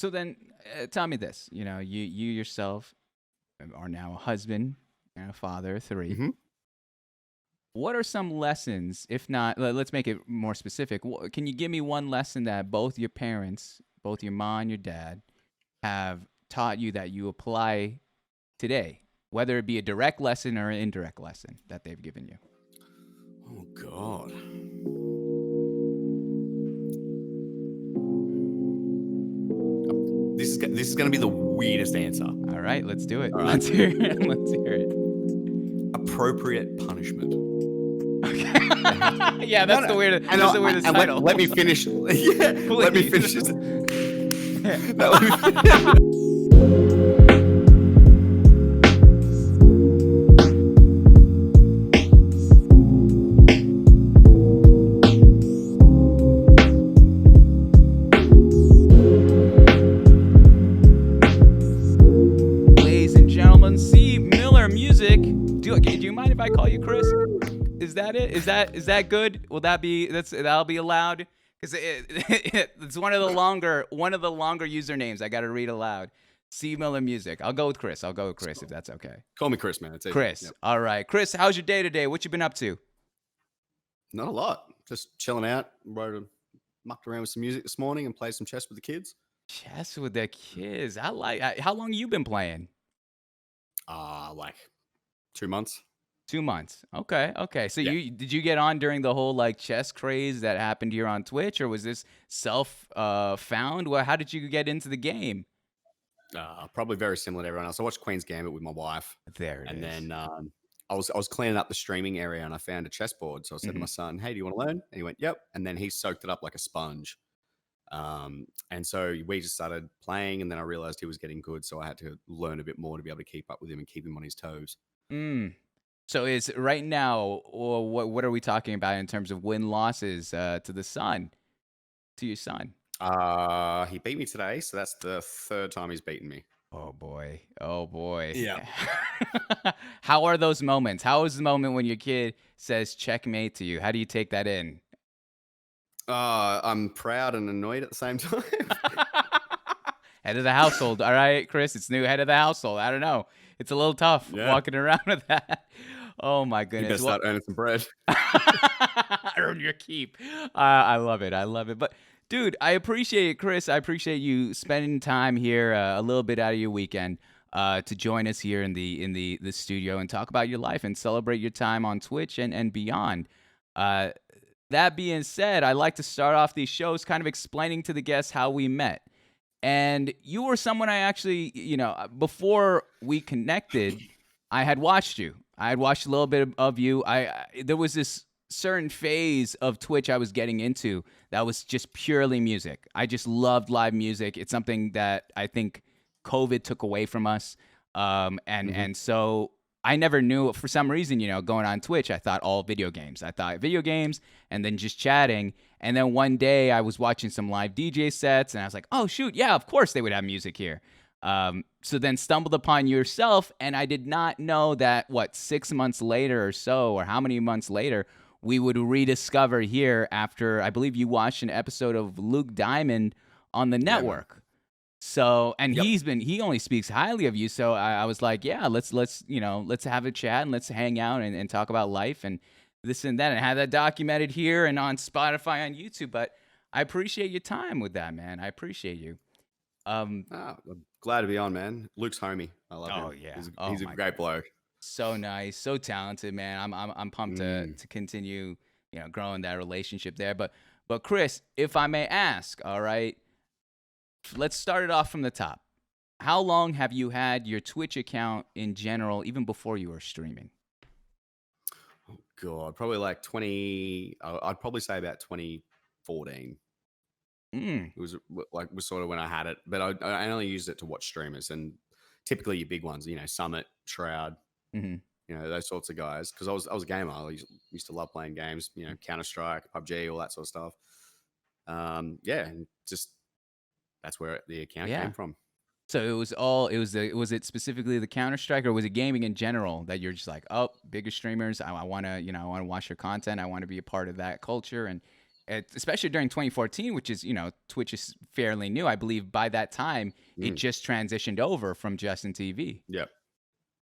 So then, tell me this. You yourself are now a husband and a father of three. hmm What are some lessons, if not, let's make it more specific. Can you give me one lesson that both your parents, both your mom and your dad, have taught you that you apply today, whether it be a direct lesson or an indirect lesson that they've given you? Oh God. This is going to be the weirdest answer. All right, let's do it. All right. Let's hear it. Let's hear it. Appropriate punishment. Okay. Yeah, that's No, the no. weirdest. And, That's the weirdest and title. let me finish. Yeah, let me Please. finish. No, let me finish. Ladies and gentlemen, CMillerMusic. Do you mind if I call you Chris? Is that it? Is that good? Will that'll be allowed? Because it's one of the longer usernames I got to read aloud. CMillerMusic. I'll go with Chris. If that's okay. Call me Chris, man. It's easy. Chris. Yep. All right, Chris. How's your day today? What you been up to? Not a lot. Just chilling out. Mucked around with some music this morning and played some chess with the kids. Chess with the kids. How long you been playing? Like 2 months. 2 months. Okay. So Yeah. did you get on during the whole like chess craze that happened here on Twitch, or was this self found? Well, how did you get into the game? Probably very similar to everyone else. I watched Queen's Gambit with my wife, There it and is. then I was cleaning up the streaming area, and I found a chessboard. So I said to my son, "Hey, do you want to learn?" And he went, "Yep." And then he soaked it up like a sponge. And so we just started playing, and then I realized he was getting good, so I had to learn a bit more to be able to keep up with him and keep him on his toes. Mm. So is right now, or what are we talking about in terms of win losses to your son? He beat me today, so that's the third time he's beaten me. Oh boy. Oh boy. Yeah. How are those moments? How is the moment when your kid says checkmate to you? How do you take that in? I'm proud and annoyed at the same time. Head of the household. All right, Chris, it's new head of the household. I don't know. It's a little tough walking around with that. Oh my You better goodness. start earning some bread. Earn your keep. I love it. I love it. But dude, I appreciate it, Chris. I appreciate you spending time here a little bit out of your weekend to join us here in the studio and talk about your life and celebrate your time on Twitch and beyond. That being said, I like to start off these shows kind of explaining to the guests how we met. And you were someone I actually, before we connected, I had watched you. I had watched a little bit of you. There was this certain phase of Twitch I was getting into that was just purely music. I just loved live music. It's something that I think COVID took away from us. And so I never knew, for some reason, going on Twitch, I thought all video games. I thought video games and then just chatting. And then one day I was watching some live DJ sets and I was like, oh, shoot, yeah, of course they would have music here. So then stumbled upon yourself, and I did not know that, 6 months later or so, or how many months later, we would rediscover here after, I believe you watched an episode of Luke Diamond on the network. So, and he only speaks highly of you. So I was like, yeah, let's have a chat and let's hang out and talk about life and this and that, and have that documented here and on Spotify, on YouTube. But I appreciate your time with that, man. I appreciate you. I'm glad to be on, man. Luke's homie. I love him. Oh yeah, He's a great bloke. So nice, so talented, man. I'm pumped to continue, growing that relationship there. But Chris, if I may ask, all right, let's start it off from the top. How long have you had your Twitch account in general, even before you were streaming? Oh God, probably like 20. I'd probably say about 2014. It was sort of when I had it, but I only used it to watch streamers, and typically your big ones, Summit, Shroud, those sorts of guys. Because I was a gamer. I used to love playing games, Counter-Strike, PUBG, all that sort of stuff. And just that's where the account came from. So was it specifically the Counter-Strike, or was it gaming in general that you're just like, oh, bigger streamers, I want to watch their content, I want to be a part of that culture, and especially during 2014, which is, Twitch is fairly new. I believe by that time it Mm, just transitioned over from Justin TV. yep.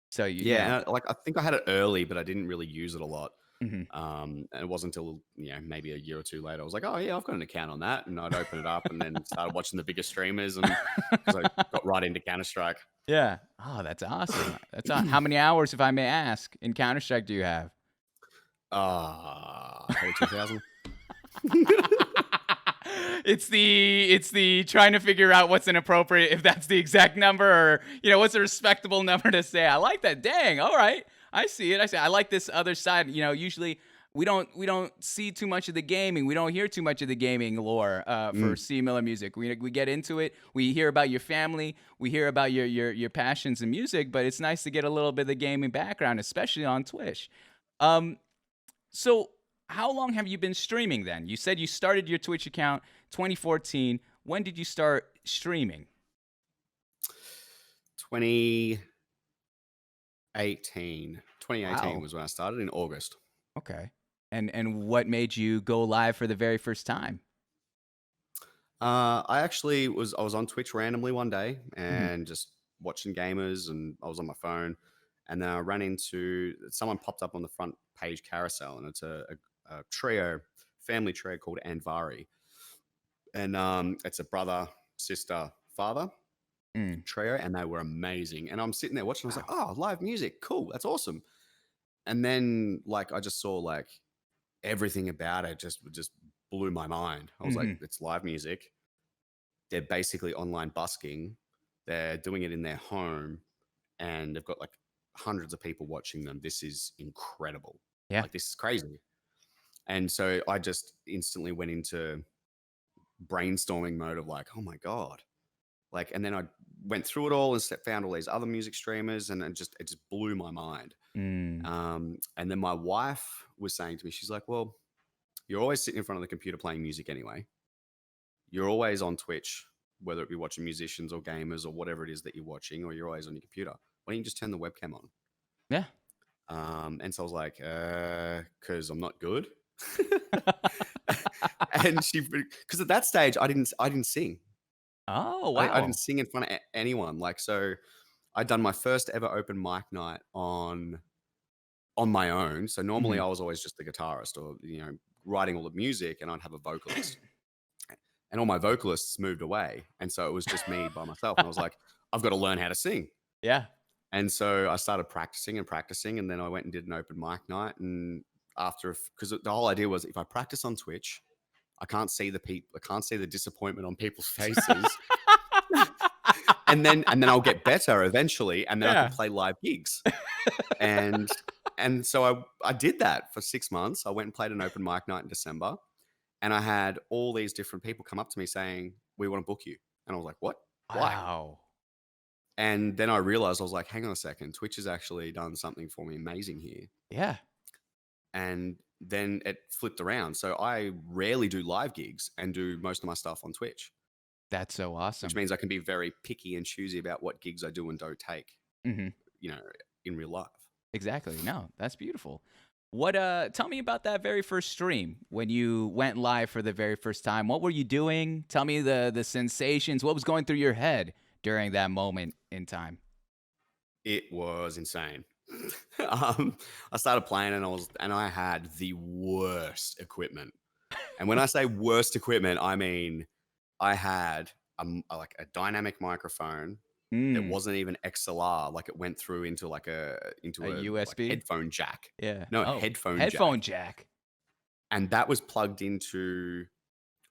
So Yeah, and I think I had it early, but I didn't really use it a lot. mhm. And it wasn't until maybe a year or two later, I was like, oh yeah, I've got an account on that, and I'd open it up and then started watching the biggest streamers, and because I got right into Counter Strike. Yeah. Oh, that's awesome. How many hours, if I may ask, in Counter Strike do you have? Probably 2000. It's the trying to figure out what's inappropriate, if that's the exact number, or what's a respectable number to say. I like that. Dang. All right. I see it. I see. I like this other side. Usually we don't see too much of the gaming. We don't hear too much of the gaming lore for Mm. CMillerMusic. We get into it. We hear about your family. We hear about your passions in music. But it's nice to get a little bit of the gaming background, especially on Twitch. Um, so, how long have you been streaming then? You said you started your Twitch account 2014. When did you start streaming? 2018. 2018 Wow. was when I started in August. Okay. And what made you go live for the very first time? I was on Twitch randomly one day Mhm. and just watching gamers, and I was on my phone, and then I ran into someone popped up on the front page carousel, and it's a trio, family trio called Anvari, and it's a brother, sister, father Mm. trio, and they were amazing. And I'm sitting there watching, I was like, Wow. oh, live music, cool, that's awesome. And then like I just saw like everything about it just blew my mind. I was like, Mhm. it's live music. They're basically online busking. They're doing it in their home, and they've got like hundreds of people watching them. This is incredible. Yeah. Like this is crazy. And so I just instantly went into brainstorming mode of like, oh my god. Like, and then I went through it all and found all these other music streamers, and it just blew my mind. Mm. And then my wife was saying to me, she's like, well, you're always sitting in front of the computer playing music anyway. You're always on Twitch, whether it be watching musicians or gamers or whatever it is that you're watching, or you're always on your computer. Why don't you just turn the webcam on? Yeah. And so I was like, because I'm not good. And she, because at that stage I didn't sing. Oh, I didn't wow. sing in front of anyone. Like, so I'd done my first ever open mic night on my own. So normally Mhm. I was always just the guitarist, or writing all the music, and I'd have a vocalist. And all my vocalists moved away, and so it was just me by myself. And I was like, I've got to learn how to sing. Yeah. And so I started practicing and practicing, and then I went and did an open mic night. And because the whole idea was, if I practice on Twitch, I can't see the people, I can't see the disappointment on people's faces, and then I'll get better eventually, and then I can Yeah. play live gigs. And so I did that for 6 months. I went and played an open mic night in December, and I had all these different people come up to me saying, "We want to book you," and I was like, "What? Why?" Wow. And then I realized, I was like, "Hang on a second, Twitch has actually done something for me amazing here." Yeah. And then it flipped around. So I rarely do live gigs and do most of my stuff on Twitch, That's so which awesome. means I can be very picky and choosy about what gigs I do and don't take, Mhm. you know, in real life. Exactly. No, that's beautiful. Tell me about that very first stream when you went live for the very first time. What were you doing? Tell me the sensations. What was going through your head during that moment in time? It was insane. I started playing, and I had the worst equipment. And when I say worst equipment, I mean I had like a dynamic microphone that Mm, wasn't even XLR. Like, it went through into a like USB? headphone jack. Yeah. No, a Oh, headphone headphone jack. jack. And that was plugged into,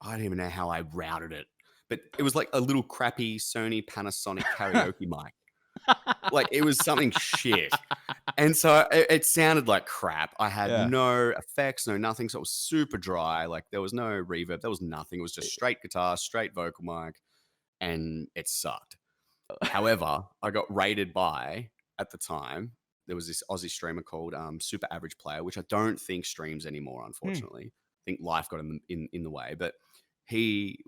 I don't even know how I routed it, but it was like a little crappy Sony Panasonic karaoke mic. Like, it was something shit. And so it sounded like crap. I had Yeah. no effects, no nothing. So it was super dry. Like, there was no reverb. There was nothing. It was just straight guitar, straight vocal mic, and it sucked. However, I got rated by, at the time, there was this Aussie streamer called Super Average Player, which I don't think streams anymore, Hmm. unfortunately. I think life got in the way. But he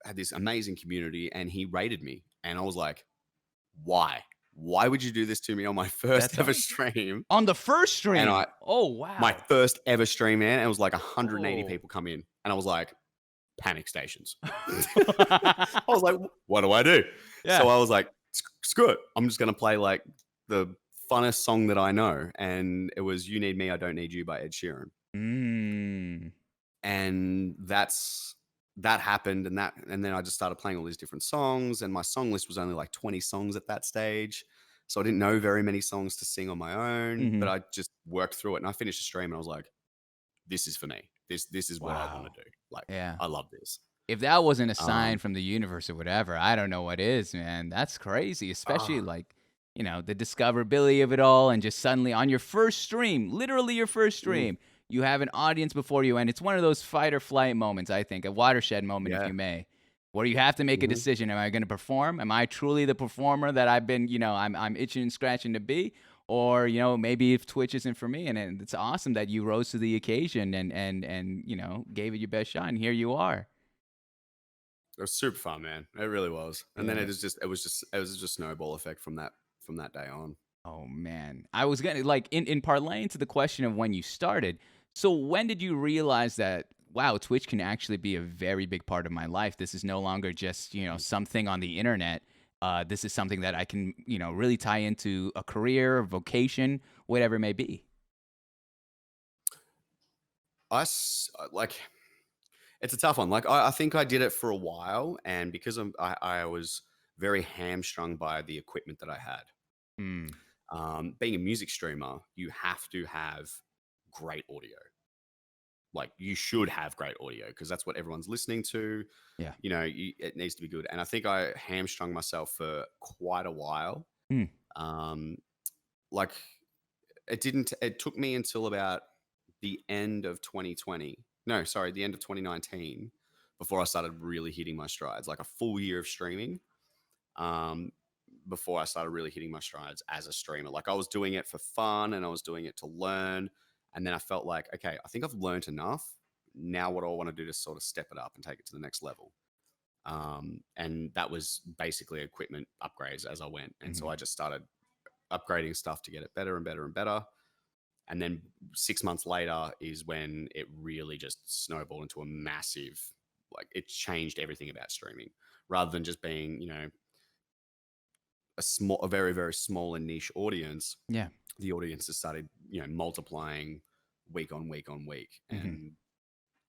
had this amazing community, and he rated me. And I was like, why? why would you do this to me on my first That's ever awesome. stream? On the first And stream. Oh, my wow. first ever stream, man, it was like 180 Oh. people come in, and I was like, panic stations. I was like, what do I do? So Yeah. I was like, screw it. I'm just going to play like the funnest song that I know. And it was You Need Me, I Don't Need You by Ed Sheeran. Mm. And that happened. And then I just started playing all these different songs. And my song list was only like 20 songs at that stage. So I didn't know very many songs to sing on my own, but Mhm. I just worked through it. And I finished the stream and I was like, this is for me. This is what I want Wow. to do. Like, Yeah. I love this. If that wasn't a sign Um, from the universe or whatever, I don't know what is, man. That's crazy, especially ah, like, the discoverability of it all and just suddenly on your first stream, literally your first mm, stream, you have an audience before you and it's one of those fight or flight moments, I think, a watershed moment if yeah. you may, where you have to make a Mhm. decision. Am I going to perform? Am I truly the performer that I've been, I'm itching and scratching to be? Or, maybe if Twitch isn't for me and it's awesome that you rose to the occasion and gave it your best shot and here you are. It was super fun, man. It really was. And then Yeah. it was just snowball effect from that day on. Oh man, I was gonna like in parlaying to the question of when you started. So when did you realize that wow, Twitch can actually be a very big part of my life? This is no longer just something on the internet. This is something that I can really tie into a career, vocation, whatever it may be. Like it's a tough one. Like I think I did it for a while, and because I was very hamstrung by the equipment that I had. Hmm. Being a music streamer, you have to have great audio. Like you should have great audio because that's what everyone's listening to. Yeah. It needs to be good. And I think I hamstrung myself for quite a while. Hmm. Um, like it took me until about the end of 2020. No, sorry, the end of 2019 before I started really hitting my strides, like a full year of streaming. Um, before I started really hitting my strides as a streamer. Like I was doing it for fun and I was doing it to learn. And then I felt like, okay, I think I've learned enough. Now, what do I want to do to sort of step it up and take it to the next level? And that was basically equipment upgrades as I went. And so Hmm. I just started upgrading stuff to get it better and better and better. And then 6 months later is when it really just snowballed into a massive, like it changed everything about streaming rather than just being, a very, very small and niche audience. Yeah. The audience has started, multiplying week on week on week. Hmm.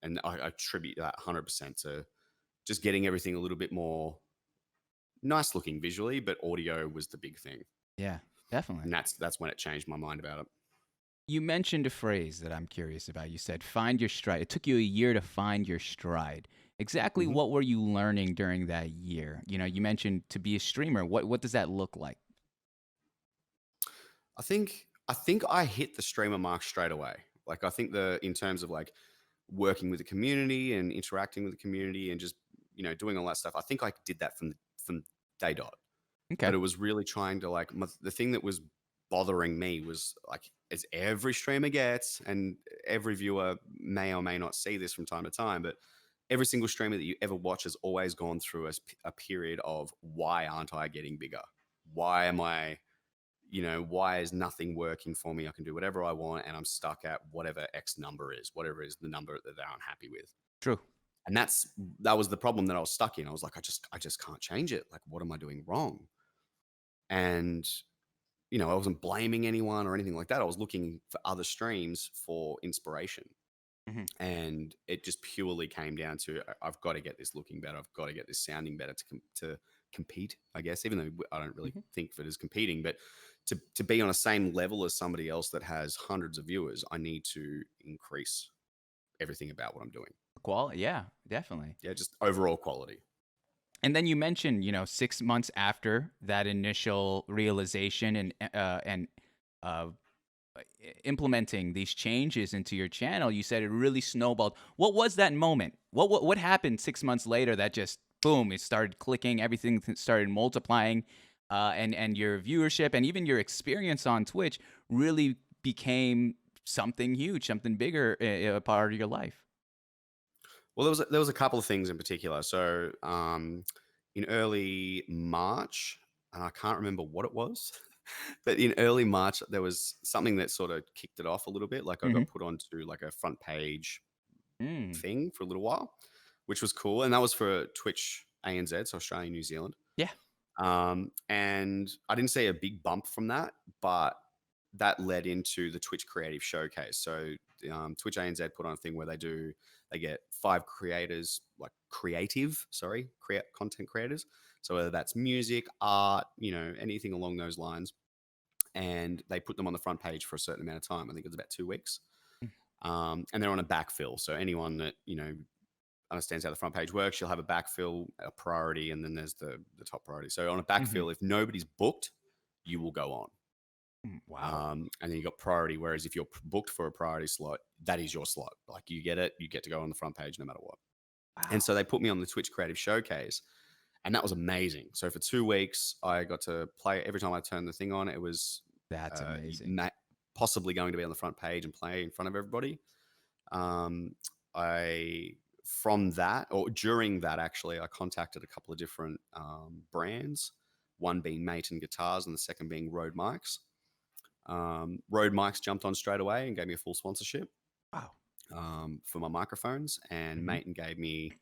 And I attribute that 100% to just getting everything a little bit more nice looking visually, but audio was the big thing. Yeah. Definitely. And that's when it changed my mind about it. You mentioned a phrase that I'm curious about. You said, find your stride. It took you a year to find your stride. Exactly Mhm. what were you learning during that year? You mentioned to be a streamer. What does that look like? I think I hit the streamer mark straight away. Like I think the in terms of like working with the community and interacting with the community and just doing all that stuff. I think I did that from day dot. Okay. But it was really trying to like the thing that was bothering me was like as every streamer gets, and every viewer may or may not see this from time to time, but every single streamer that you ever watch has always gone through a period of why aren't I getting bigger? Why am I why is nothing working for me? I can do whatever I want and I'm stuck at whatever X number is, whatever is the number that they're unhappy with. True. And that was the problem that I was stuck in. I was like, I just can't change it. Like, what am I doing wrong? And I wasn't blaming anyone or anything like that. I was looking for other streams for inspiration. Hmm. And it just purely came down to I've got to get this looking better. I've got to get this sounding better to compete, I guess, even though I don't really Hmm. think of it as competing, but to be on the same level as somebody else that has hundreds of viewers, I need to increase everything about what I'm doing. Quality. Yeah, definitely. Yeah, just overall quality. And then you mentioned, 6 months after that initial realization and uh, implementing these changes into your channel, you said it really snowballed. What was that moment? What happened 6 months later that just boom, it started clicking, everything started multiplying, and your viewership and even your experience on Twitch really became something huge, something bigger, a part of your life. Well, there was a couple of things in particular. So, in early March, and I can't remember what it was. But in early March, there was something that sort of kicked it off a little bit. Like I Mm-hmm. got put onto like a front page Mm. thing for a little while, which was cool. And that was for Twitch ANZ, so Australia, New Zealand. Yeah. And I didn't see a big bump from that, but that led into the Twitch Creative Showcase. So Twitch ANZ put on a thing where they get 5 creators, like content creators. So whether that's music, art, anything along those lines, and they put them on the front page for a certain amount of time. I think it was about 2 weeks. And they're on a backfill. So anyone that, understands how the front page works, you'll have a backfill, a priority, and then there's the top priority. So on a Mm-hmm. backfill, if nobody's booked, you will go on. Wow. And then you got priority. Whereas if you're booked for a priority slot, that is your slot. Like you get it, you get to go on the front page no matter what. Wow. And so they put me on the Twitch Creative Showcase, and that was amazing. So for 2 weeks, I got to play. Every time I turned the thing on, it was That's amazing. possibly going to be on the front page and play in front of everybody. During that, actually, I contacted a couple of different brands, one being Maton Guitars and the second being Rode Mics. Rode Mics jumped on straight away and gave me a full sponsorship. Wow. For my microphones, and Mm-hmm. Maton gave me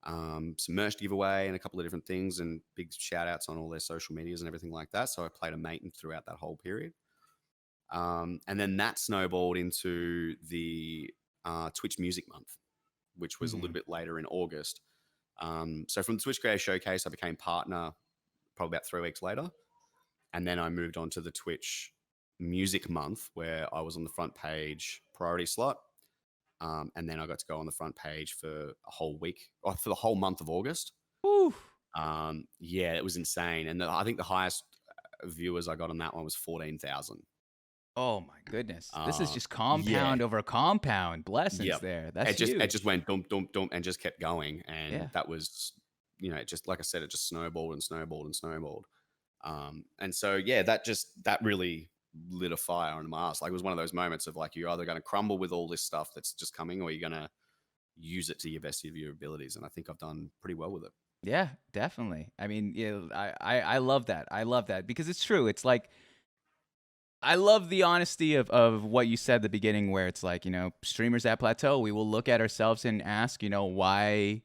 some merch to give away and a couple of different things, and big shout outs on all their social medias and everything like that. So I played a Maton throughout that whole period. And then that snowballed into the Twitch Music Month, which was a little bit later in August. So from the Twitch Creator Showcase, I became partner probably about 3 weeks later. And then I moved on to the Twitch Music Month, where I was on the front page priority slot. And then I got to go on the front page for a whole week, or for the whole month of August. Woo. Yeah, it was insane. And I think the highest viewers I got on that one was 14,000. Oh my goodness. This is just Yeah. compound over compound blessings Yep. there. That's It huge. just went dum dum dum and just kept going. And Yeah. that was, it just, like I said, it just snowballed and snowballed and snowballed. And so yeah, that really lit a fire on my ass. Like it was one of those moments of like, you're either going to crumble with all this stuff that's just coming, or you're going to use it to your best of your abilities. And I think I've done pretty well with it. Yeah, definitely. I mean, I love that. I love that because it's true. It's like, I love the honesty of what you said at the beginning, where it's like, streamers at plateau, we will look at ourselves and ask, why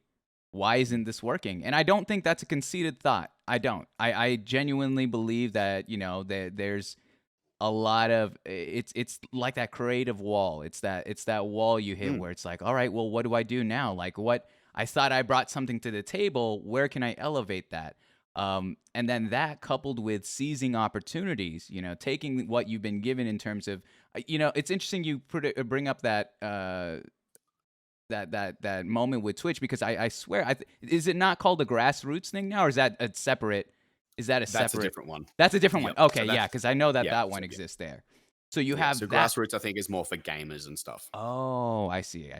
isn't this working? And I don't think that's a conceited thought. I don't. I genuinely believe that, that there's a lot of, it's like that creative wall. It's that wall you hit where it's like, all right, well, what do I do now? Like, what I thought I brought something to the table, where can I elevate that? And then that coupled with seizing opportunities, taking what you've been given in terms of, it's interesting you bring up that that moment with Twitch, because I swear, is it not called the grassroots thing now, or is that a separate? Is that That's a different one. That's a different Yep. one. Okay, So yeah, because I know that one so, exists there. So you have so that. grassroots, I think, is more for gamers and stuff. Oh, I see.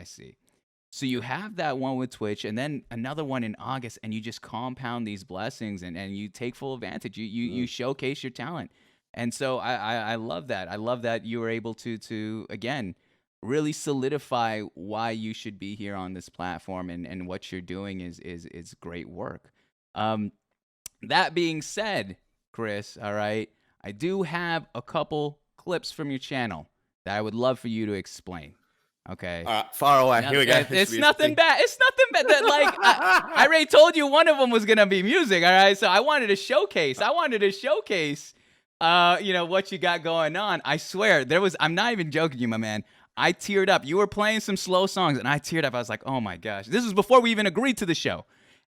So you have that one with Twitch, and then another one in August, and you just compound these blessings, and you take full advantage. You showcase your talent, and so I love that. I love that you were able to again really solidify why you should be here on this platform, and what you're doing is great work. That being said, Chris, all right, I do have a couple clips from your channel that I would love for you to explain. Okay. All right, far away. Here we go. It's nothing bad. It's nothing bad. Like I already told you, one of them was gonna be music. All right. So I wanted to showcase. What you got going on. I swear, I'm not even joking, you, my man. I teared up. You were playing some slow songs, and I teared up. I was like, oh my gosh. This was before we even agreed to the show.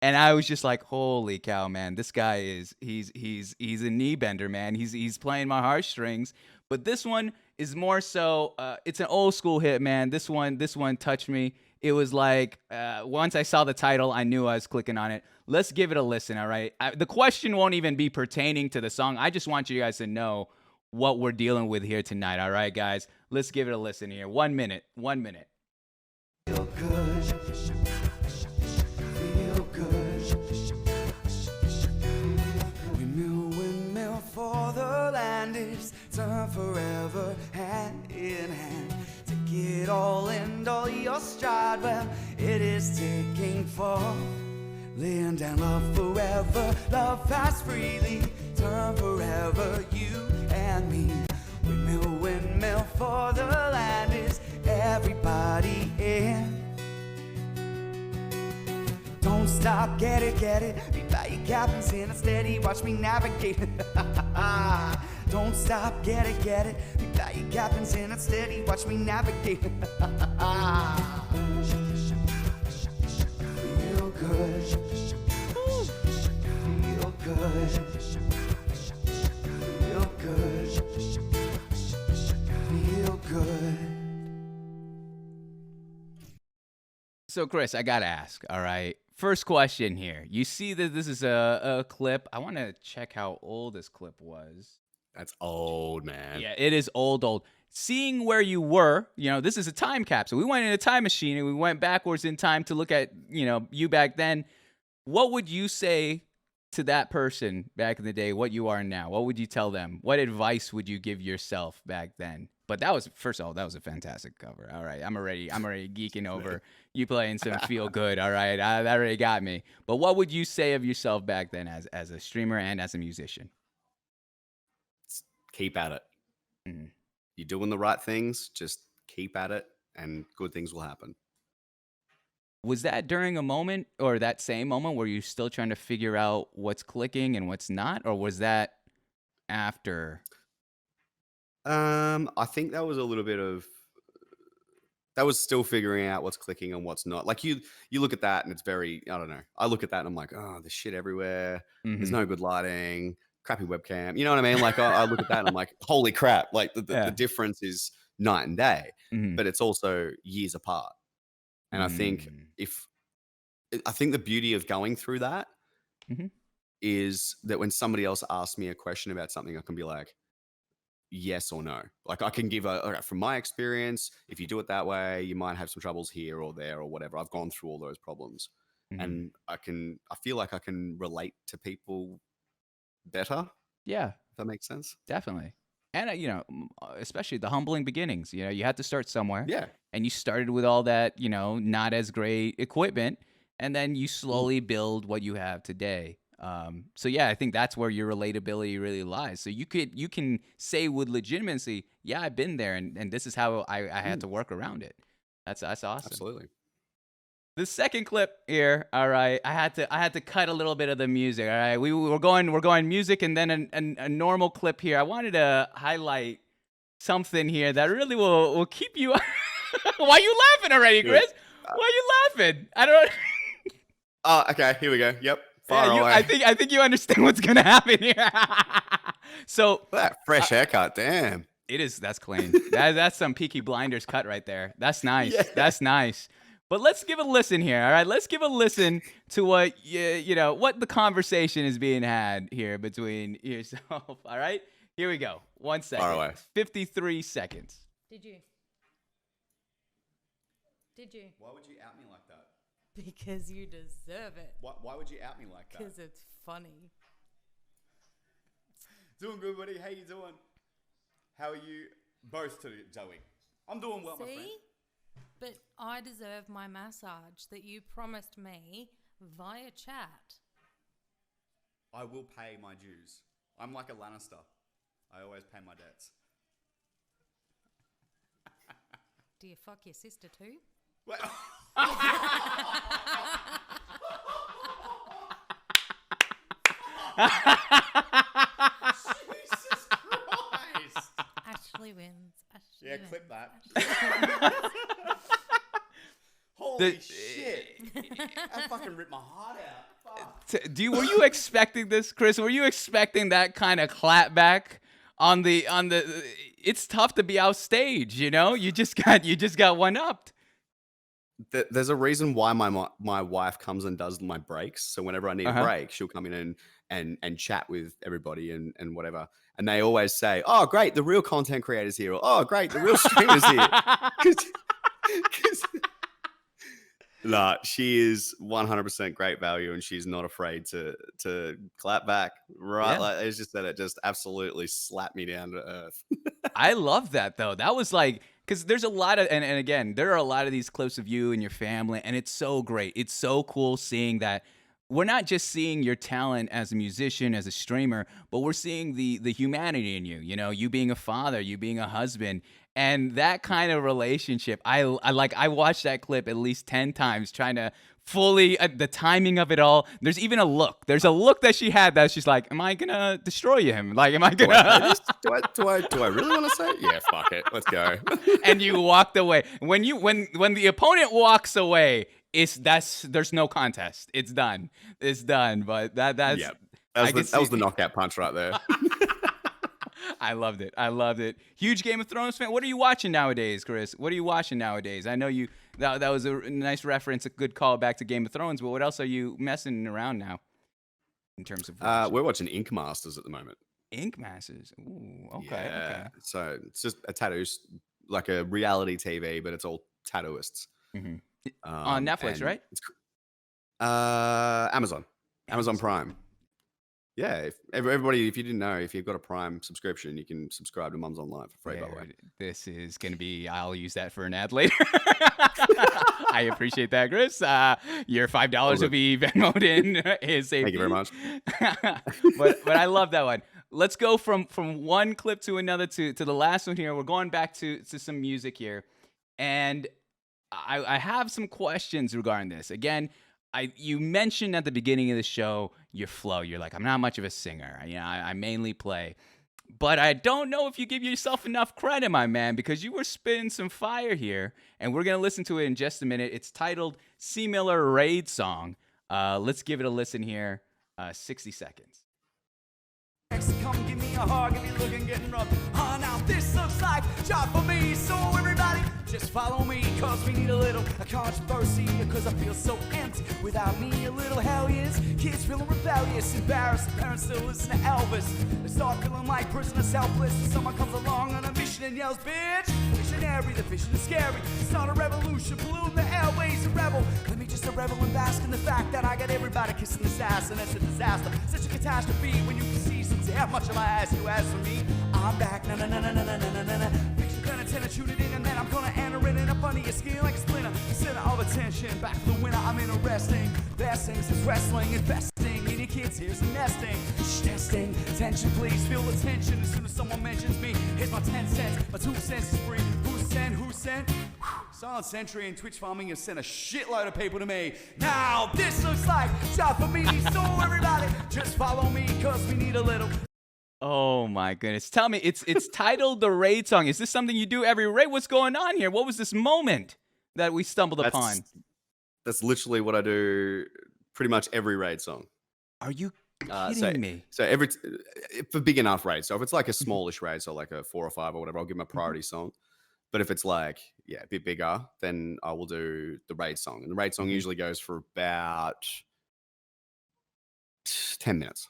And I was just like, holy cow, man, this guy he's a knee bender, man. He's playing my heartstrings. But this one is more so, it's an old school hit, man. This one touched me. It was like, once I saw the title, I knew I was clicking on it. Let's give it a listen, all right? The question won't even be pertaining to the song. I just want you guys to know what we're dealing with here tonight, all right, guys? Let's give it a listen here. 1 minute. Feel good. Feel good. Windmill for the land is turn forever, hand in hand. Take it all and all your stride. Well, it is taking form. laying down love forever, love fast freely, turn forever, you and me. Windmill, windmill for the land is everybody in. Don't stop, get it, be by your captain's in a steady, watch me navigate. Don't stop, get it, be by your captain's in a steady, watch me navigate. Feel good, feel good, feel good, feel good. So, Chris, I gotta ask, all right? First question here. You see that this is a clip. I want to check how old this clip was. That's old, man. Yeah, it is old. Seeing where you were, this is a time capsule. We went in a time machine and we went backwards in time to look at, you back then. What would you say to that person back in the day, what you are now? What would you tell them? What advice would you give yourself back then? But that was, first of all, that was a fantastic cover. All right, I'm already geeking over you playing some Feel Good. All right, that already got me. But what would you say of yourself back then as a streamer and as a musician? Keep at it. Mm-hmm. You're doing the right things. Just keep at it, and good things will happen. Was that during a moment or that same moment where you're still trying to figure out what's clicking and what's not, or was that after? I think that was a little bit of that was still figuring out what's clicking and what's not. Like you look at that and it's very, I don't know. I look at that and I'm like, oh, there's shit everywhere. Mm-hmm. There's no good lighting, crappy webcam. You know what I mean? Like I look at that and I'm like, holy crap! Like the difference is night and day, but it's also years apart. And I think the beauty of going through that is that when somebody else asks me a question about something, I can be like, yes or no. Like I can give from my experience, if you do it that way, you might have some troubles here or there or whatever. I've gone through all those problems, and I feel like I can relate to people better. Yeah, if that makes sense. Definitely. And especially the humbling beginnings. You had to start somewhere. Yeah. And you started with all that, not as great equipment, and then you slowly build what you have today. So yeah, I think that's where your relatability really lies. So you can say with legitimacy, yeah, I've been there, and this is how I had to work around it. That's awesome. Absolutely. The second clip here, all right. I had to cut a little bit of the music. All right, we're going music and then a normal clip here. I wanted to highlight something here that really will keep you. Why are you laughing already, Chris? Why are you laughing? I don't. Oh, okay. Here we go. Yep. Far away. I think you understand what's gonna happen here. So that fresh haircut, damn. That's clean. That's some Peaky Blinders cut right there. That's nice. Yeah. That's nice. But let's give a listen here, all right? Let's give a listen to what what the conversation is being had here between yourself, all right? Here we go. 1 second. Far away. 53 seconds. Did you? Why would you out me like that? Because you deserve it. Why would you out me like that? Because it's funny. Doing good, buddy. How you doing? How are you both doing? I'm doing well, my friend. But I deserve my massage that you promised me via chat. I will pay my dues. I'm like a Lannister. I always pay my debts. Do you fuck your sister too? What? Jesus Christ. Ashley wins. Yeah, wins. clip that. Holy shit. That fucking ripped my heart out. Fuck. Were you expecting this, Chris? Were you expecting that kind of clap back on the it's tough to be outstage, You just got one upped. There's a reason why my wife comes and does my breaks. So whenever I need a break, she'll come in and chat with everybody and whatever. And they always say, "Oh, great, the real content creators here." Or, "Oh, great, the real streamers here." Nah, she is 100% great value, and she's not afraid to clap back. Right, like it's just that it just absolutely slapped me down to earth. I love that though. That was like, because there's a lot of, and again, there are a lot of these clips of you and your family, and it's so great. It's so cool seeing that we're not just seeing your talent as a musician, as a streamer, but we're seeing the humanity in you. You know, you being a father, you being a husband, and that kind of relationship. I watched that clip at least 10 times trying to fully the timing of it all. There's even a look. There's a look that she had that she's like, "Am I gonna destroy him? Like, am I Do I say gonna?" this? Do I really want to say it? Yeah, fuck it. Let's go. And you walked away. When the opponent walks away, there's no contest. It's done. It's done. But that's Yeah. I That was the knockout punch right there. I loved it. I loved it. Huge Game of Thrones fan. What are you watching nowadays, Chris? What are you watching nowadays? I know that was a nice reference, a good call back to Game of Thrones, but what else are you messing around now in terms of watching? We're watching Ink Masters at the moment. Ink Masters? Ooh, okay, Yeah. okay. So it's just a tattoos, like a reality TV, but it's all tattooists. Hmm. On Netflix, and right? It's Amazon Prime. Yeah, if everybody, if you didn't know, if you've got a Prime subscription, you can subscribe to Mums Online for free, by the way. This is going to be, I'll use that for an ad later. I appreciate that, Chris. Your $5 will be Venmoed in his safety. Thank you very much. but I love that one. Let's go from one clip to another to the last one here. We're going back to some music here. And I have some questions regarding this. Again, you mentioned at the beginning of the show your flow. You're like, I'm not much of a singer. I mainly play. But I don't know if you give yourself enough credit, my man, because you were spitting some fire here. And we're going to listen to it in just a minute. It's titled C. Miller Raid Song. Let's give it a listen here. 60 seconds. Come give me a hug if you're looking getting rough. Oh, now this looks like job for me. So everybody, just follow me, cause we need a little controversy. Cause I feel so empty without me. A little hell yes. Kids feeling rebellious, embarrassed. Parents still listen to Elvis. They start feeling like prisoners helpless. And someone comes along on a mission and yells, bitch. Missionary, the vision is scary. Start a revolution, pollute the airways, a rebel. Let me just a rebel and bask in the fact that I got everybody kissing this ass. And it's a disaster, such a catastrophe when you can see how much of I ask you ask for me. I'm back, na na na na na na na na na. Picture gonna tend to shoot it in and then I'm gonna enter it in up under your skin like a splinter. Center of attention, back to the winner. I'm interesting. Best things is wrestling, investing in your kids. Here's the nesting, testing. Attention, please feel the tension as soon as someone mentions me. Here's my 10 cents, my 2 cents is free. Who sent? Silent Sentry and Twitch farming has sent a shitload of people to me. Now this looks like job for me. So everybody, just follow me, cause we need a little. Oh my goodness. Tell me, it's titled The Raid Song. Is this something you do every raid? What's going on here? What was this moment that we stumbled upon? That's literally what I do pretty much every raid song. Are you kidding me? So for big enough raids. So if it's like a smallish raid, so like a 4 or 5 or whatever, I'll give them a priority song. But if it's like, a bit bigger, then I will do the raid song. And the raid song usually goes for about 10 minutes.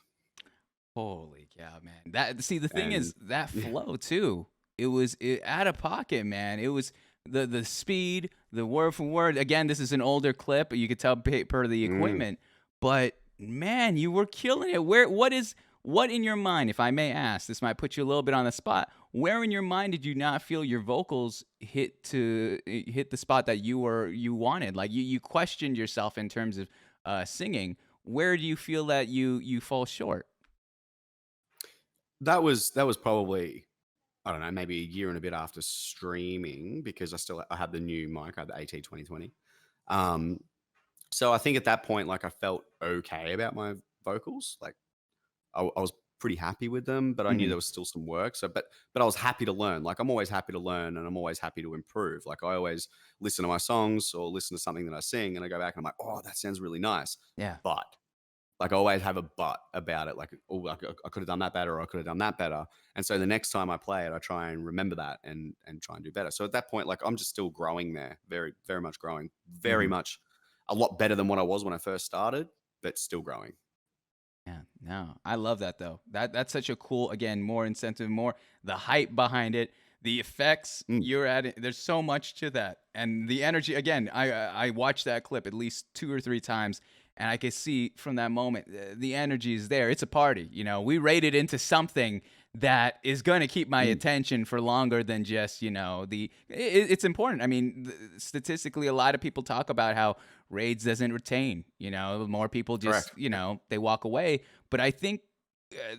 Holy cow, man. The thing is that flow too. It was out of pocket, man. It was the speed, the word for word. Again, this is an older clip, but you could tell per the equipment. But man, you were killing it. What in your mind, if I may ask, this might put you a little bit on the spot. Where in your mind did you not feel your vocals hit the spot that you wanted? Like you questioned yourself in terms of singing. Where do you feel that you fall short? That was probably, I don't know, maybe a year and a bit after streaming, because I had the new mic, I had the AT 2020. So I think at that point, like I felt okay about my vocals. Like I was pretty happy with them, but I knew there was still some work. So, but I was happy to learn. Like I'm always happy to learn, and I'm always happy to improve. Like I always listen to my songs or listen to something that I sing, and I go back and I'm like, oh, that sounds really nice. Yeah. But like I always have a but about it. Like, oh, I could have done that better, or I could have done that better. And so the next time I play it, I try and remember that and try and do better. So at that point, like I'm just still growing there, very, very much growing, very much a lot better than what I was when I first started, but still growing. Yeah, no, I love that though. That's such a cool, again, more incentive, more the hype behind it, the effects you're adding. There's so much to that, and the energy. Again, I watched that clip at least 2 or 3 times, and I could see from that moment the energy is there. It's a party, We raided into something that is going to keep my attention for longer than just it's important. I mean, statistically, a lot of people talk about how raids doesn't retain. More people just Correct. they walk away. But I think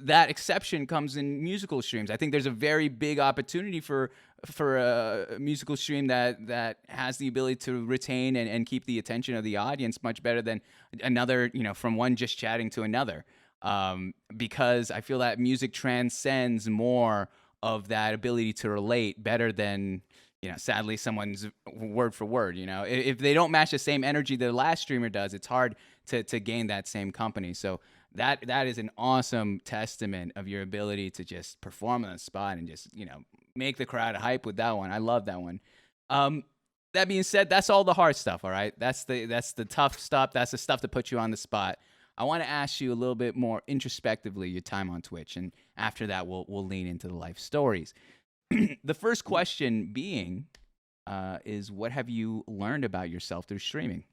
that exception comes in musical streams. I think there's a very big opportunity for a musical stream that has the ability to retain and keep the attention of the audience much better than another, from one just chatting to another. Because I feel that music transcends more of that ability to relate better than, sadly someone's word for word. If they don't match the same energy the last streamer does, it's hard to gain that same company. So that is an awesome testament of your ability to just perform on the spot and just make the crowd hype with that one. I love that one. That being said, that's all the hard stuff. All right, that's the tough stuff. That's the stuff that puts you on the spot. I want to ask you a little bit more introspectively your time on Twitch, and after that, we'll lean into the life stories. The first question being is, what have you learned about yourself through streaming?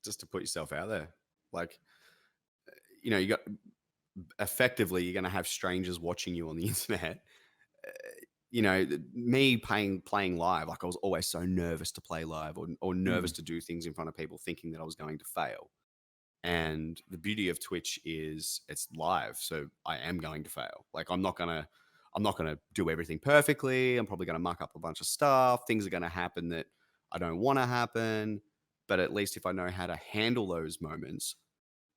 Just to put yourself out there. Like, you got effectively, you're going to have strangers watching you on the internet. Me playing live, like I was always so nervous to play live or nervous to do things in front of people, thinking that I was going to fail. And the beauty of Twitch is it's live, so I am going to fail. Like I'm not gonna do everything perfectly. I'm probably gonna muck up a bunch of stuff. Things are gonna happen that I don't want to happen. But at least if I know how to handle those moments,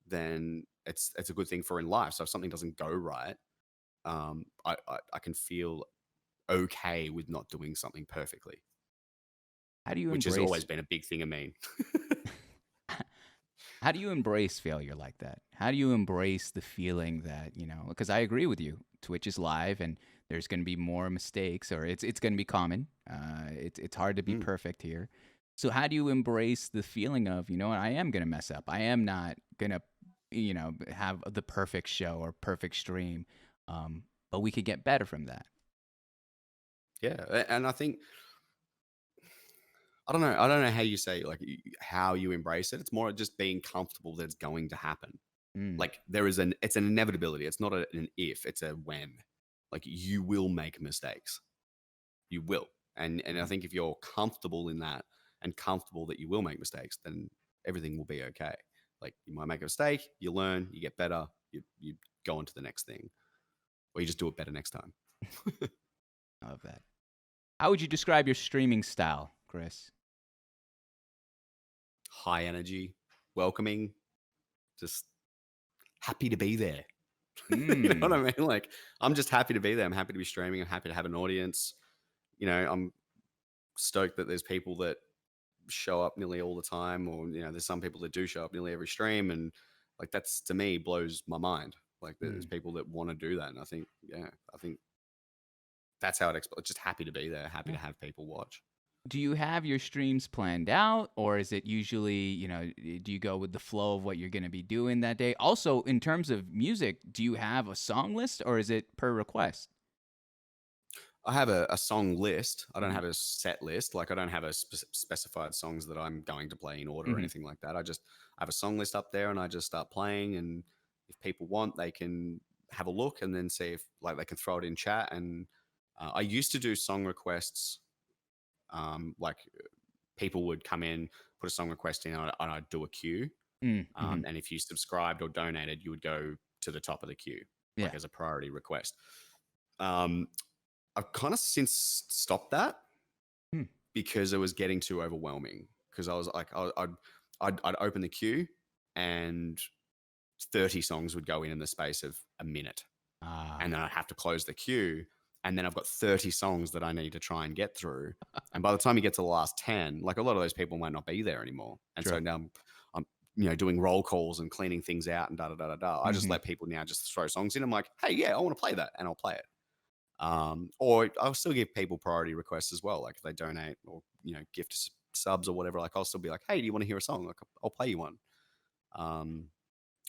then it's a good thing for in life. So if something doesn't go right, I can feel okay with not doing something perfectly, How do you which has embrace always been a big thing of me. How do you embrace failure like that? How do you embrace the feeling that, because I agree with you, Twitch is live and there's going to be more mistakes, or it's going to be common. It's hard to be perfect here. So how do you embrace the feeling of, I am going to mess up. I am not going to, have the perfect show or perfect stream. But we could get better from that. Yeah. And I think, I don't know how you say, like, how you embrace it. It's more just being comfortable that it's going to happen. Like it's an inevitability. It's not an if, it's a when. Like you will make mistakes. You will. And I think if you're comfortable in that and comfortable that you will make mistakes, then everything will be okay. Like you might make a mistake, you learn, you get better, you go on to the next thing, or you just do it better next time. I love that. How would you describe your streaming style, Chris? High energy, welcoming, just happy to be there. You know what I mean? Like, I'm just happy to be there. I'm happy to be streaming. I'm happy to have an audience. I'm stoked that there's people that show up nearly all the time, or, there's some people that do show up nearly every stream. And like, that's to me blows my mind. Like there's people that want to do that. And I think that's how it just happy to be there, happy to have people watch. Do you have your streams planned out, or is it usually, do you go with the flow of what you're going to be doing that day? Also, in terms of music, do you have a song list, or is it per request? I have a song list. I don't have a set list. Like I don't have a specified songs that I'm going to play in order or anything like that. I have a song list up there and I just start playing. And if people want, they can have a look and then see if like they can throw it in chat. And I used to do song requests. Like people would come in, put a song request in, and I'd do a queue. And if you subscribed or donated, you would go to the top of the queue, like as a priority request. I've kind of since stopped that because it was getting too overwhelming. Because I was like, I'd open the queue and 30 songs would go in the space of a minute, and then I'd have to close the queue. And then I've got 30 songs that I need to try and get through. And by the time you get to the last 10, like a lot of those people might not be there anymore. And so now I'm doing roll calls and cleaning things out and da-da-da-da-da. I just let people now just throw songs in. I'm like, hey, yeah, I want to play that. And I'll play it. Or I'll still give people priority requests as well. Like if they donate or, gift subs or whatever, like I'll still be like, hey, do you want to hear a song? Like I'll play you one. And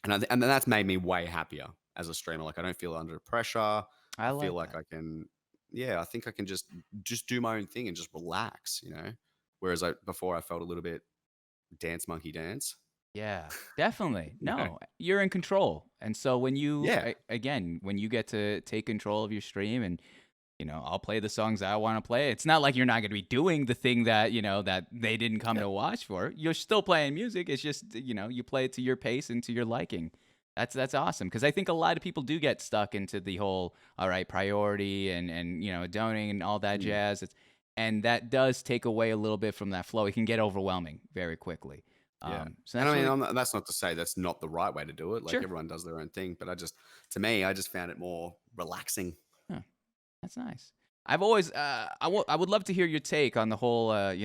then that's made me way happier as a streamer. Like I don't feel under pressure. I feel like I can, I think I can just do my own thing and just relax, Whereas before I felt a little bit dance monkey dance. Yeah, definitely. No, you're in control. And so when you, Yeah. again, when you get to take control of your stream and, I'll play the songs I want to play. It's not like you're not going to be doing the thing that, that they didn't come to watch for. You're still playing music. It's just, you play it to your pace and to your liking. That's awesome. Because I think a lot of people do get stuck into the whole, all right, priority and donating and all that jazz. And that does take away a little bit from that flow. It can get overwhelming very quickly. Yeah. So And that's I mean, really, that's not to say that's not the right way to do it. Like sure. everyone does their own thing, but to me, I just found it more relaxing. Huh. That's nice. I've always, I would love to hear your take on the whole, as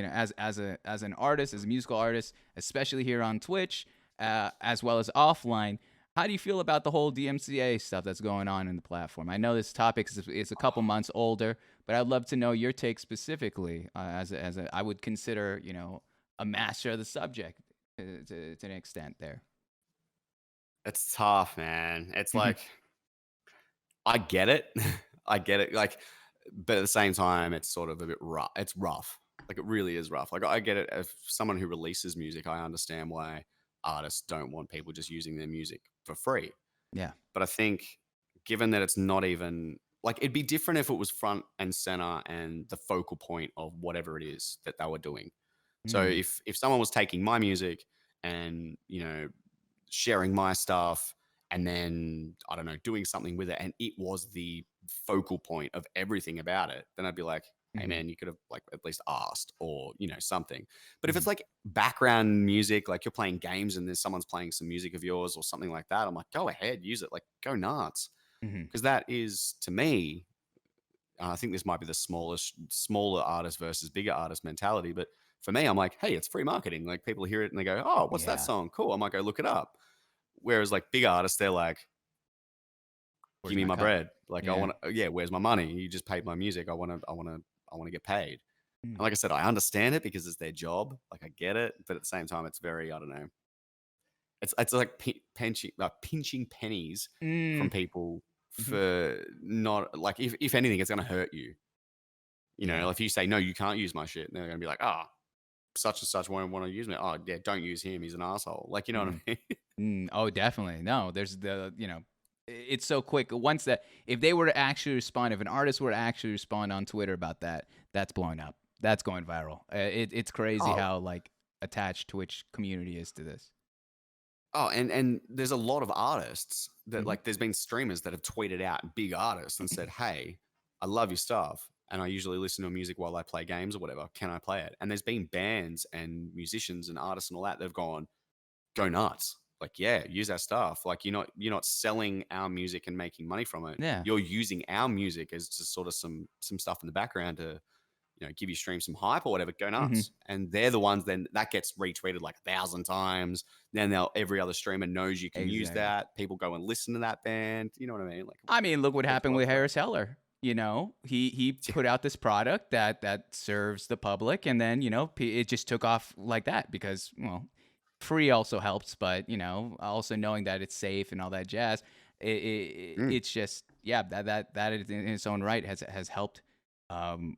an artist, as a musical artist, especially here on Twitch, as well as offline. How do you feel about the whole DMCA stuff that's going on in the platform? I know this topic is a couple months older, but I'd love to know your take specifically. I would consider, a master of the subject to an extent there. It's tough, man. It's Mhm. like I get it. I get it. Like, but at the same time, it's sort of a bit rough. It's rough. Like, it really is rough. Like, I get it. As someone who releases music, I understand why artists don't want people just using their music for free. Yeah. But I think, given that it's not even like, it'd be different if it was front and center and the focal point of whatever it is that they were doing. So Mm. if someone was taking my music and sharing my stuff and then I don't know doing something with it and it was the focal point of everything about it, then I'd be like, hey Mhm. man, you could have like at least asked or something. But if Mhm. it's like background music, like you're playing games and there's someone's playing some music of yours or something like that, I'm like, go ahead, use it, like go nuts. Mhm. Because that is to me, I think this might be the smaller artist versus bigger artist mentality. But for me, I'm like, hey, it's free marketing. Like people hear it and they go, oh, what's that Yeah. song? Cool. I might go look it up. Whereas like big artists, they're like, Where's give me my my cut? bread. Like I Yeah. want to, yeah, where's my money? You just paid my music. I want to get paid. Mm. And like I said, I understand it because it's their job. Like I get it. But at the same time, it's very, I don't know. It's like pinching pennies from Mm. people Mhm. for not like, if anything, it's going to hurt you. Yeah. If you say, no, you can't use my shit, they're going to be like, oh, such and such won't want to use me. Oh, yeah, don't use him. He's an asshole. Like, you know what Mhm. I mean? Oh, definitely. No, there's it's so quick. Once that, if they were to actually respond, if an artist were to actually respond on Twitter about that, that's blowing up. That's going viral. It's crazy Oh, how like attached Twitch community is to this. and there's a lot of artists that Hmm. like there's been streamers that have tweeted out big artists and said, hey, I love your stuff. And I usually listen to music while I play games or whatever. Can I play it? And there's been bands and musicians and artists and all that. They've gone, go nuts. Like, yeah, use our stuff. Like you're not selling our music and making money from it. Yeah. You're using our music as just sort of some stuff in the background to give your stream some hype or whatever. Go Hmm. nuts. And they're the ones then that gets retweeted like 1,000 times. Then every other streamer knows you can use Exactly. that. People go and listen to that band. You know what I mean? Like I mean, look what works happened both with ways. Harris Heller. He put out this product that serves the public, and then it just took off like that because free also helps, but also knowing that it's safe and all that jazz, Mm. it's just that in its own right has helped um,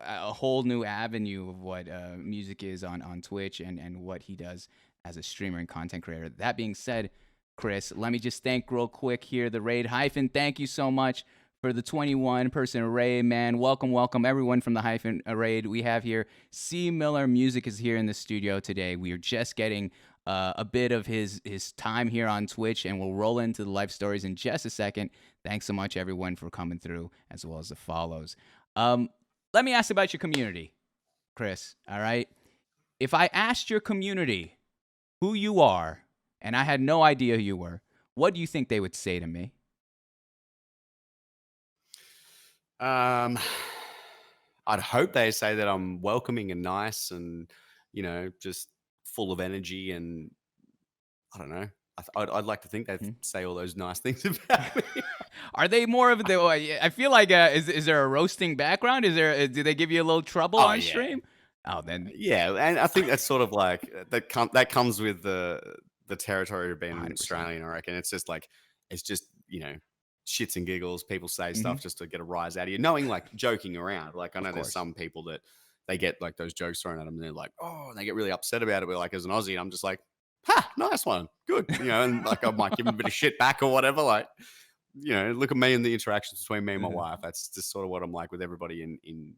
a whole new avenue of what music is on Twitch and what he does as a streamer and content creator. That being said, Chris, let me just thank real quick here the Raid Hyphen. Thank you so much for the 21 person raid, man. Welcome everyone from the Hyphen raid. We have here CMillerMusic is here in the studio today. We are just getting a bit of his time here on Twitch, and we'll roll into the life stories in just a second. Thanks so much, everyone, for coming through, as well as the follows. Let me ask about your community, Chris. All right. If I asked your community who you are, and I had no idea who you were, what do you think they would say to me? Um, I'd hope they say that I'm welcoming and nice and, just full of energy. And I don't know. I'd like to think they'd Hmm? say all those nice things about me. Are they more of the? I feel like is there a roasting background? Is there? Do they give you a little trouble Oh, on yeah. stream? Oh, then Yeah, and I think that's sort of like that comes with the territory of being an 100%. Australian. I reckon it's just like it's just shits and giggles. People say Hmm. stuff just to get a rise out of you, knowing like joking around. Like I Of know there's course. some people that they get like those jokes thrown at them, and they're like, oh, and they get really upset about it. But like as an Aussie, I'm just like, ha, nice one, good, and like I might give them a bit of shit back or whatever. Like look at me and the interactions between me and my wife. That's just sort of what I'm like with everybody in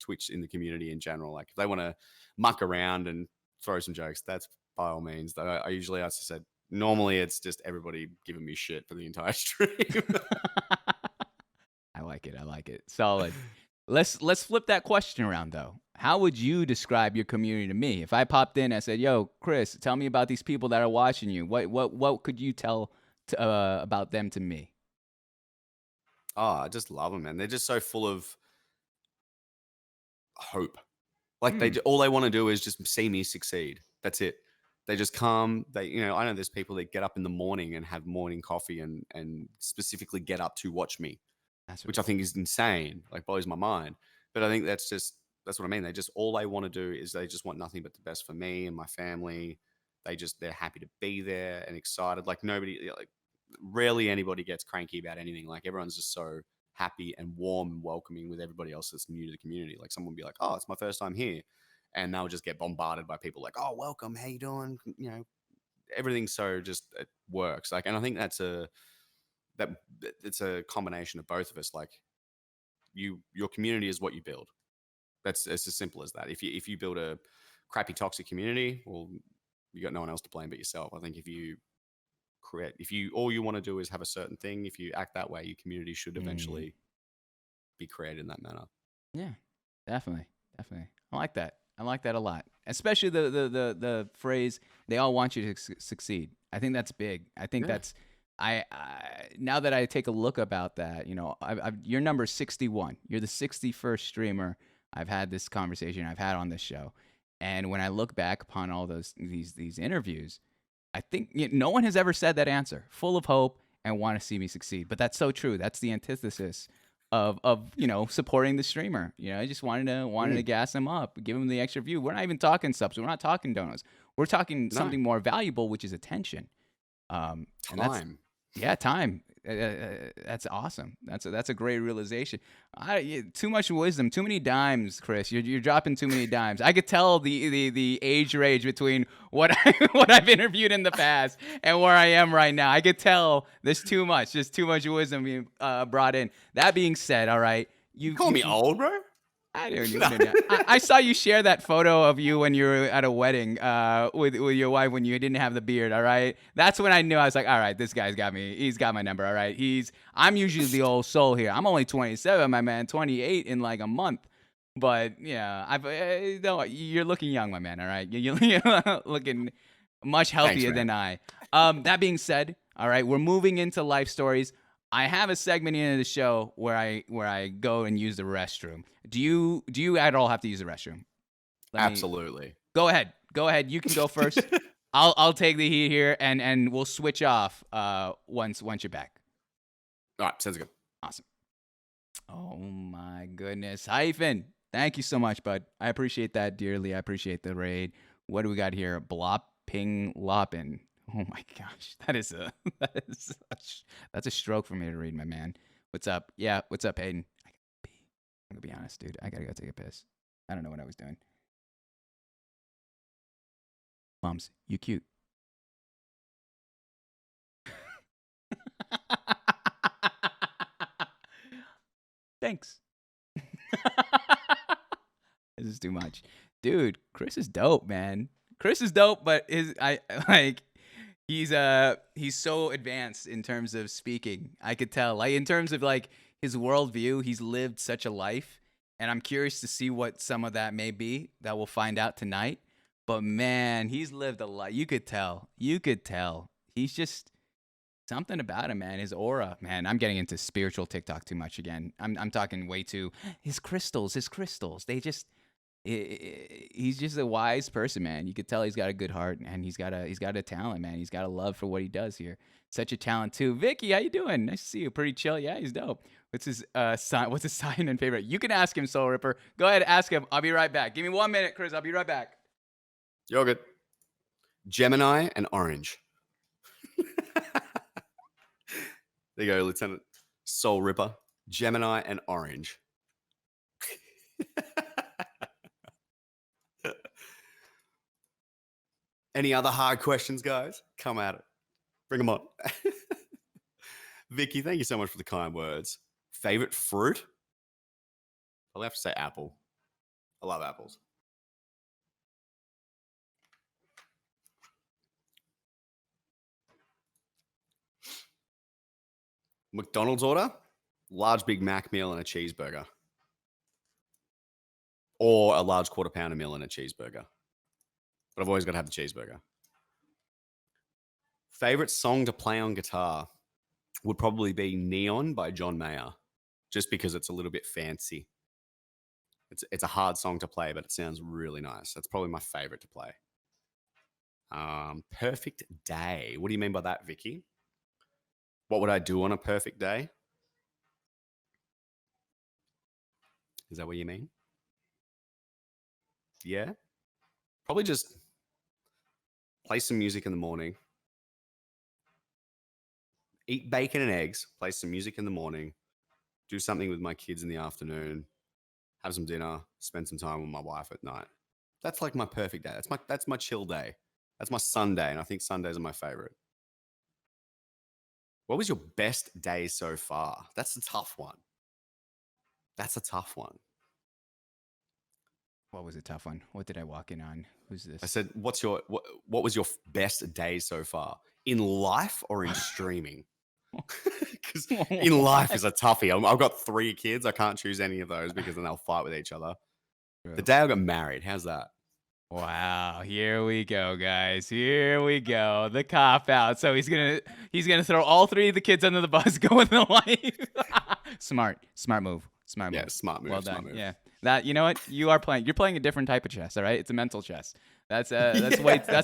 Twitch, in the community in general. Like if they want to muck around and throw some jokes, that's by all means. I usually, as I said, normally it's just everybody giving me shit for the entire stream. I like it. I like it. Solid. Let's flip that question around though. How would you describe your community to me? If I popped in and said, "Yo, Chris, tell me about these people that are watching you." What could you tell about them to me? Oh, I just love them, man. They're just so full of hope. Like all they want to do is just see me succeed. That's it. They just come. I know there's people that get up in the morning and have morning coffee and specifically get up to watch me, which I think is insane. Like blows my mind. But I think that's what I mean. All they want to do is they just want nothing but the best for me and my family. They're happy to be there and excited. Like rarely anybody gets cranky about anything. Like everyone's just so happy and warm and welcoming with everybody else that's new to the community. Like someone would be like, "Oh, it's my first time here," and they'll just get bombarded by people like, "Oh, welcome, how you doing?" Everything so just it works. Like, and I think it's a combination of both of us. Like, your community is what you build. It's as simple as that. If you build a crappy toxic community, well, you got no one else to blame but yourself. I think if you all you want to do is have a certain thing, if you act that way, your community should eventually be created in that manner. Yeah, definitely. I like that a lot, especially the phrase "they all want you to succeed." I think that's big. I think that's I now that I take a look about that, you're number 61. You're the 61st streamer I've had this conversation I've had on this show, and when I look back upon all these interviews, I think no one has ever said that answer, full of hope and want to see me succeed. But that's so true. That's the antithesis of supporting the streamer. I just wanted to gas him up, give him the extra view. We're not even talking subs. We're not talking donuts. We're talking something more valuable, which is attention. Time. Time. That's awesome. That's a great realization. Too much wisdom, too many dimes, Chris. You're dropping too many dimes. I could tell the age range between what I've interviewed in the past and where I am right now. I could tell there's too much wisdom being brought in. That being said, all right, you call me old, bro. I don't even know. I saw you share that photo of you when you were at a wedding with your wife when you didn't have the beard, all right? That's when I knew. I was like, all right, this guy's got me. He's got my number, all right? I'm usually the old soul here. I'm only 27, my man, 28 in like a month. But, yeah, you're looking young, my man, all right? You're looking much healthier than I. That being said, all right, we're moving into life stories. I have a segment in the show where I go and use the restroom. Do you at all have to use the restroom? Absolutely. Go ahead. You can go first. I'll take the heat here and we'll switch off once you're back. All right, sounds good. Awesome. Oh my goodness. Hyphen. Thank you so much, bud. I appreciate that dearly. I appreciate the raid. What do we got here? Blopping Loppin. Oh my gosh, that's a stroke for me to read, my man. What's up? Yeah, what's up, Hayden? I gotta pee. I'm gonna be honest, dude. I gotta go take a piss. I don't know what I was doing. Moms, you cute. Thanks. This is too much, dude. Chris is dope, man. Chris is dope, but he's so advanced in terms of speaking. I could tell, like in terms of like his worldview, he's lived such a life, and I'm curious to see what some of that may be. That we'll find out tonight. But man, he's lived a lot. You could tell. He's just something about him, man. His aura, man. I'm getting into spiritual TikTok too much again. I'm talking way too. His crystals. They just. He's just a wise person, man. You could tell he's got a good heart, and he's got a talent, man. He's got a love for what he does here. Such a talent too. Vicky, how you doing? Nice to see you. Pretty chill. Yeah, he's dope. What's his sign and favorite? You can ask him, Soul Ripper. Go ahead, ask him. I'll be right back. Give me 1 minute, Chris. I'll be right back. You're good. Gemini and Orange. There you go, Lieutenant Soul Ripper. Gemini and Orange. Any other hard questions, guys? Come at it. Bring them on. Vicky, thank you so much for the kind words. Favorite fruit? I'll have to say apple. I love apples. McDonald's order? Large Big Mac meal and a cheeseburger. Or a large quarter pounder meal and a cheeseburger. But I've always got to have the cheeseburger. Favorite song to play on guitar would probably be Neon by John Mayer, just because it's a little bit fancy. It's a hard song to play, but it sounds really nice. That's probably my favorite to play. Perfect day. What do you mean by that, Vicky? What would I do on a perfect day? Is that what you mean? Yeah? Probably just play some music in the morning. Eat bacon and eggs, play some music in the morning, do something with my kids in the afternoon, have some dinner, spend some time with my wife at night. That's like my perfect day. That's my chill day. That's my Sunday, and I think Sundays are my favorite. What was your best day so far? That's a tough one. That's a tough one. What was a tough one? What did I walk in on? Who's this? I said, what was your best day so far? In life or in streaming? Because in life is a toughie. I've got 3 kids. I can't choose any of those because then they'll fight with each other. True. The day I got married, how's that? Wow, here we go, guys. Here we go. The cop out. So he's gonna throw all 3 of the kids under the bus, go with the life. Smart move. Smart move. Yeah, smart move. Well smart done. move. Yeah. That, you know what? You're playing a different type of chess, all right? It's a mental chess. That's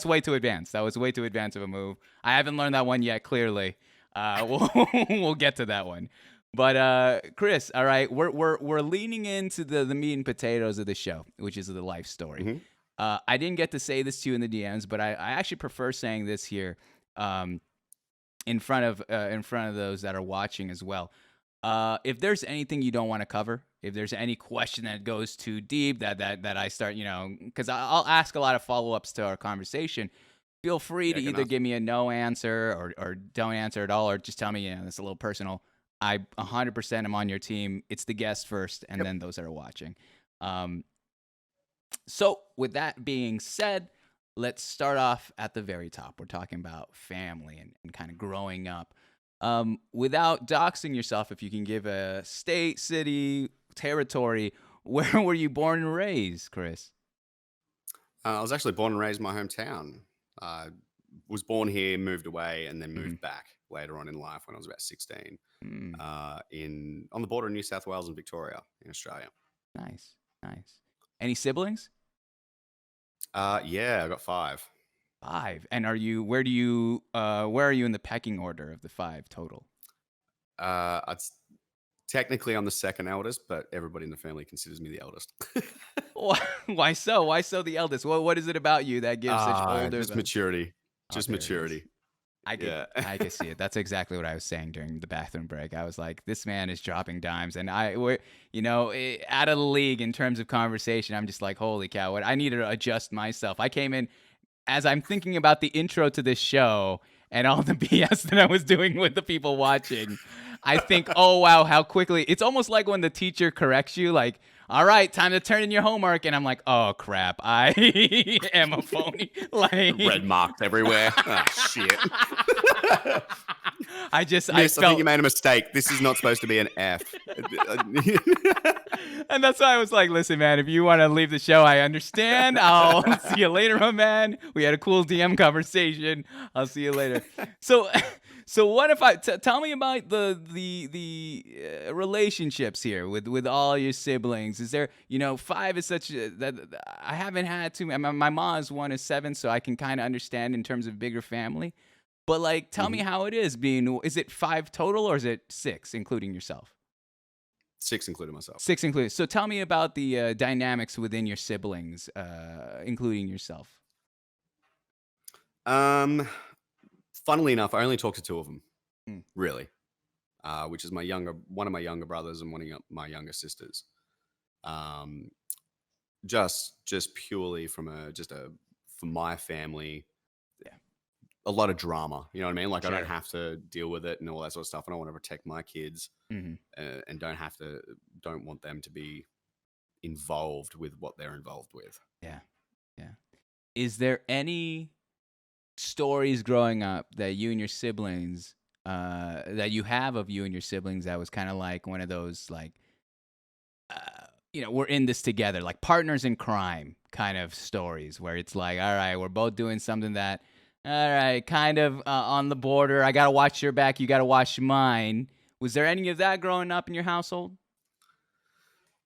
way too advanced. That was way too advanced of a move. I haven't learned that one yet, clearly. We'll get to that one. But Chris, all right, we're leaning into the meat and potatoes of the show, which is the life story. Mhm. I didn't get to say this to you in the DMs, but I actually prefer saying this here in front of those that are watching as well. If there's anything you don't want to cover, if there's any question that goes too deep that I start, because I'll ask a lot of follow-ups to our conversation, feel free to either give me a no answer or don't answer at all, or just tell me, it's a little personal. I 100% am on your team. It's the guest first, and then those that are watching. So with that being said, let's start off at the very top. We're talking about family and kind of growing up. Without doxing yourself, if you can give a state, city, territory, where were you born and raised, Chris? I was actually born and raised in my hometown. Was born here, moved away, and then moved back later on in life when I was about 16. On the border of New South Wales and Victoria in Australia. Nice. Any siblings? Yeah, I got 5. 5. And where are you in the pecking order of the 5 total? It's technically I'm the second eldest, but everybody in the family considers me the eldest. Why so? Why so the eldest? What is it about you that gives such older? Just maturity. There maturity. I can see it. That's exactly what I was saying during the bathroom break. I was like, this man is dropping dimes, and we're out of the league in terms of conversation. I'm just like, holy cow! I need to adjust myself. I came in as I'm thinking about the intro to this show and all the BS that I was doing with the people watching. I think, oh wow, how quickly! It's almost like when the teacher corrects you, like, all right, time to turn in your homework, and I'm like, oh crap, I am a phony. Like red marks everywhere. Oh shit! I think you made a mistake. This is not supposed to be an F. And that's why I was like, listen, man, if you want to leave the show, I understand. I'll see you later, my man. We had a cool DM conversation. I'll see you later. So what if tell me about the relationships here with all your siblings? Is there, 5 is such that I haven't had too. My mom is 1 of 7, so I can kind of understand in terms of bigger family. But like, tell me how it is being. Is it 5 total or is it 6 including yourself? 6 including myself. 6 included. So tell me about the dynamics within your siblings, including yourself. Funnily enough, I only talk to 2 of them, really, which is one of my younger brothers and one of my younger sisters. Just purely from for my family. Yeah. a lot of drama. You know what I mean? Like I Sure. don't have to deal with it and all that sort of stuff. And I want to protect my kids Hmm. and don't want them to be involved with what they're involved with. Yeah. Yeah. Is there any stories growing up that you and your siblings, that you have of you and your siblings that was kind of like one of those, like, we're in this together, like partners in crime kind of stories where it's like, all right, we're both doing something that, all right, kind of on the border. I got to watch your back. You got to watch mine. Was there any of that growing up in your household?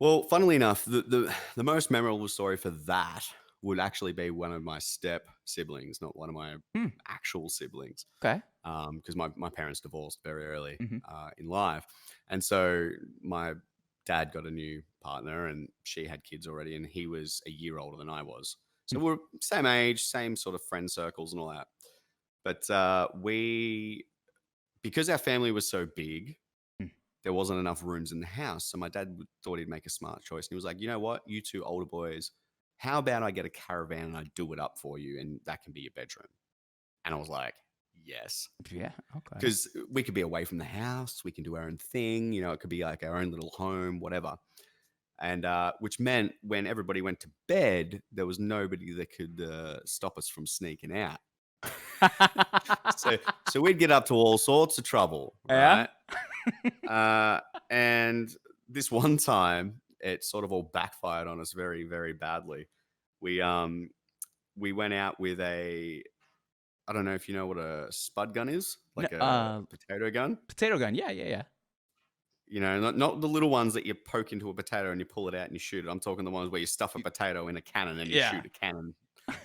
Well, funnily enough, the most memorable story for that would actually be one of my step siblings, not one of my Hmm. actual siblings. Okay. Because my parents divorced very early Hmm. in life. And so my dad got a new partner and she had kids already, and he was a year older than I was. So we're same age, same sort of friend circles and all that. But because our family was so big, Hmm. there wasn't enough rooms in the house. So my dad thought he'd make a smart choice. And he was like, you know what? You two older boys, how about I get a caravan and I do it up for you, and that can be your bedroom? And I was like, yes. Yeah. Okay. Because we could be away from the house. We can do our own thing. It could be like our own little home, whatever. And which meant when everybody went to bed, there was nobody that could stop us from sneaking out. So we'd get up to all sorts of trouble, Yeah. right? And this one time, it sort of all backfired on us very, very badly. We went out with I don't know if you know what a spud gun is, like a potato gun. Potato gun. Yeah. Yeah. Yeah. Not the little ones that you poke into a potato and you pull it out and you shoot it. I'm talking the ones where you stuff a potato in a cannon and you Yeah. shoot a cannon.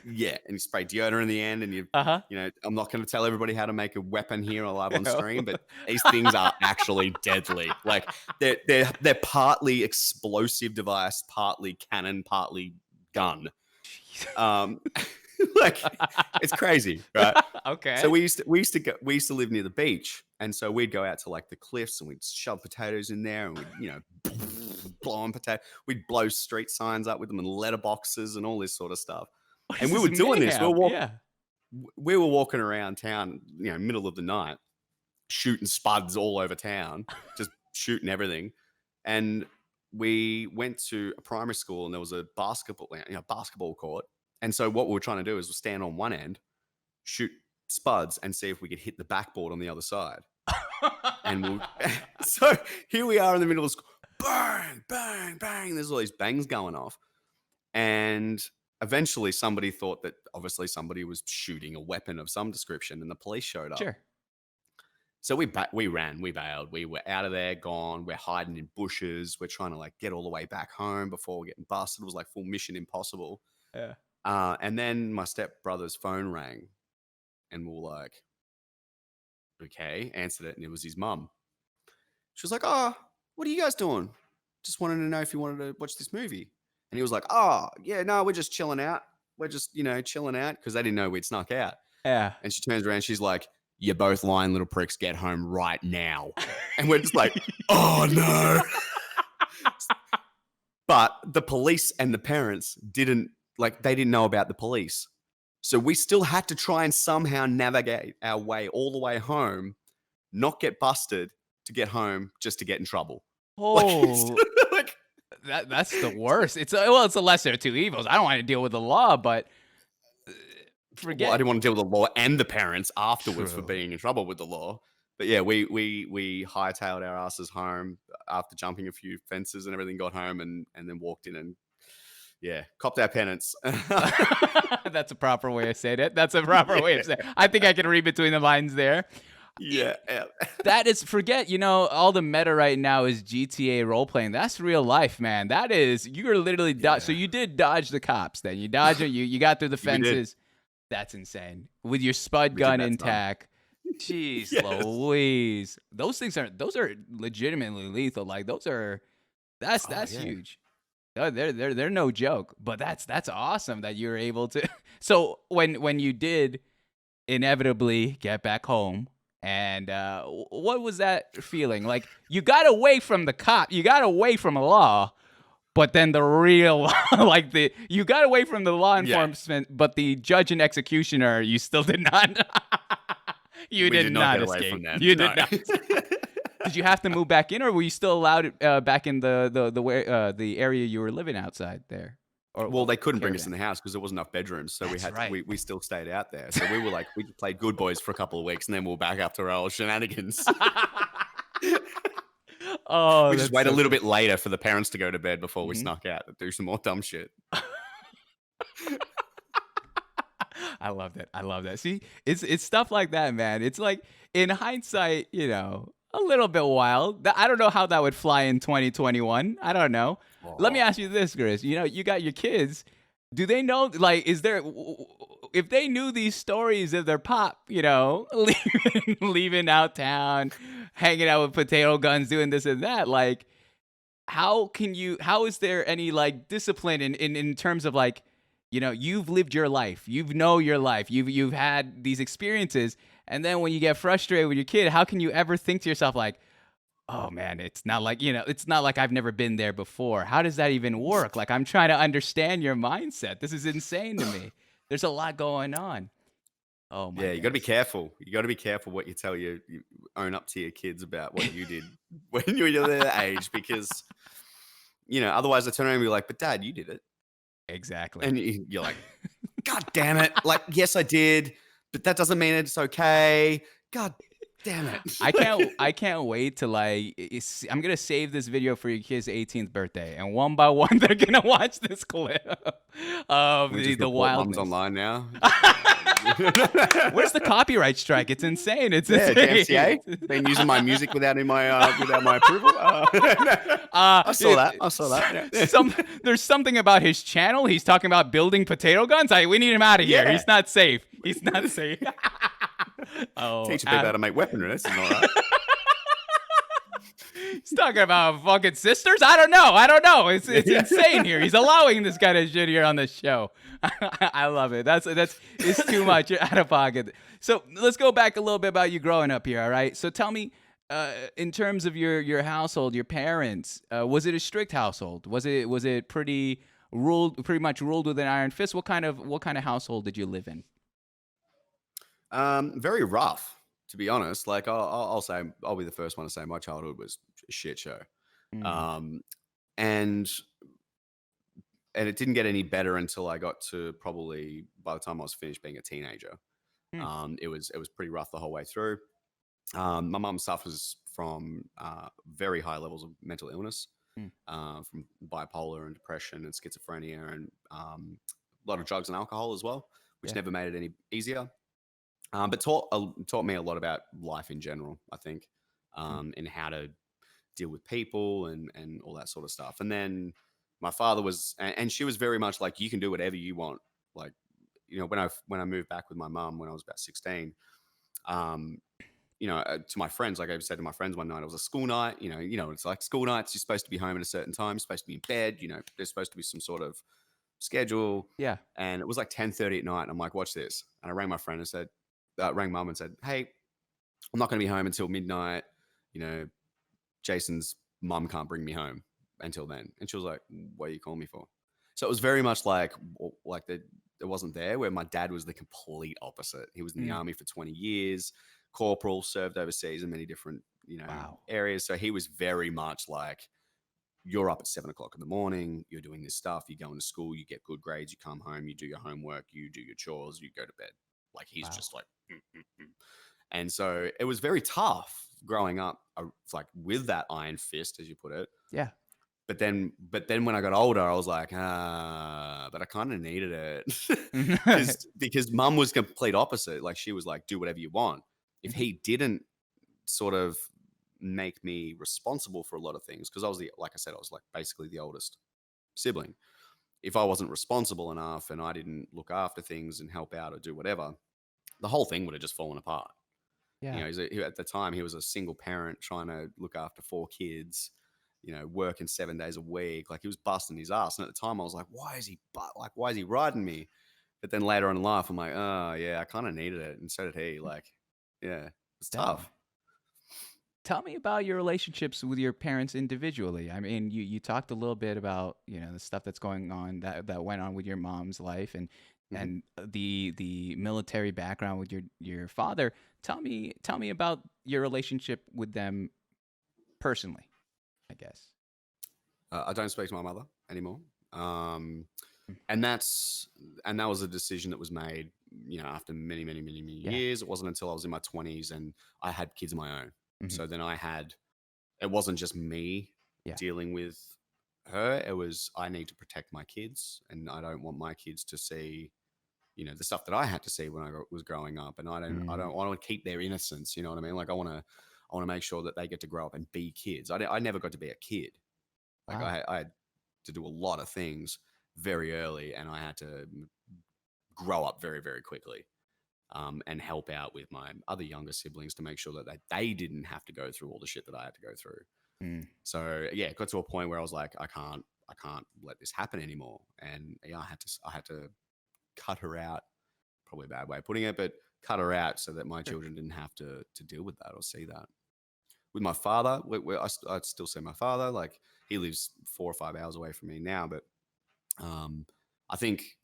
Yeah, and you spray deodorant in the end, and Uh-huh. I'm not going to tell everybody how to make a weapon here or live on stream, but these things are actually deadly. Like they're partly explosive device, partly cannon, partly gun. Like it's crazy, right? Okay. So we used to live near the beach, and so we'd go out to like the cliffs and we'd shove potatoes in there, and we'd blow on potato. We'd blow street signs up with them and letterboxes and all this sort of stuff. And we were doing this. We were walking around town, middle of the night, shooting spuds all over town, just shooting everything. And we went to a primary school, and there was a basketball court. And so what we were trying to do is stand on one end, shoot spuds, and see if we could hit the backboard on the other side. And so here we are in the middle of school, bang, bang, bang. There's all these bangs going off, and eventually somebody thought that obviously somebody was shooting a weapon of some description, and the police showed up. Sure. So we ran, we bailed, we were out of there, gone. We're hiding in bushes. We're trying to like get all the way back home before we're getting busted. It was like full Mission Impossible. Yeah. And then my stepbrother's phone rang, and we were like, okay, answered it, and it was his mum. She was like, "Oh, what are you guys doing? Just wanted to know if you wanted to watch this movie." And he was like, "Oh, yeah, no, we're just chilling out. We're just, chilling out," because they didn't know we'd snuck out. Yeah. And she turns around, she's like, "You're both lying little pricks, get home right now." And we're just like, "Oh no." But the police and the parents didn't know about the police. So we still had to try and somehow navigate our way all the way home, not get busted, to get home just to get in trouble. Oh, that's the worst. It's a lesser of two evils. I don't want to deal with the law, but forget. Well, I didn't want to deal with the law and the parents afterwards for True. being in trouble with the law. But yeah, we hightailed our asses home after jumping a few fences and everything, got home and then walked in and copped our penance. That's a proper way of saying it. That's a proper way of saying it. I think I can read between the lines there. Yeah. That is, forget, all the meta right now is GTA role playing. That's real life, man. That is, you're literally, so you did dodge the cops then. You dodged it, you got through the fences. That's insane. With your spud gun intact. Jeez, yes. Louise. Those are legitimately lethal. Like that's huge. They're no joke. But that's awesome that you're able to. So when you did inevitably get back home, and what was that feeling? Like, you got away from the cop, you got away from the law, but then the real, like you got away from the law Yeah. enforcement, but the judge and executioner, you still did not. You We did not get away escape. from them. You No. did not. Did you have to move back in, or were you still allowed back in the area you were living outside there? Well, they couldn't bring us in caravan? the house because there wasn't enough bedrooms, so That's we had right. we still stayed out there. So we were like, we played good boys for a couple of weeks, and then we were back after our shenanigans. Oh, We just that's wait a so little cool. bit later for the parents to go to bed before we Mhm. snuck out and do some more dumb shit. I love that. I love that. See, it's stuff like that, man. It's like in hindsight, a little bit wild. I don't know how that would fly in 2021. I don't know. Let me Oh. ask you this, Chris. You got your kids. Do they know? Like, if they knew these stories of their pop, leaving out town, hanging out with potato guns, doing this and that, like, how is there any like discipline in terms of like, you've lived your life, your life, you've had these experiences, and then when you get frustrated with your kid, how can you ever think to yourself like, oh man, it's not like, it's not like I've never been there before. How does that even work? Like, I'm trying to understand your mindset. This is insane to me. There's a lot going on. Oh my Yeah, you got to be goodness. careful. You got to be careful what you own up to your kids about what you did when you were their age, because otherwise they turn around and be like, "But Dad, you did it," Exactly. and you're like, "God damn it! Like, yes, I did, but that doesn't mean it's okay. God damn it!" I can't wait to like I'm gonna save this video for your kid's 18th birthday, and one by one they're gonna watch this clip of We the just report mums wildness. online now. Where's the copyright strike? It's insane. It's Yeah, insane. DMCA been using my music without my approval. I saw that. I saw that. Yeah. There's something about his channel. He's talking about building potato guns. We need him out of here. Yeah. He's not safe. He's not safe. Oh, Teaching people how to make weaponry. This is not right. he's talking about fucking sisters. I don't know. It's insane here. He's allowing this kind of shit here on the show. I love it. It's too much. You're out of pocket. So let's go back a little bit about you growing up here. All right. So tell me, in terms of your household, your parents, was it a strict household? Was it pretty much ruled with an iron fist? What kind of household did you live in? Very rough, to be honest. Like I'll say, I'll be the first one to say my childhood was a shit show. Mm. And it didn't get any better until I got to probably by the time I was finished being a teenager. It was pretty rough the whole way through. My mum suffers from very high levels of mental illness, from bipolar and depression and schizophrenia, and a lot of drugs and alcohol as well, which Yeah. never made it any easier. But taught me a lot about life in general, I think, and how to deal with people and all that sort of stuff. And then my father was, and she was very much like, you can do whatever you want. Like, when I moved back with my mum when I was about 16, to my friends, like I said to my friends one night, it was a school night. It's like school nights. You're supposed to be home at a certain time. You're supposed to be in bed. There's supposed to be some sort of schedule. Yeah. And it was like 10:30 at night. And I'm like, watch this. And I rang my friend and said, rang mum and said, hey, I'm not going to be home until midnight. Jason's mum can't bring me home until then. And she was like, what are you calling me for? So it was very much like it wasn't there, where my dad was the complete opposite. He was in the army for 20 years, corporal, served overseas in many different, Wow. areas. So he was very much like, you're up at 7 o'clock in the morning, you're doing this stuff, you go into school, you get good grades, you come home, you do your homework, you do your chores, you go to bed. Like he's Wow. just like, And so it was very tough growing up, like with that iron fist, as you put it. Yeah. But then when I got older, I was like, but I kind of needed it because mum was complete opposite. Like she was like, do whatever you want. If he didn't sort of make me responsible for a lot of things, because I was like I said, I was like basically the oldest sibling. If I wasn't responsible enough and I didn't look after things and help out or do whatever, the whole thing would have just fallen apart. Yeah. At the time he was a single parent trying to look after 4 kids, working 7 days a week. Like he was busting his ass. And at the time I was like, why is he riding me? But then later in life, I'm like, oh yeah, I kind of needed it. And so did he. Like, yeah, it's tough. Tell me about your relationships with your parents individually. I mean, you talked a little bit about, the stuff that's going on that went on with your mom's life Mhm. and the military background with your father. Tell me about your relationship with them personally, I guess. I don't speak to my mother anymore. Um, Mm. and that was a decision that was made, after many, many, many, many Yeah. years. It wasn't until I was in my 20s and I had kids of my own. Hmm. So then it wasn't just me Yeah. dealing with her. It was, I need to protect my kids, and I don't want my kids to see, the stuff that I had to see when I was growing up. And I Mm. don't want to keep their innocence. You know what I mean? Like I want to make sure that they get to grow up and be kids. I never got to be a kid. Like Wow. I had to do a lot of things very early, and I had to grow up very, very quickly, and help out with my other younger siblings to make sure that they didn't have to go through all the shit that I had to go through. Mm. So yeah, it got to a point where I was like, I can't let this happen anymore, and yeah, I had to cut her out. Probably a bad way of putting it, but cut her out so that my Sure. children didn't have to deal with that or see that. With my father, I still see my father. Like he lives 4 or 5 hours away from me now, but I think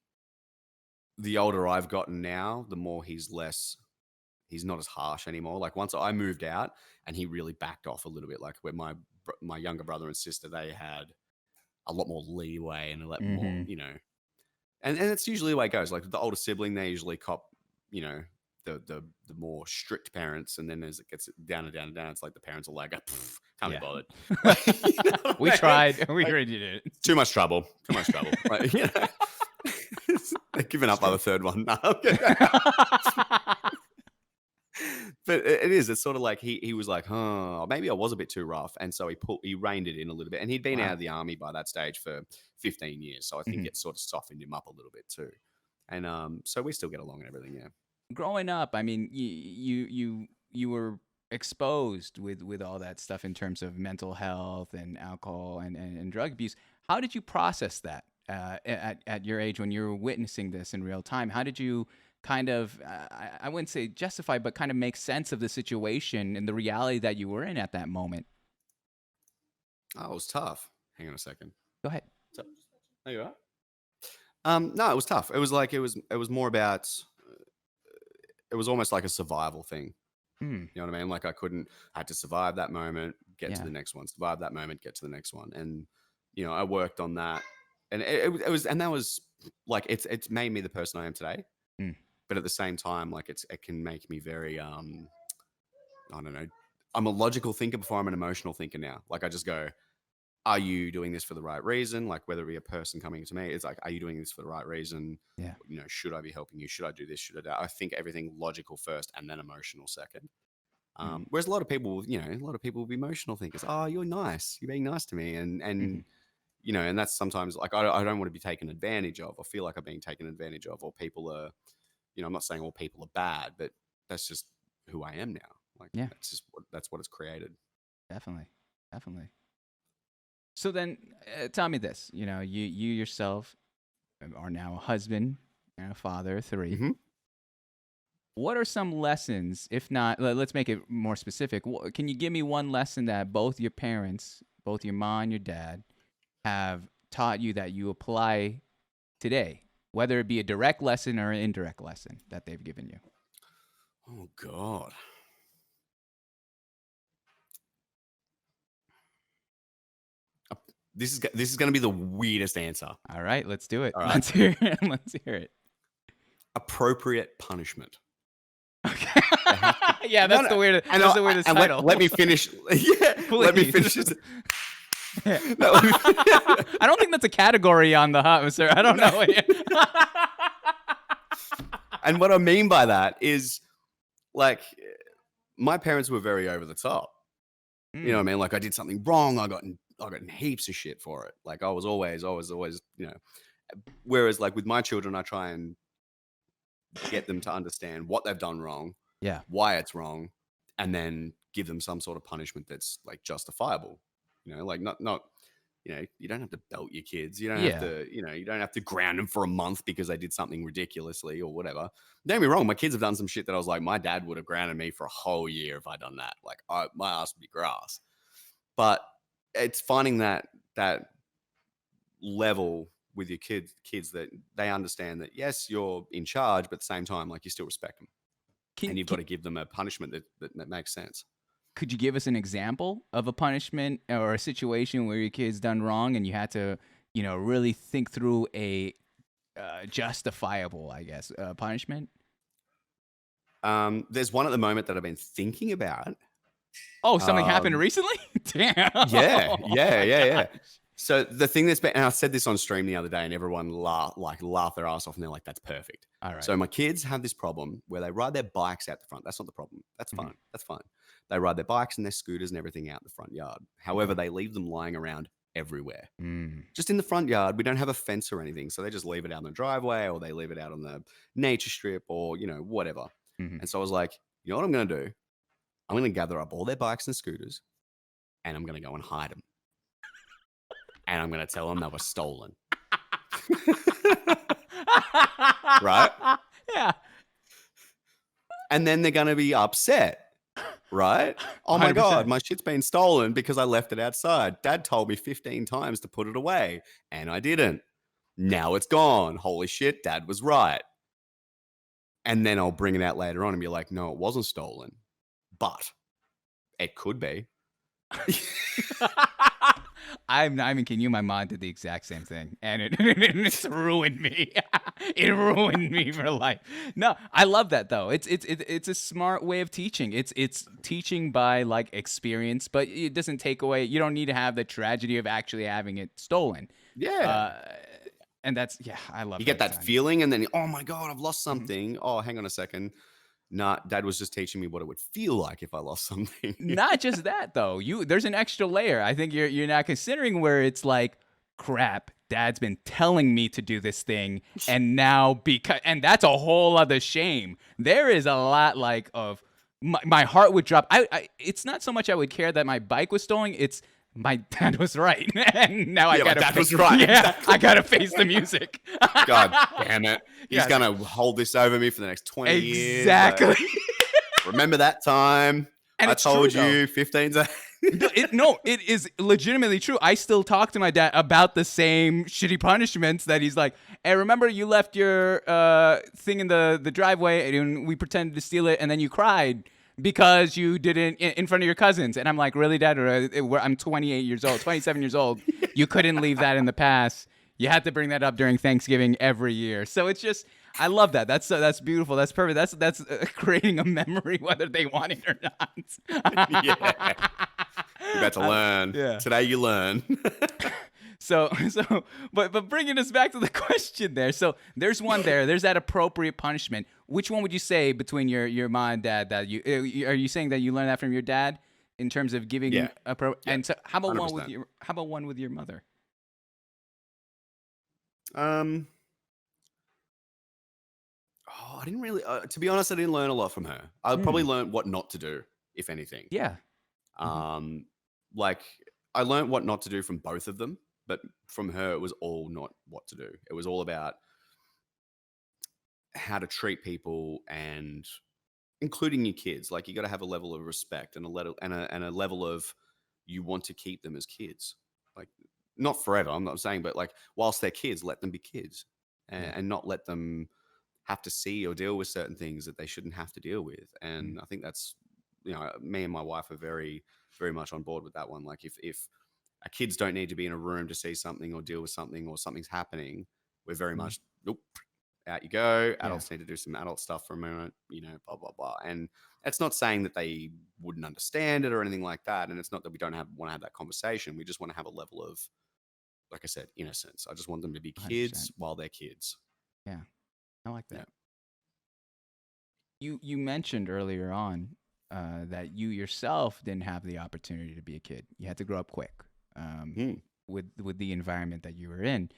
the older I've gotten now, the more he's not as harsh anymore. Like once I moved out and he really backed off a little bit, like where my younger brother and sister, they had a lot more leeway and a lot more, Hmm. and it's usually the way it goes. Like the older sibling, they usually cop, you know, the more strict parents, and then as it gets down and down and down, it's like the parents are like, can't Yeah. be bothered. Like, you know what We I mean? tried. We Like, already did it. too much trouble. Too much trouble. Like, they're giving up by the third one. No, I'm kidding. But it is. It's sort of like he was like, oh, maybe I was a bit too rough, and so he reined it in a little bit. And he'd been out Wow. of the army by that stage for 15 years, so I think Mhm. it sort of softened him up a little bit too. And so we still get along and everything. Yeah. Growing up, I mean, you were exposed with all that stuff in terms of mental health and alcohol and drug abuse. How did you process that at your age when you were witnessing this in real time? How did you kind of I wouldn't say justify, but kind of make sense of the situation and the reality that you were in at that moment? Oh, it was tough. Hang on a second. Go ahead. So, are you all right? No, it was tough. It was like it was more about it was almost like a survival thing. Hmm. You know what I mean? Like I had to survive that moment, get to Yeah. the next one, survive that moment, get to the next one. And, I worked on that. And it was, and that was like, it's made me the person I am today. Mm. But at the same time, like it can make me very, I don't know. I'm a logical thinker before I'm an emotional thinker now. Like I just go, are you doing this for the right reason? Like whether it be a person coming to me, it's like, are you doing this for the right reason? Yeah. Should I be helping you? Should I do this? Should I do that? I think everything logical first and then emotional second. Mm. Whereas a lot of people, will be emotional thinkers. Oh, you're nice. You're being nice to me, and Mhm. and that's sometimes like I don't want to be taken advantage of. I feel like I'm being taken advantage of, or people are, I'm not saying all people are bad, but that's just who I am now. Like Yeah. that's what it's created. Definitely. Definitely. So then, tell me this. You yourself are now a husband and a father of 3. Mm-hmm. What are some lessons, if not, let's make it more specific. Can you give me one lesson that both your parents, both your mom and your dad, have taught you that you apply today, whether it be a direct lesson or an indirect lesson that they've given you? Oh God. This is going to be the weirdest answer. All right, let's do it. All right. Let's hear it. Let's hear it. Appropriate punishment. Okay. Yeah, that's the weirdest. And That's the weirdest title. let me finish. Yeah, let me Please. finish. Yeah. No, let me- I don't think that's a category on the hot, sir. I don't know. And what I mean by that is, like, my parents were very over the top. You know what I mean? Like, I did something wrong. I got in heaps of shit for it. Like, I was always, Whereas, like, with my children, I try and get them to understand what they've done wrong, Yeah. why it's wrong, and then give them some sort of punishment that's like justifiable. Like not you don't have to belt your kids. You don't have Yeah. to, you don't have to ground them for a month because they did something ridiculously or whatever. Don't get me wrong. My kids have done some shit that I was like, my dad would have grounded me for a whole year if I'd done that. Like my ass would be grass. But it's finding that level with your kids that they understand that, yes, you're in charge, but at the same time, like, you still respect them. And you've got to give them a punishment that makes sense. Could you give us an example of a punishment or a situation where your kid's done wrong and you had to, really think through a justifiable, I guess, punishment? There's one at the moment that I've been thinking about. Oh, something happened recently? Damn. Yeah. So the thing that's been, and I said this on stream the other day, and everyone laughed their ass off, and they're like, "That's perfect." All right. So my kids have this problem where they ride their bikes out the front. That's not the problem. That's fine. That's fine. They ride their bikes and their scooters and everything out the front yard. However, they leave them lying around everywhere. Just in the front yard. We don't have a fence or anything, so they just leave it out in the driveway, or they leave it out on the nature strip, or whatever. And so I was like, you know what I'm going to do? I'm going to gather up all their bikes and scooters, and I'm going to go and hide them. And I'm going to tell them they were stolen. Right? Yeah. And then they're going to be upset. Right? Oh my 100%. God, my shit's been stolen because I left it outside. Dad told me 15 times to put it away, and I didn't. Now it's gone. Holy shit, Dad was right. And then I'll bring it out later on and be like, no, it wasn't stolen, but it could be. I'm not even kidding you. My mom did the exact same thing, and it's ruined me. It ruined me for life. No, I love that though. It's a smart way of teaching. It's teaching by like experience, but it doesn't take away. You don't need to have the tragedy of actually having it stolen. Yeah. And that's I love. You get that feeling, and then oh my God, I've lost something. Oh, hang on a second. Nah, Dad was just teaching me what it would feel like if I lost something. Not just that though. There's an extra layer. I think you're not considering where it's like, crap, Dad's been telling me to do this thing, and now and that's a whole other shame. There is a lot like of my heart would drop. I it's not so much I would care that my bike was stolen. It's my dad was right, and now I gotta. Dad was right. Yeah, Exactly. I gotta face the music. God damn it! He's gonna hold this over me for the next 20 years. Exactly. Remember that time? And I it's told true, you 15 times. It is legitimately true. I still talk to my dad about the same shitty punishments that he's like, hey, remember you left your thing in the driveway and we pretended to steal it and then you cried because you didn't in front of your cousins. And I'm like, really, Dad? I'm 28 years old, 27 years old. You couldn't leave that in the past. You had to bring that up during Thanksgiving every year. So it's just, I love that. That's beautiful. That's perfect. That's creating a memory, whether they want it or not. Yeah. You're about to learn. Yeah. Today you learn. But bringing us back to the question there. So there's one there. There's that appropriate punishment. Which one would you say between your mom and dad that are you saying that you learned that from your dad in terms of giving and so how about 100%. one with your mother? I didn't really, to be honest, I didn't learn a lot from her. I probably learned what not to do, if anything. Yeah. Like I learned what not to do from both of them, but from her, it was all not what to do. It was all about how to treat people and including your kids. Like you got to have a level of respect and a level of you want to keep them as kids. Like not forever, I'm not saying, but like whilst they're kids, let them be kids and not let them have to see or deal with certain things that they shouldn't have to deal with. And I think that's, me and my wife are very, very much on board with that one. Like if our kids don't need to be in a room to see something or deal with something or something's happening, we're very much, nope, out you go. Adults need to do some adult stuff for a moment, blah, blah, blah. And it's not saying that they wouldn't understand it or anything like that. And it's not that we don't want to have that conversation. We just want to have a level of, like I said, innocence. I just want them to be kids 100%. while they're kids. Yeah. I like that. Yeah. You mentioned earlier on that you yourself didn't have the opportunity to be a kid. You had to grow up quick with the environment that you were in.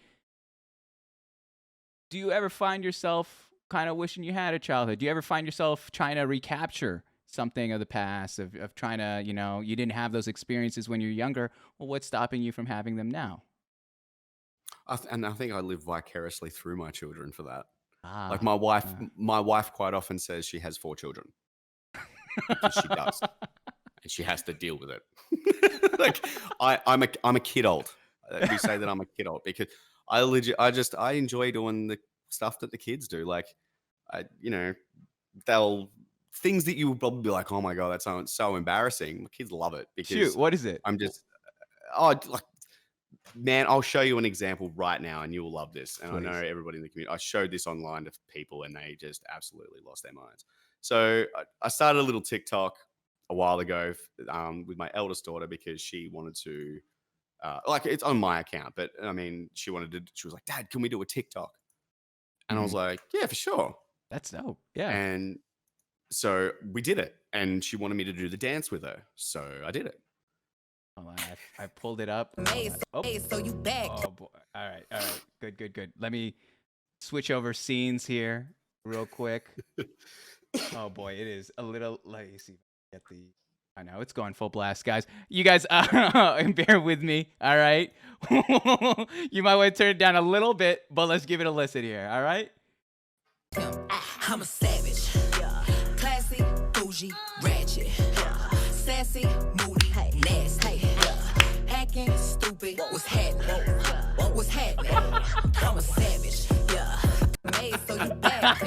Do you ever find yourself kind of wishing you had a childhood? Do you ever find yourself trying to recapture something of the past of trying to, you didn't have those experiences when you're younger. Well, what's stopping you from having them now? And I think I live vicariously through my children for that. Like Ah. my wife, my wife quite often says she has 4 children because she does, and she has to deal with it. Like I'm a kid old. We say that I'm a kid old because I enjoy doing the stuff that the kids do. Like, they'll things that you would probably be like, oh my god, that's so embarrassing. The kids love it Shoot, because what is it? I'm just like, man, I'll show you an example right now, and you will love this. And I know Please. everybody in the community. I showed this online to people, and they just absolutely lost their minds. So I started a little TikTok a while ago with my eldest daughter because she wanted to, like, it's on my account, but I mean, she was like, Dad, can we do a TikTok? And I was like, yeah, for sure. That's dope. Yeah. And so we did it, and she wanted me to do the dance with her, so I did it. Hold on, I pulled it up. Oh. So you back. Oh boy. All right. Good. Let me switch over scenes here real quick. Oh boy, it is a little. Let me see if I get the. I know it's going full blast, guys. You guys, bear with me. All right. You might want to turn it down a little bit, but let's give it a listen here. All right. I'm a savage. Classy, bougie, ratchet. Sassy, moody, nasty. Hacking, stupid. What's happening? What's happening? I'm a savage. Made so you back.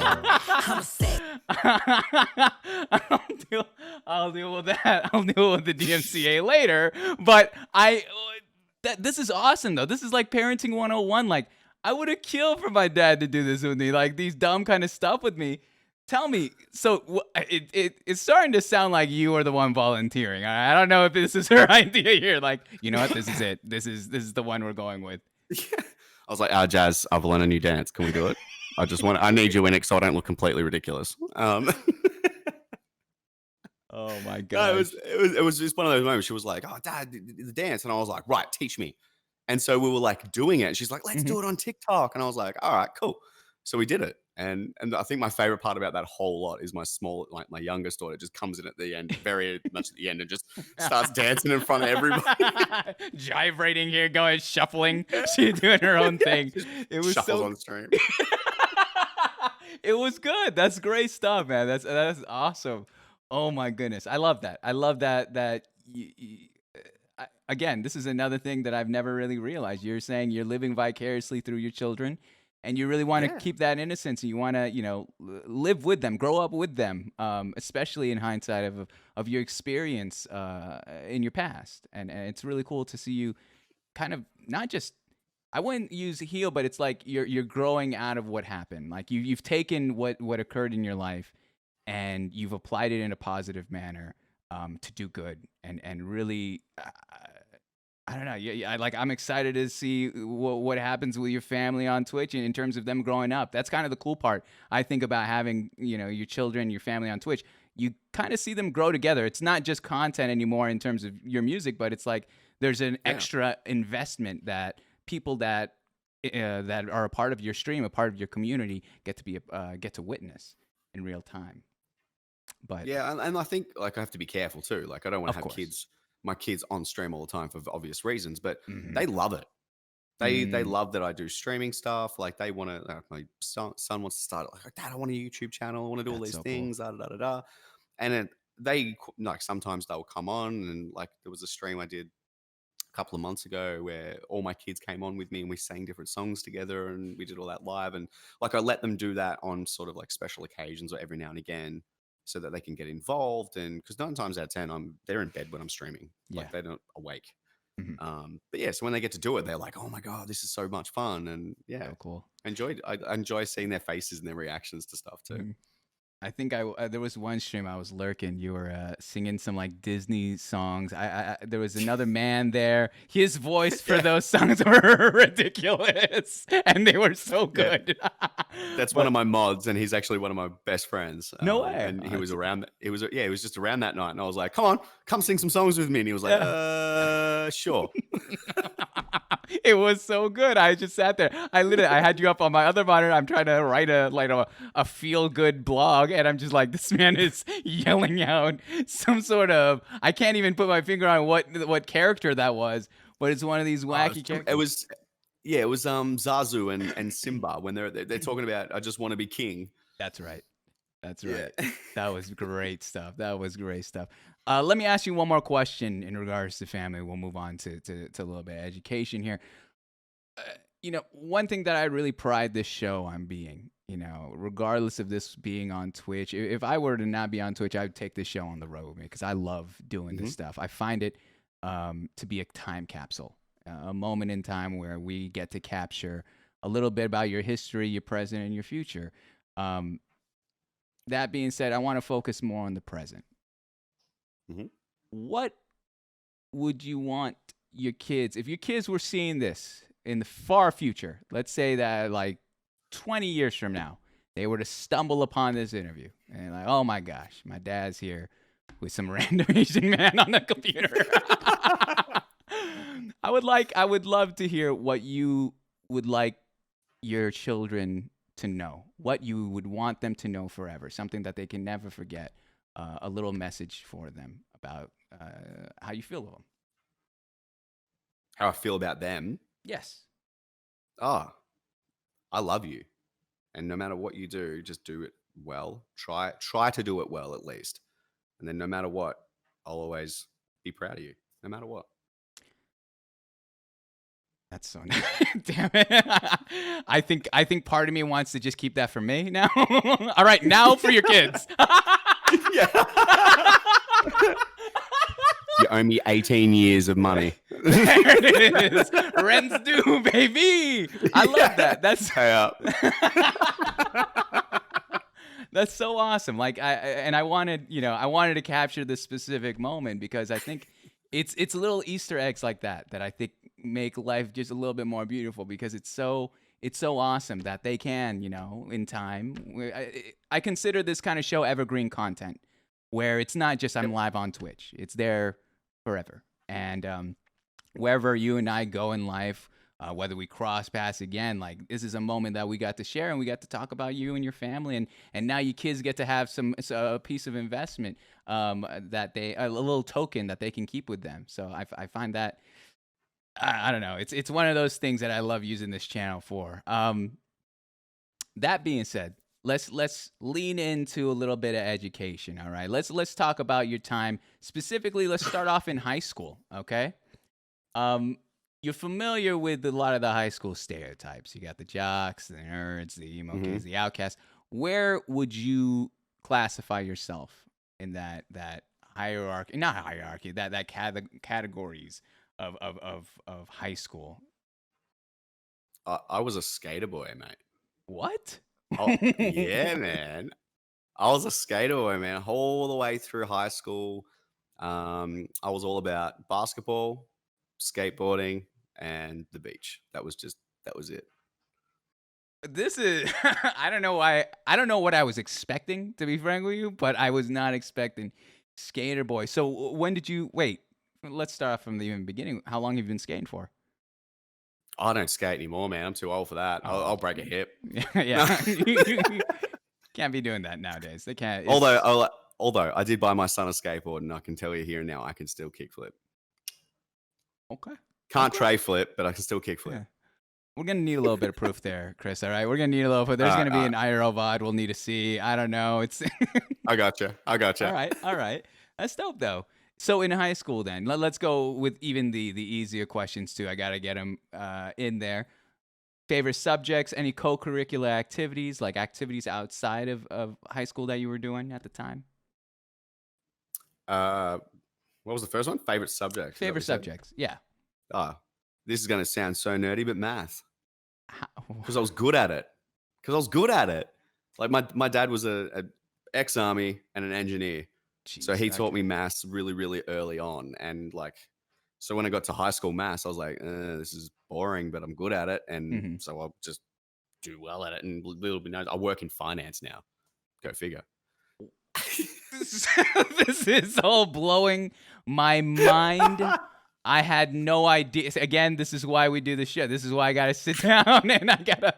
I'm a savage. I'll deal with that. I'll deal with the DMCA later. But this is awesome though. This is like parenting 101. Like, I would have killed for my dad to do this with me, like these dumb kind of stuff with me. Tell me, so it's starting to sound like you are the one volunteering. I don't know if this is her idea here. Like, you know what? This is it. This is the one we're going with. Yeah. I was like, Jazz, I've learned a new dance. Can we do it? I need you in it so I don't look completely ridiculous. Oh my god! No, it was just one of those moments. She was like, "Oh, Dad, the dance," and I was like, "Right, teach me." And so we were like doing it. And she's like, "Let's do it on TikTok." And I was like, "All right, cool." So we did it. And I think my favorite part about that whole lot is my youngest daughter just comes in at the end, very much at the end, and just starts dancing in front of everybody. Gyrating here, going shuffling. She's doing her own thing. It was shuffles on stream. It was good. That's great stuff, man. That's awesome. Oh my goodness, I love that. I love that. Again, this is another thing that I've never really realized. You're saying you're living vicariously through your children, and you really want to keep that innocence, and you want to, live with them, grow up with them, especially in hindsight of your experience in your past. And it's really cool to see you kind of not just, I wouldn't use heal, but it's like you're growing out of what happened. Like you've taken what occurred in your life, and you've applied it in a positive manner to do good, and really. I don't know. Yeah, I'm excited to see what happens with your family on Twitch in terms of them growing up. That's kind of the cool part. I think about having, your children, your family on Twitch. You kind of see them grow together. It's not just content anymore in terms of your music, but it's like there's an extra investment that people that are a part of your stream, a part of your community, get to witness in real time. But yeah, and I think like I have to be careful too. Like I don't want to have course. my kids on stream all the time for obvious reasons, but Mhm. they love it. They love that I do streaming stuff. Like they want to. My son wants to start. Like, Dad, I want a YouTube channel. I want to do all That's these so things. Da, da, da, da. And they like sometimes they'll come on, and like there was a stream I did a couple of months ago where all my kids came on with me and we sang different songs together and we did all that live. And like I let them do that on sort of like special occasions or every now and again, so that they can get involved. And because 9 times out of 10, they're in bed when I'm streaming. Yeah. Like they're not awake. Mhm. But yeah, so when they get to do it, they're like, "Oh my god, this is so much fun!" And yeah, So cool. I enjoy seeing their faces and their reactions to stuff too. Mhm. I think there was one stream I was lurking. You were singing some like Disney songs. There was another man there. His voice for those songs were ridiculous, and they were so good. That's one of my mods, and he's actually one of my best friends. No way. And he was around. He was just around that night, and I was like, "Come on, come sing some songs with me." And he was like, "Sure." It was so good. I just sat there. I had you up on my other monitor. I'm trying to write a feel good blog, and I'm just like, this man is yelling out some sort of. I can't even put my finger on what character that was, but it's one of these wacky characters. It was Zazu and Simba when they're talking about I just want to be king. That's right. That's Yeah. right. That was great stuff. That was great stuff. Let me ask you one more question in regards to family. We'll move on to a little bit of education here. One thing that I really pride this show on being, regardless of this being on Twitch, if I were to not be on Twitch, I would take this show on the road with me because I love doing this stuff. I find it to be a time capsule, a moment in time where we get to capture a little bit about your history, your present, and your future. That being said, I want to focus more on the present. Mm-hmm. What would you want your kids, if your kids were seeing this in the far future, let's say that like 20 years from now, they were to stumble upon this interview and like, oh my gosh, my dad's here with some random Asian man on the computer. I would love to hear what you would like your children to know, what you would want them to know forever, something that they can never forget, a little message for them about how you feel of them. How I feel about them? Yes. Oh, I love you. And no matter what you do, just do it well. Try to do it well at least. And then no matter what, I'll always be proud of you, no matter what. That's so nice. Damn it. I think part of me wants to just keep that for me now. All right, now for your kids. Yeah. You owe me 18 years of money. There it is. Rent's due, baby. I love that. That's Pay up. That's so awesome. Like I wanted to capture this specific moment because I think it's little Easter eggs like that I think make life just a little bit more beautiful because it's so awesome that they can, in time. I consider this kind of show evergreen content where it's not just I'm live on Twitch. It's there forever. And wherever you and I go in life, whether we cross paths again, like this is a moment that we got to share and we got to talk about you and your family. And now you kids get to have a piece of investment that a little token that they can keep with them. So I find that, I don't know. It's one of those things that I love using this channel for. That being said, let's lean into a little bit of education. All right, let's talk about your time specifically. Let's start off in high school. Okay, you're familiar with a lot of the high school stereotypes. You got the jocks, the nerds, the emo kids, the outcasts. Where would you classify yourself in that hierarchy? Not hierarchy. That categories of high school. I was a skater boy, mate. What? Oh, yeah, man. I was a skater boy, man, all the way through high school. I was all about basketball, skateboarding, and the beach. That was it. This is I don't know what I was expecting, to be frank with you, but I was not expecting skater boy. So when did you wait? Let's start off from the even beginning. How long have you been skating for? I don't skate anymore, man. I'm too old for that. I'll break a hip. Yeah. Can't be doing that nowadays. They can't. Although I did buy my son a skateboard, and I can tell you here and now, I can still kickflip. Okay. Can't tray flip, but I can still kickflip. Yeah. We're gonna need a little bit of proof there, Chris. All right, we're gonna need a little bit. There's gonna be an IRL VOD we'll need to see. I don't know. It's. I gotcha. All right. That's dope though. So in high school, then let's go with even the easier questions too. I gotta get them in there. Favorite subjects? Any co-curricular activities, like activities outside of high school that you were doing at the time? What was the first one? Favorite subjects. Favorite subjects? Yeah. This is gonna sound so nerdy, but math. How- Because I was good at it. Like my dad was a ex-army and an engineer. So Jeez, he okay. taught me maths really, really early on. And like, so when I got to high school maths, I was like, this is boring, but I'm good at it. And so I'll just do well at it. And little bit, I work in finance now. Go figure. This is all blowing my mind I had no idea. Again, this is why we do the show. This is why I got to sit down and I got to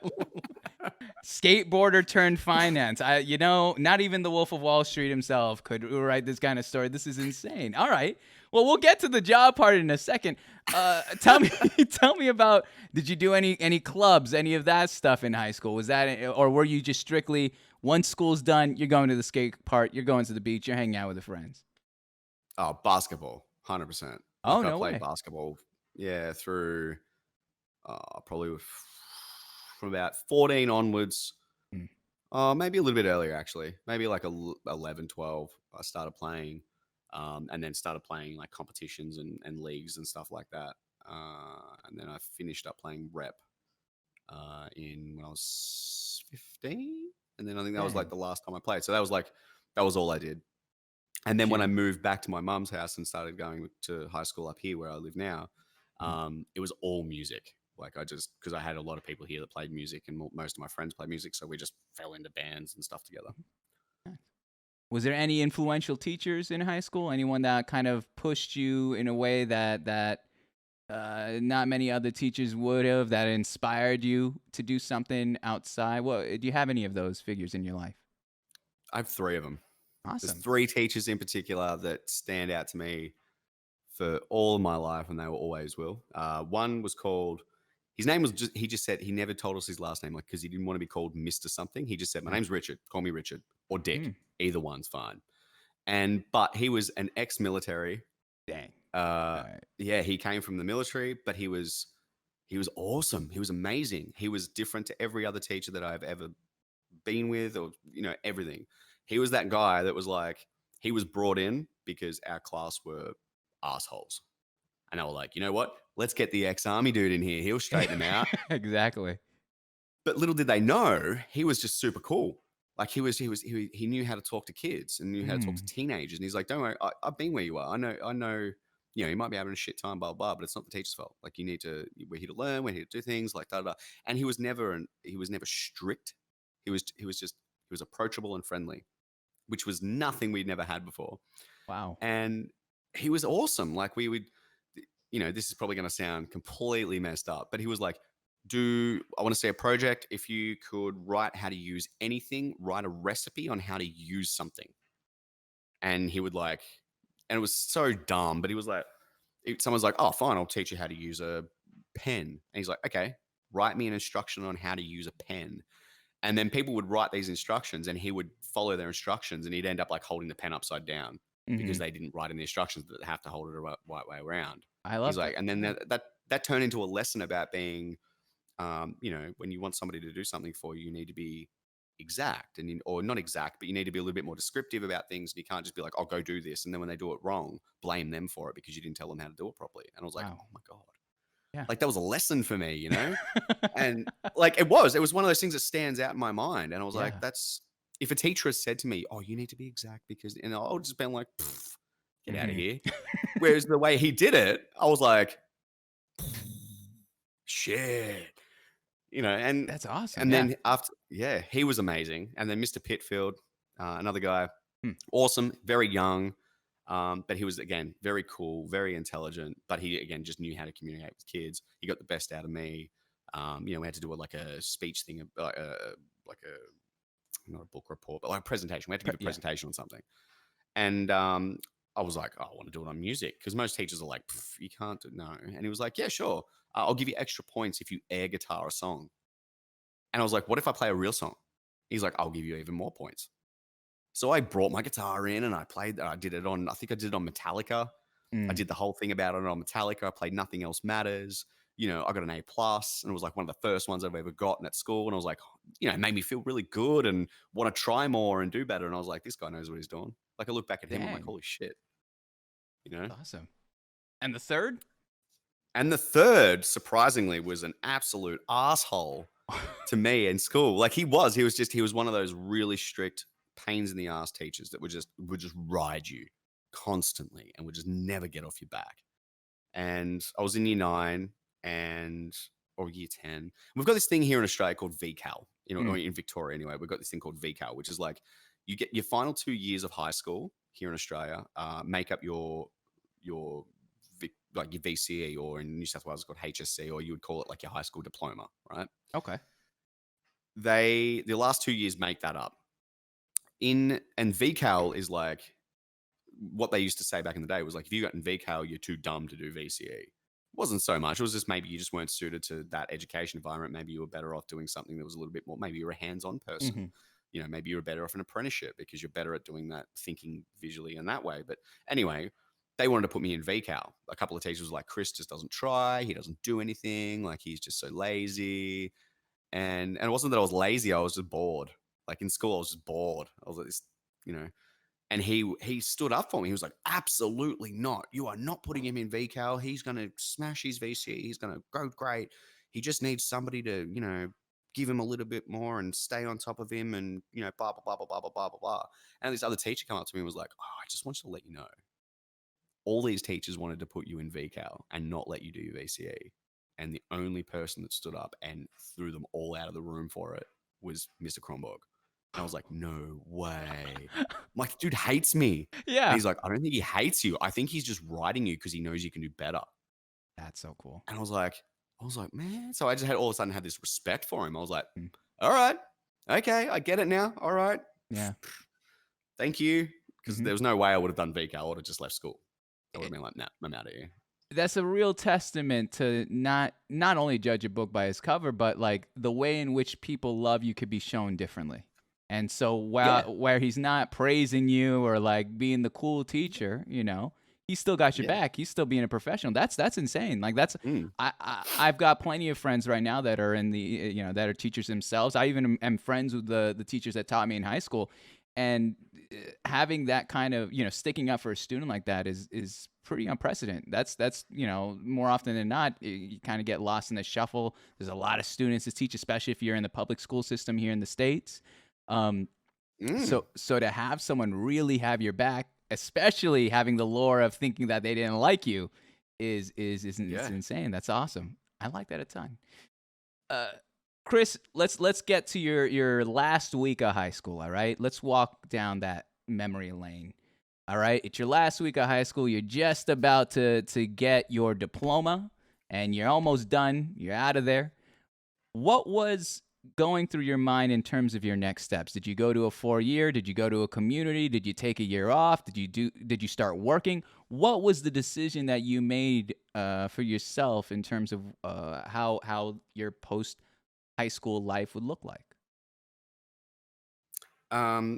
skateboarder turned finance. Not even the Wolf of Wall Street himself could write this kind of story. This is insane. All right. Well, we'll get to the job part in a second. Tell me, tell me about. Did you do any clubs, any of that stuff in high school? Was that, or were you just strictly once school's done, you're going to the skate park, you're going to the beach, you're hanging out with the friends? Oh, basketball, 100%. Oh, Like I no played way. basketball, through probably from about 14 onwards. Mm. Maybe a little bit earlier, actually. Maybe like 11, 12, I started playing, and then started playing like competitions and leagues and stuff like that. And then I finished up playing rep in when I was 15. And then I think that was like Dang. the last time I played. So that was all I did. And then when I moved back to my mum's house and started going to high school up here where I live now, it was all music. Like because I had a lot of people here that played music and most of my friends played music. So we just fell into bands and stuff together. Was there any influential teachers in high school? Anyone that kind of pushed you in a way that not many other teachers would have, that inspired you to do something outside? Well, do you have any of those figures in your life? I have 3 of them. There's Awesome. 3 teachers in particular that stand out to me for all of my life, and they will always will. One was called. His name was just. He just said he never told us his last name, like because he didn't want to be called Mister something. He just said, "My name's Richard. Call me Richard or Dick. Mm. Either one's fine." But he was an ex-military. Dang. Right. Yeah, he came from the military, but he was awesome. He was amazing. He was different to every other teacher that I've ever been with, or everything. He was that guy that was like, he was brought in because our class were assholes. And they were like, you know what? Let's get the ex-army dude in here. He'll straighten them out. Exactly. But little did they know, he was just super cool. Like he knew how to talk to kids and knew how to talk to teenagers. And he's like, don't worry, I've been where you are. I know, you might be having a shit time, blah, blah, but it's not the teacher's fault. Like we're here to learn, we're here to do things, like da, da, da. And he was never strict. He was approachable and friendly, which was nothing we'd never had before. Wow. And he was awesome. Like we would, this is probably going to sound completely messed up, but he was like, I want to say a project. If you could write how to use anything, write a recipe on how to use something. And he would and it was so dumb, but he was like, someone's like, oh, fine, I'll teach you how to use a pen. And he's like, okay, write me an instruction on how to use a pen. And then people would write these instructions and he would follow their instructions and he'd end up like holding the pen upside down because they didn't write in the instructions that they have to hold it the right way around. I love He's like, and then that turned into a lesson about being, when you want somebody to do something for you, you need to be exact or not exact, but you need to be a little bit more descriptive about things. And you can't just be like, I'll go do this. And then when they do it wrong, blame them for it because you didn't tell them how to do it properly. And I was like, Wow. oh my God. Yeah. Like that was a lesson for me, and like it was one of those things that stands out in my mind. And I was like, if a teacher has said to me, oh, you need to be exact because, I'll just been like, get out of here. Whereas the way he did it, I was like, shit, and That's awesome. and then after, he was amazing. And then Mr. Pitfield, another guy, awesome, very young. But he was, again, very cool, very intelligent, but he, again, just knew how to communicate with kids. He got the best out of me. We had to do like a speech thing, like not a book report, but like a presentation. We had to give a presentation on something. And I was like, oh, I want to do it on music because most teachers are like, you can't do no. And he was like, yeah, sure. I'll give you extra points if you air guitar a song. And I was like, what if I play a real song? He's like, I'll give you even more points. So I brought my guitar in and I think I did it on Metallica. I did the whole thing about it on Metallica. I played Nothing Else Matters. I got an A+, and it was like one of the first ones I've ever gotten at school. And I was like, it made me feel really good and want to try more and do better. And I was like, this guy knows what he's doing. Like I look back at him, I'm like, holy shit. Awesome. And the third? And the third, surprisingly, was an absolute asshole to me in school. Like he was one of those really strict pains in the ass teachers that would just ride you constantly and would just never get off your back. And I was in year 9 or year 10. We've got this thing here in Australia called VCAL, or in Victoria anyway. We've got this thing called VCAL, which is like you get your final 2 years of high school here in Australia, make up your like your VCE, or in New South Wales it's called HSC, or you would call it like your high school diploma, right? Okay. The last 2 years make that up. And VCAL is like what they used to say back in the day was like, if you got in VCAL, you're too dumb to do VCE. It wasn't so much. It was just maybe you just weren't suited to that education environment. Maybe you were better off doing something that was a little bit more, maybe you're a hands-on person. Mm-hmm. You know, maybe you're better off an apprenticeship because you're better at doing that, thinking visually in that way. But anyway, they wanted to put me in VCAL. A couple of teachers were like, Chris just doesn't try. He doesn't do anything. Like, he's just so lazy. And it wasn't that I was lazy. I was just bored. Like in school, I was just bored. I was like this, you know, and he stood up for me. He was like, absolutely not. You are not putting him in VCAL. He's going to smash his VCE. He's going to go great. He just needs somebody to, you know, give him a little bit more and stay on top of him and, you know, blah, blah, blah, blah, blah, blah, blah, blah, blah. And this other teacher came up to me and was like, oh, I just want to let you know. All these teachers wanted to put you in VCAL and not let you do your VCE. And the only person that stood up and threw them all out of the room for it was Mr. Kronborg. And I was like, no way. I'm like, dude hates me. Yeah. And he's like, I don't think he hates you. I think he's just writing you because he knows you can do better. That's so cool. And I was like, man. So I just had all of a sudden had this respect for him. I was like, Mm. all right. Okay. I get it now. All right. Yeah. Thank you. Because Mhm. there was no way I would have done VCAL. I would have just left school. I would have been like, nah, I'm out of here. That's a real testament to not only judge a book by its cover, but like the way in which people love you could be shown differently. And so where he's not praising you or like being the cool teacher, you know, he still got your back. He's still being a professional. That's insane. Like that's I've got plenty of friends right now that are in the, you know, that are teachers themselves. I even am friends with the teachers that taught me in high school, and having that kind of, you know, sticking up for a student like that is pretty unprecedented. That's you know, more often than not, you kind of get lost in the shuffle. There's a lot of students to teach, especially if you're in the public school system here in the States. So to have someone really have your back, especially having the lore of thinking that they didn't like you, is insane. That's awesome. I like that a ton. Chris, let's get to your last week of high school. All right, let's walk down that memory lane. All right, it's your last week of high school. You're just about to get your diploma, and you're almost done. You're out of there. What was going through your mind in terms of your next steps? Did you go to a 4-year? Did you go to a community? Did you take a year off? Did you start working? What was the decision that you made for yourself in terms of how your post high school life would look like?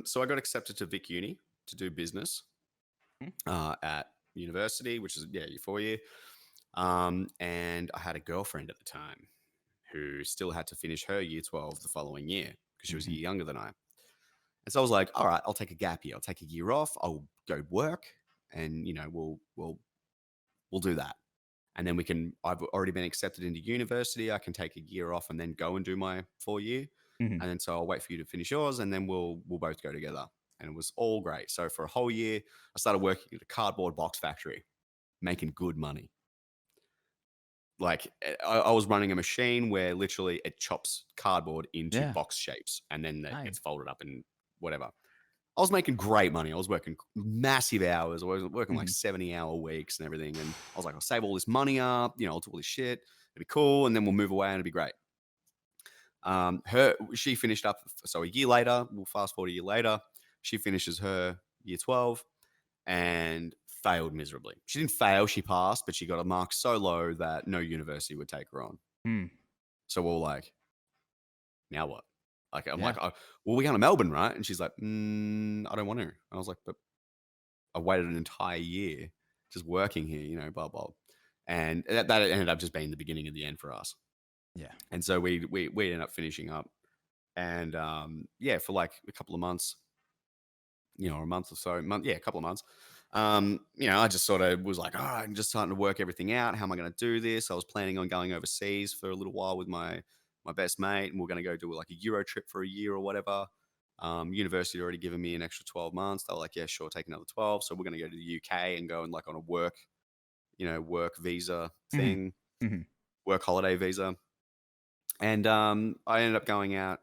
So I got accepted to Vic Uni to do business at university, which is your 4-year. And I had a girlfriend at the time who still had to finish her year 12 the following year because she was a year younger than I. And so I was like, all right, I'll take a gap year. I'll take a year off. I'll go work, and you know, we'll do that. And then I've already been accepted into university. I can take a year off and then go and do my 4-year. And then so I'll wait for you to finish yours, and then we'll both go together. And it was all great. So for a whole year, I started working at a cardboard box factory, making good money. Like I was running a machine where literally it chops cardboard into box shapes, and then that gets folded up and whatever. I was making great money. I was working massive hours. I was working like 70-hour weeks and everything. And I was like, I'll save all this money up, you know, I'll do all this shit. It'd be cool. And then we'll move away and it'd be great. She finished up. So a year later, we'll fast forward a year later, she finishes her year 12 and failed miserably. She didn't fail, she passed, but she got a mark so low that no university would take her on. So we're all like, now what? Like, I'm like, oh, well, we're going to Melbourne, right? And she's like, I don't want to. I was like, but I waited an entire year just working here, you know, blah, blah. And that ended up just being the beginning of the end for us. Yeah. And so we ended up finishing up. And for like a couple of months, you know, a month or so, a couple of months. You know, I just sort of was like, all right, I'm just starting to work everything out. How am I going to do this? I was planning on going overseas for a little while with my best mate, and we're going to go do like a Euro trip for a year or whatever. University had already given me an extra 12 months. They were like, yeah, sure, take another 12. So we're going to go to the UK and go and like on a work visa thing, work holiday visa. And I ended up going out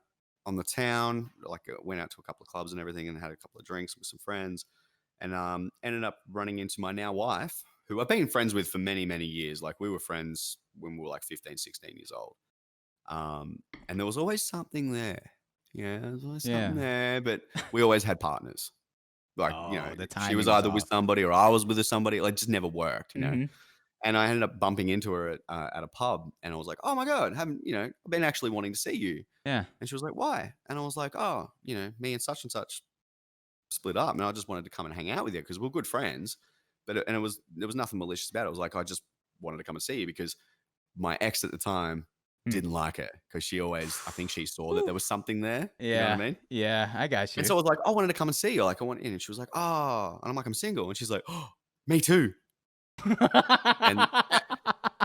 on the town, like went out to a couple of clubs and everything, and had a couple of drinks with some friends, and ended up running into my now wife who I've been friends with for many, many years. Like we were friends when we were like 15, 16 years old. And there was always something there. Yeah, there was always something Yeah. there, but we always had partners. Like, Oh, the she was timing was either with off. somebody or I was with somebody. Like, it just never worked. Hmm. And I ended up bumping into her at a pub, and I was like, "Oh my god, I've been actually wanting to see you." Yeah. And she was like, "Why?" And I was like, "Oh, me and such split up, and I just wanted to come and hang out with you because we're good friends." But there was nothing malicious about it. It was like I just wanted to come and see you because my ex at the time Hmm. didn't like it because I think she saw that Whew. there was something there. You know what I Yeah. mean? Yeah. I got And you. so I was like, I wanted to come and see you. Like I went in, and she was like, "Oh," and I'm like, "I'm single," and she's like, "Oh, me too."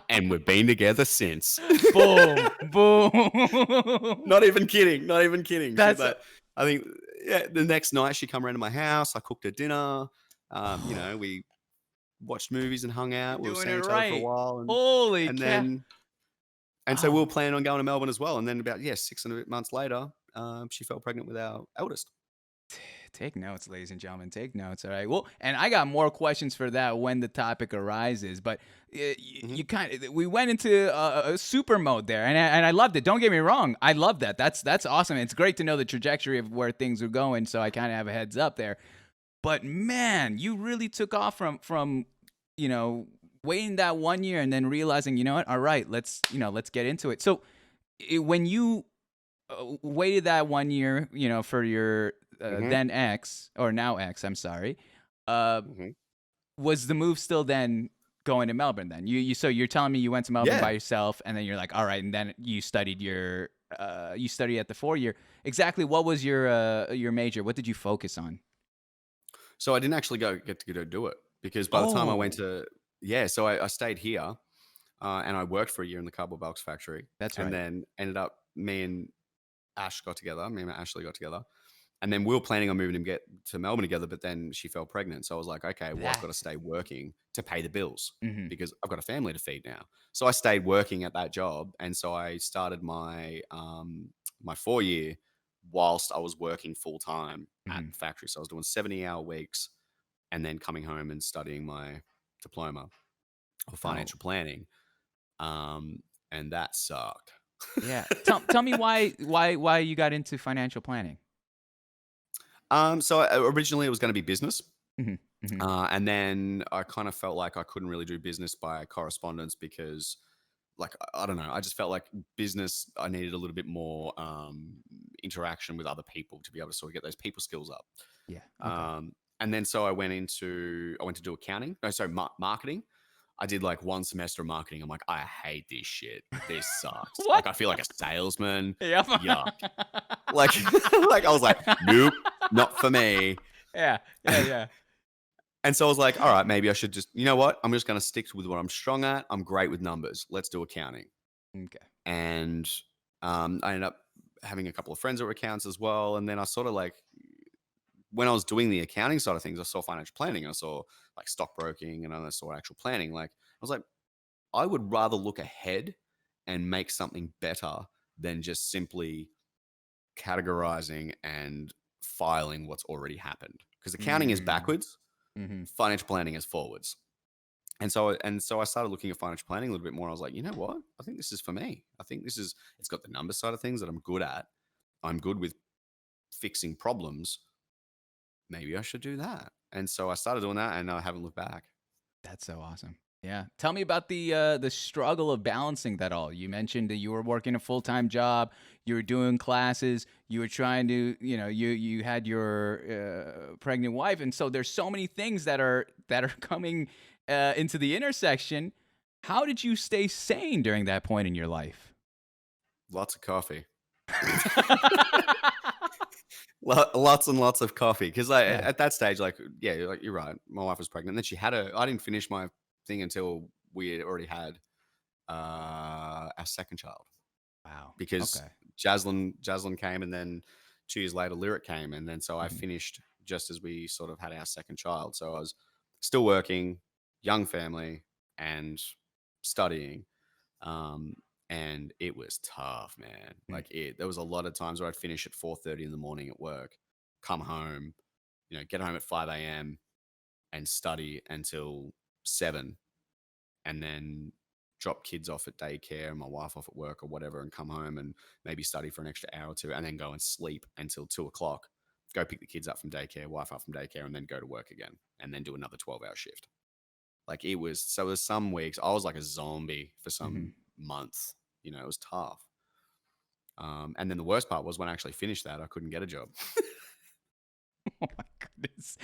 And we've been together since. Boom. Boom. Not even kidding. Not even kidding. That's I think, yeah, the next night she come around to my house. I cooked her dinner. We watched movies and hung you're out. We were doing it seeing each other for a right. while, Holy and cow. then so we Oh, were planning on going to Melbourne as well. And then about 6 and a bit months later, she fell pregnant with our eldest. take notes, ladies and gentlemen. Take notes. All right. Well, and I got more questions for that when the topic arises. But Mhm. you kind of we went into a super mode there, and I loved it. Don't get me wrong. I love that. That's awesome. It's great to know the trajectory of where things are going, so I kind of have a heads up there. But man, you really took off from you know waiting that 1 year and then realizing, you know what? All right, let's get into it. So when you waited that 1 year, for your Mhm. then ex or now ex, I'm sorry. Uh, Mhm. was the move still then going to Melbourne? Then so you're telling me you went to Melbourne by Yeah. yourself, and then you're like, all right, and then you studied at the 4 year. Exactly, what was your major? What did you focus on? So I didn't actually get to go do it because by the time I went Oh, to so I stayed here, and I worked for a year in the cardboard box factory, that's and right. then ended up me and Ashley got together, and then we were planning on moving to get to Melbourne together, but then she fell pregnant. So I was like, okay, well, I've got to That. stay working to pay the bills Hmm. because I've got a family to feed now. So I stayed working at that job, and so I started my 4 year whilst I was working full time at Hmm. the factory. So I was doing 70-hour weeks, and then coming home and studying my diploma of Oh, financial planning. Um, and that sucked. yeah. Tell me why you got into financial planning. Originally it was going to be business. Hmm. Hmm. And then I kind of felt like I couldn't really do business by correspondence because, like, I don't know, I just felt like business, I needed a little bit more interaction with other people to be able to sort of get those people skills up. Yeah. Okay. And then so I went to do accounting. No, sorry, marketing. I did like one semester of marketing. I'm like, I hate this shit. This sucks. What? Like, I feel like a salesman. Yep. Yuck. Like, like I was like, nope, not for me. Yeah. Yeah. Yeah. And so I was like, all right, maybe I should just, you know what? I'm just going to stick with what I'm strong at. I'm great with numbers. Let's do accounting. Okay. And I ended up having a couple of friends that were accountants as well. And then I sort of like, when I was doing the accounting side of things, I saw financial planning. I saw like stockbroking, and then I saw actual planning. Like, I was like, I would rather look ahead and make something better than just simply categorizing and filing what's already happened. Because accounting is Mm. backwards, Hmm. financial planning is forwards. And so I started looking at financial planning a little bit more. I was like, you know what? I think this is for me. I think it's got the number side of things that I'm good at. I'm good with fixing problems. Maybe I should do that. And so I started doing that, and I haven't looked back. That's so awesome. Yeah. Tell me about the struggle of balancing that all. You mentioned that you were working a full-time job, you were doing classes, you were trying to, you had your pregnant wife, and so there's so many things that are coming into the intersection. How did you stay sane during that point in your life? Lots of coffee. Lots and lots of coffee. Because Yeah. at that stage, like, yeah, like you're right. My wife was pregnant. And then I didn't finish my thing until we had already had our second child. Wow. Because Okay. Jaslyn came, and then 2 years later Lyric came, and then so I Mhm. finished just as we sort of had our second child. So I was still working, young family, and studying. Um, and it was tough, man. Mm. There was a lot of times where I'd finish at 4:30 in the morning at work, come home, get home at 5 a.m. and study until 7 and then drop kids off at daycare and my wife off at work or whatever and come home and maybe study for an extra hour or two and then go and sleep until 2 o'clock, go pick the kids up from daycare, wife up from daycare, and then go to work again and then do another 12-hour shift. Like it was, so there's some weeks I was like a zombie for some months, you know, it was tough. And then the worst part was when I actually finished that, I couldn't get a job. Oh my goodness,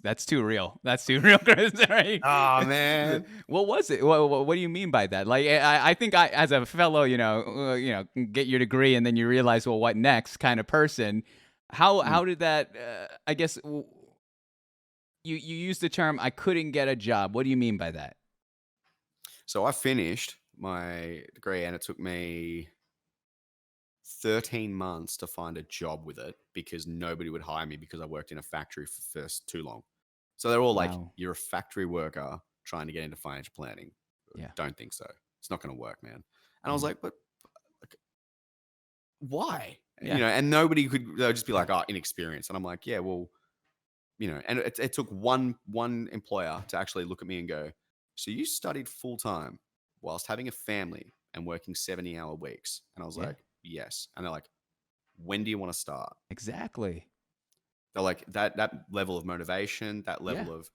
that's too real. That's too real, Chris. Right? Oh man. What was it? What do you mean by that? Like, I think as a fellow, get your degree and then you realize, well, what next? Kind of person. How did that? I guess you used the term I couldn't get a job. What do you mean by that? So I finished my degree and it took me 13 months to find a job with it because nobody would hire me because I worked in a factory for too long. So they're all like, Wow. you're a factory worker trying to get into financial planning. Yeah. Don't think so. It's not going to work, man. And I was like, but like, why? Yeah. You know, and nobody could, they'll just be like, oh, inexperience. And I'm like, yeah, well, you know, and it took one employer to actually look at me and go, so you studied full time whilst having a family and working 70-hour weeks. And I was Yeah. like, yes. And they're like, when do you want to start? Exactly. They're like that level of motivation, that level of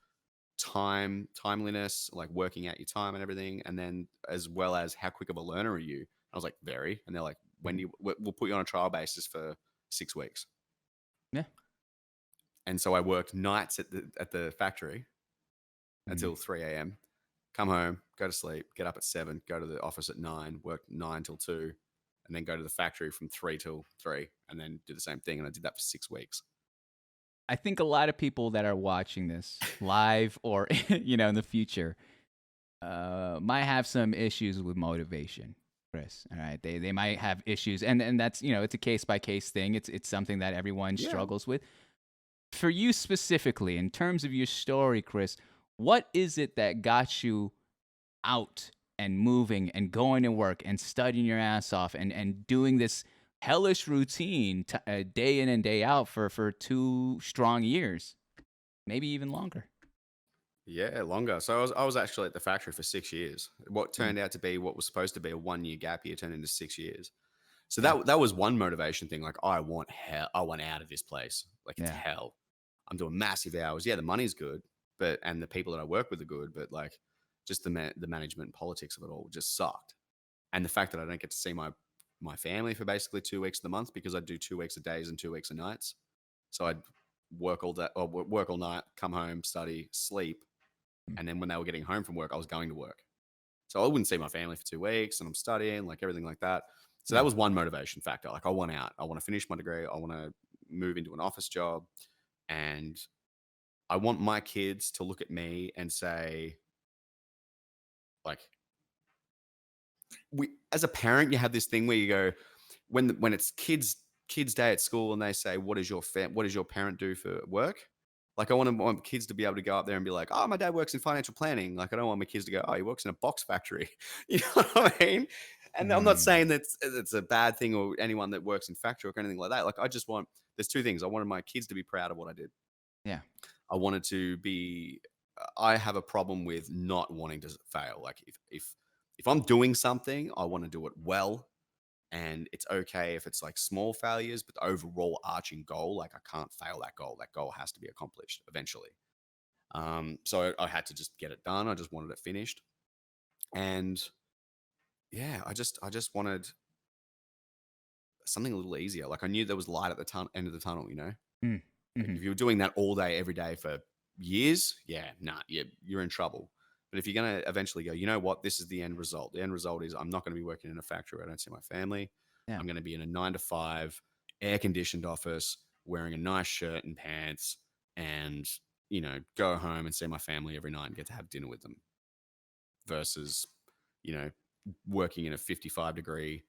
timeliness, like working out your time and everything. And then as well as how quick of a learner are you? I was like, very. And they're like, when do you, we'll put you on a trial basis for 6 weeks. Yeah. And so I worked nights at the factory until 3 a.m. Come home, go to sleep, get up at 7, go to the office at 9, work 9 till 2, and then go to the factory from 3 till 3, and then do the same thing. And I did that for 6 weeks. I think a lot of people that are watching this live or in the future might have some issues with motivation, Chris. All right, they might have issues, and that's it's a case by case thing. It's something that everyone struggles with. For you specifically, in terms of your story, Chris, what is it that got you out and moving and going to work and studying your ass off and doing this hellish routine day in and day out for 2 strong years, maybe even longer? Yeah, longer. So I was actually at the factory for 6 years. What turned out to be what was supposed to be a 1-year gap year turned into 6 years. So that was one motivation thing. Like I want out of this place. Like it's hell. I'm doing massive hours. Yeah, the money's good, and the people that I work with are good, but like just the management and politics of it all just sucked. And the fact that I don't get to see my family for basically 2 weeks of the month because I do 2 weeks of days and 2 weeks of nights. So I'd work all day or work all night, come home, study, sleep. And then when they were getting home from work, I was going to work. So I wouldn't see my family for 2 weeks and I'm studying, like everything like that. So that was one motivation factor. Like I want out. I want to finish my degree. I want to move into an office job. And I want my kids to look at me and say, like, as a parent, you have this thing where you go, when it's kids day at school and they say, what does your parent do for work? Like I want kids to be able to go up there and be like, oh, my dad works in financial planning. Like I don't want my kids to go, oh, he works in a box factory. You know what I mean? And I'm not saying that it's a bad thing or anyone that works in factory or anything like that. Like I just there's 2 things. I wanted my kids to be proud of what I did. Yeah. I wanted to be, I have a problem with not wanting to fail. Like if I'm doing something, I want to do it well. And it's okay if it's like small failures, but the overall arching goal, like I can't fail that goal. That goal has to be accomplished eventually. So I had to just get it done. I just wanted it finished. And yeah, I just wanted something a little easier. Like I knew there was light at the end of the tunnel, you know? Like if you were doing that all day, every day for years, you're in trouble. But if you're going to eventually go, you know what, this is the end result. The end result is I'm not going to be working in a factory. I don't see my family. Yeah. I'm going to be in a 9-to-5 air-conditioned office, wearing a nice shirt and pants, and, go home and see my family every night and get to have dinner with them. Versus, working in a 55-degree,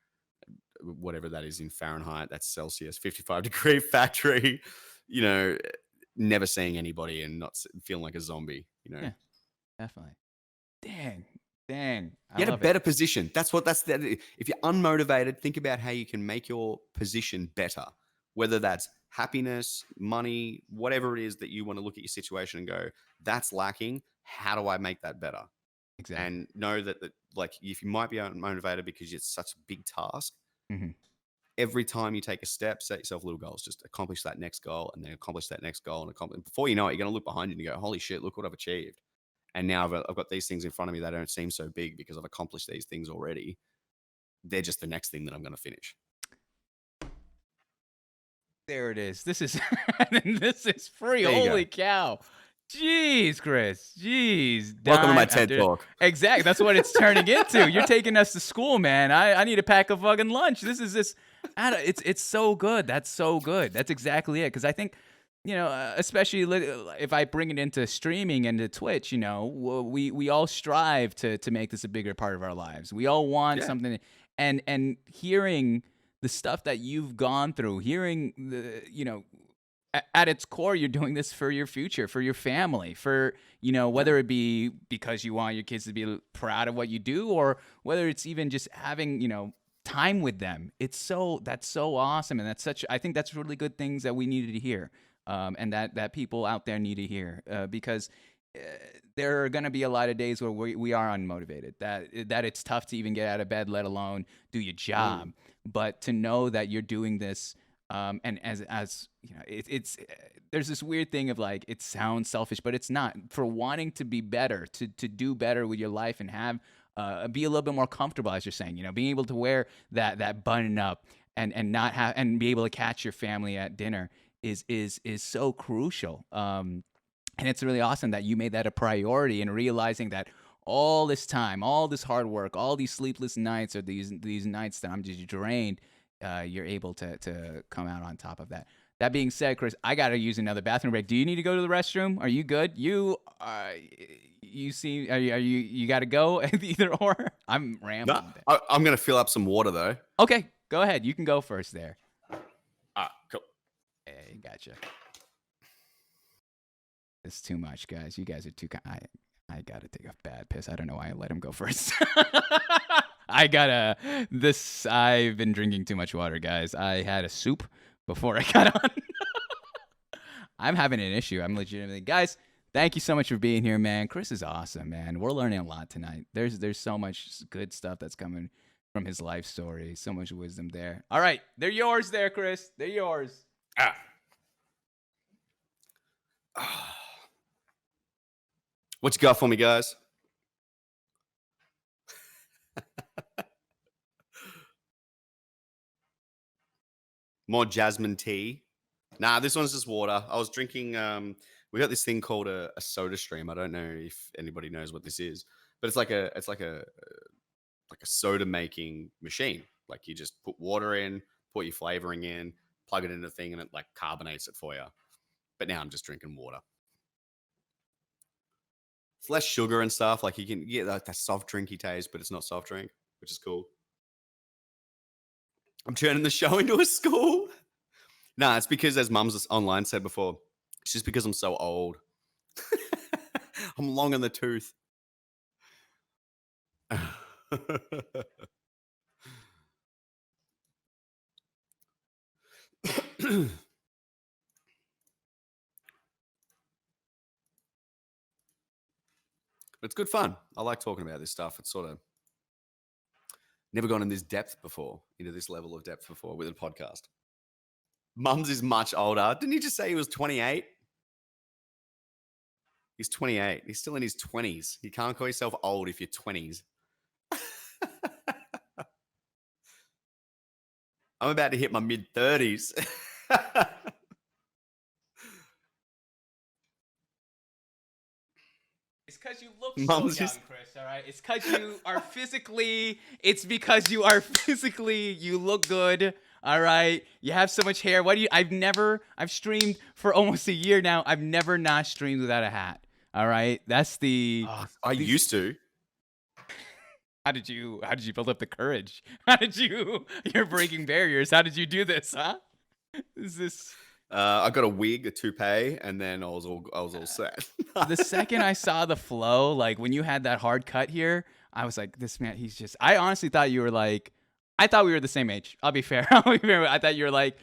whatever that is in Fahrenheit, that's Celsius, 55-degree factory, never seeing anybody and not feeling like a zombie, Yeah, definitely. Dang. You had a better position. If you're unmotivated, think about how you can make your position better, whether that's happiness, money, whatever it is that you want to look at your situation and go, that's lacking. how do I make that better? Exactly. And know that like if you might be unmotivated because it's such a big task, every time you take a step, set yourself little goals. Just accomplish that next goal, and then accomplish that next goal, and accomplish. Before you know it, you're going to look behind you and go, "Holy shit! Look what I've achieved!" And now I've got these things in front of me that don't seem so big because I've accomplished these things already. They're just the next thing that I'm going to finish. There it is. This is this is free. There you Holy go. cow. Jeez, Chris. Jeez. Welcome to my Dime TED after- Talk. Exactly. That's what it's turning into. You're taking us to school, man. I need to pack a fucking lunch. This is this. It's so good. That's so good. That's exactly it. Because I think, especially if I bring it into streaming and to Twitch, we all strive to make this a bigger part of our lives. We all want something, and hearing the stuff that you've gone through, hearing at its core, you're doing this for your future, for your family, for, whether it be because you want your kids to be proud of what you do, or whether it's even just having, time with them. That's so awesome. And I think that's really good things that we needed to hear. And that people out there need to hear, because there are going to be a lot of days where we are unmotivated, that it's tough to even get out of bed, let alone do your job. But to know that you're doing this, and as it's there's this weird thing of like, it sounds selfish, but it's not. For wanting to be better, to do better with your life and have be a little bit more comfortable, as you're saying, being able to wear that button up and not have and be able to catch your family at dinner is so crucial. And it's really awesome that you made that a priority, and realizing that all this time, all this hard work, all these sleepless nights, or these nights that I'm just drained, you're able to come out on top of that. That being said, Chris, I gotta use another bathroom break. Do you need to go to the restroom? Are you good? You seem you gotta go either or? I'm rambling. No, I'm gonna fill up some water though. Okay, go ahead. You can go first there. Cool. Hey, gotcha. It's too much, guys. You guys are too kind. I gotta take a bad piss. I don't know why I let him go first. I've been drinking too much water, guys. I had a soup before I got on. I'm having an issue. I'm legitimately, guys, thank you so much for being here, man. Chris is awesome, man. We're learning a lot tonight. There's so much good stuff that's coming from his life story. So much wisdom there. All right. They're yours there, Chris. They're yours. What you got for me, guys? More jasmine tea. Nah, this one's just water. I was drinking. We got this thing called a soda stream. I don't know if anybody knows what this is, but it's like a soda making machine. Like, you just put water in, put your flavoring in, plug it into the thing, and it like carbonates it for you. But now I'm just drinking water. It's less sugar and stuff. Like, you can get that soft drinky taste, but it's not soft drink, which is cool. I'm turning the show into a school. Nah, it's because, as Mums online said before, it's just because I'm so old. I'm long in the tooth. It's good fun. I like talking about this stuff. It's sort of never gone in this depth before, into this level of depth before with a podcast. Mums is much older. Didn't you just say he was 28? He's 28. He's still in his 20s. You can't call yourself old if you're 20s. I'm about to hit my mid-30s. It's because you look so young, Chris, all right? It's because you are physically, you look good, all right? You have so much hair. I've streamed for almost a year now. I've never not streamed without a hat, all right? That's I used to. How did you build up the courage? You're breaking barriers. How did you do this, huh? Is this... I got a wig, a toupee, and then I was all set. The second I saw the flow, like when you had that hard cut here, I was like, this man, I honestly thought you were like, I thought we were the same age. I'll be fair. I thought you were like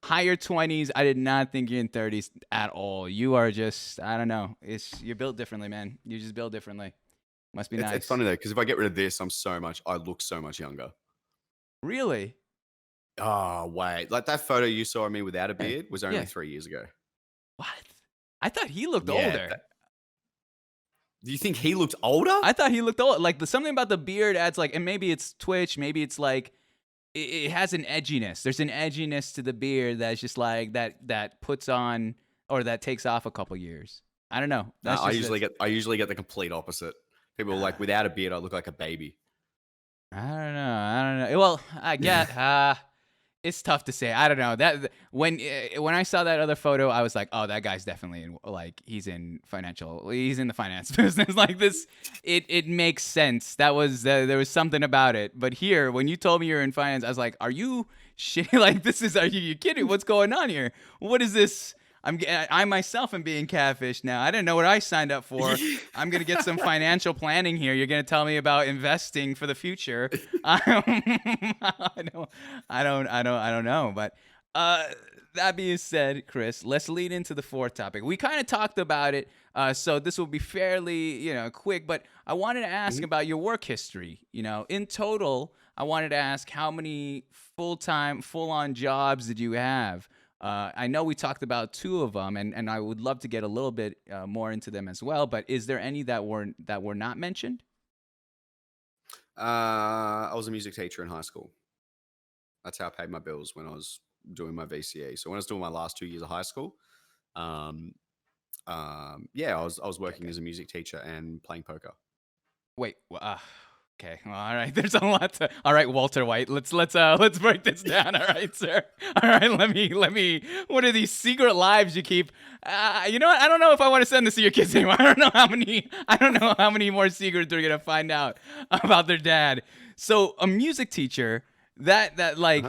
higher 20s. I did not think you're in 30s at all. You are just, I don't know. You're built differently, man. You're just built differently. Must be It's nice. funny though, because if I get rid of this, I look so much younger. Really? Oh, wait. Like that photo you saw of me without a Yeah. beard was only Yeah. 3 years ago. What? I thought he looked Yeah. older. Do you think he looked older? I thought he looked old. Like something about the beard adds like, and maybe it's Twitch, maybe it's like it has an edginess. There's an edginess to the beard that's just like that puts on or that takes off a couple years. I don't know. No, I usually get the complete opposite. People are like, without a beard, I look like a baby. I don't know. Well, I get it's tough to say. I don't know. That when I saw that other photo, I was like, oh, that guy's definitely he's in the finance business. Like this, it makes sense. That was there was something about it. But here, when you told me you're in finance, I was like, are you shit? Like are you kidding? What's going on here? What is this? I myself am being catfished now. I didn't know what I signed up for. I'm gonna get some financial planning here. You're gonna tell me about investing for the future. I don't know. But that being said, Chris, let's lead into the fourth topic. We kind of talked about it, so this will be fairly quick. But I wanted to ask about your work history. In total, I wanted to ask how many full-time, full-on jobs did you have? I know we talked about 2 of them, and I would love to get a little bit more into them as well. But is there any that were not mentioned? I was a music teacher in high school. That's how I paid my bills when I was doing my VCA. So when I was doing my last 2 years of high school, yeah, I was working as a music teacher and playing poker. Wait. Okay. Well, all right. There's a lot to. All right, Walter White. Let's break this down. All right, sir. All right. Let me. What are these secret lives you keep? You know what? I don't know if I want to send this to your kids anymore. I don't know how many more secrets they're gonna find out about their dad. So a music teacher. That like.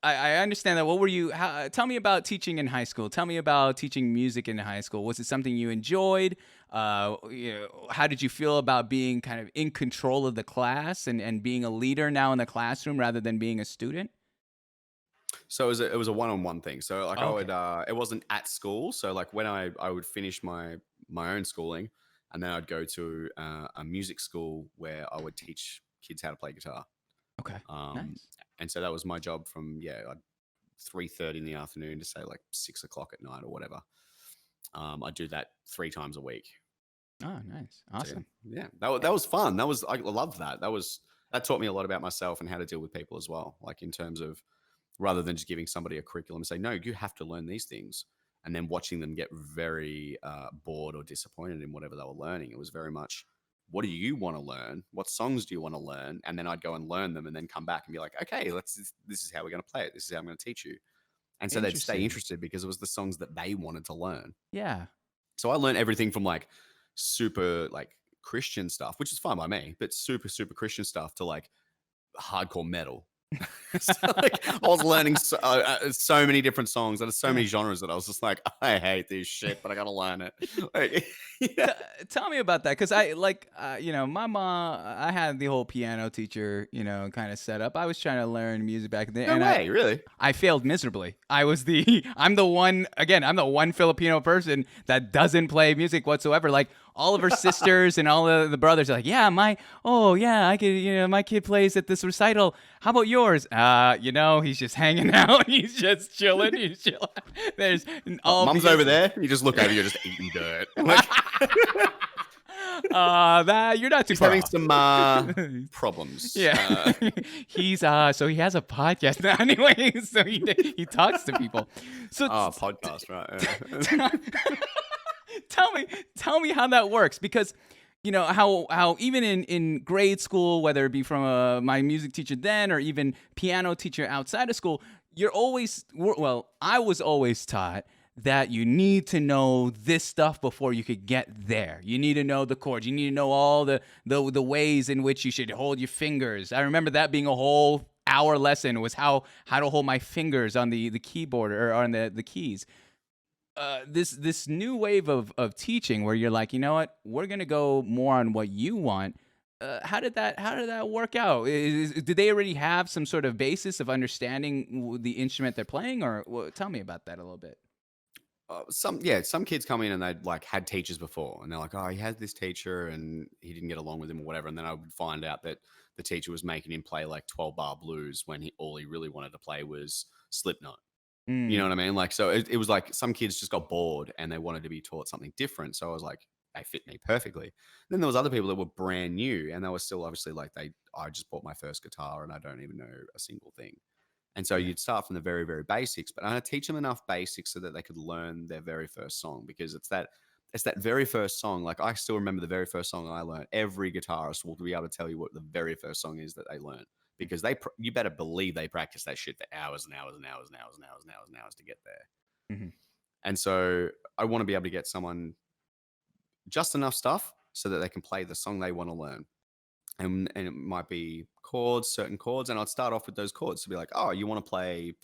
I understand that. What were you? Tell me about teaching in high school. Tell me about teaching music in high school. Was it something you enjoyed? How did you feel about being kind of in control of the class and being a leader now in the classroom rather than being a student? So it was a one-on-one thing. So like I would, Okay. it wasn't at school. So like when I would finish my own schooling, and then I'd go to a music school where I would teach kids how to play guitar. Okay. Um, Nice. and so that was my job from 3:30 in the afternoon to say like 6 o'clock at night or whatever. I do that 3 times a week. Oh, nice. So Awesome. yeah, that was fun. I loved that. That taught me a lot about myself and how to deal with people as well. Like in terms of rather than just giving somebody a curriculum and say, no, you have to learn these things, and then watching them get very bored or disappointed in whatever they were learning. It was very much, what do you want to learn? What songs do you want to learn? And then I'd go and learn them and then come back and be like, okay, this is how we're going to play it. This is how I'm going to teach you. And so they'd stay Interesting. interested because it was the songs that they wanted to learn. Yeah. So I learned everything from like super like Christian stuff, which is fine by me, but super, super Christian stuff to like hardcore metal. So, like, I was learning so many different songs and so many genres that I was just like, I hate this shit, but I gotta learn it. Like, yeah. Tell me about that, because I my mom. I had the whole piano teacher, kind of set up. I was trying to learn music back then, No and way, really? I failed miserably. I'm the one Filipino person that doesn't play music whatsoever. Like all of her sisters and all of the brothers are like, I could, my kid plays at this recital. How about yours? He's just hanging out. He's just chilling. He's chilling. There's all Mum's over there. You just look over, you're just eating dirt. Like, that you're not too he's far having off. some problems. Yeah, he's so he has a podcast now anyway. So he talks to people. So Podcast, right? Yeah. tell me how that works, because how even in grade school, whether it be from my music teacher then or even piano teacher outside of school, I was always taught that you need to know this stuff before you could get there. You need to know the chords. You need to know all the ways in which you should hold your fingers. I remember that being a whole hour lesson, was how to hold my fingers on the keyboard or on the keys. This new wave of teaching where you're like, you know what, we're gonna go more on what you want. how did that work out? Did they already have some sort of basis of understanding the instrument they're playing, or tell me about that a little bit? Some kids come in and they'd like had teachers before, and they're like, oh, he had this teacher and he didn't get along with him or whatever. And then I would find out that the teacher was making him play like 12-bar blues when all he really wanted to play was Slipknot. You know Mm, what I mean? Like, so it was like some kids just got bored and they wanted to be taught something different. So I was like, they fit me perfectly. Then there was other people that were brand new and they were still obviously like I just bought my first guitar and I don't even know a single thing. And so yeah. you'd start from the very, very basics, but I teach them enough basics so that they could learn their very first song, because it's that very first song. Like, I still remember the very first song I learned. Every guitarist will be able to tell you what the very first song is that they learned, because you better believe they practice that shit for hours and hours and hours and hours and hours and hours and hours to get there. Hmm. And so I want to be able to get someone just enough stuff so that they can play the song they want to learn. And it might be chords, certain chords, and I'd start off with those chords to be like, oh, you want to play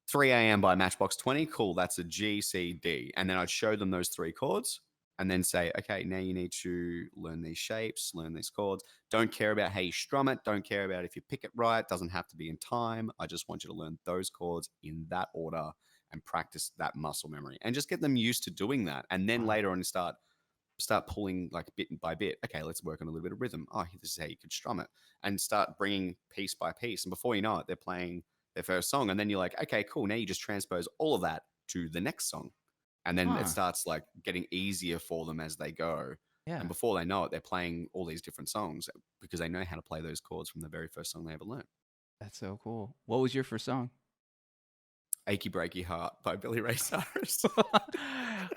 3 a.m. by Matchbox 20? Cool, that's a G, C, D. And then I'd show them those three chords and then say, okay, now you need to learn these shapes, learn these chords. Don't care about how you strum it. Don't care about if you pick it right. Doesn't have to be in time. I just want you to learn those chords in that order and practice that muscle memory and just get them used to doing that. And then Wow. later on, start pulling like bit by bit. Okay, let's work on a little bit of rhythm. Oh, this is how you could strum it, and start bringing piece by piece. And before you know it, they're playing their first song, and then you're like, okay, cool. Now you just transpose all of that to the next song, and then it Huh. starts like getting easier for them as they go. Yeah. And before they know it, they're playing all these different songs because they know how to play those chords from the very first song they ever learned. That's so cool. What was your first song? "Achy Breaky Heart" by Billy Ray Cyrus.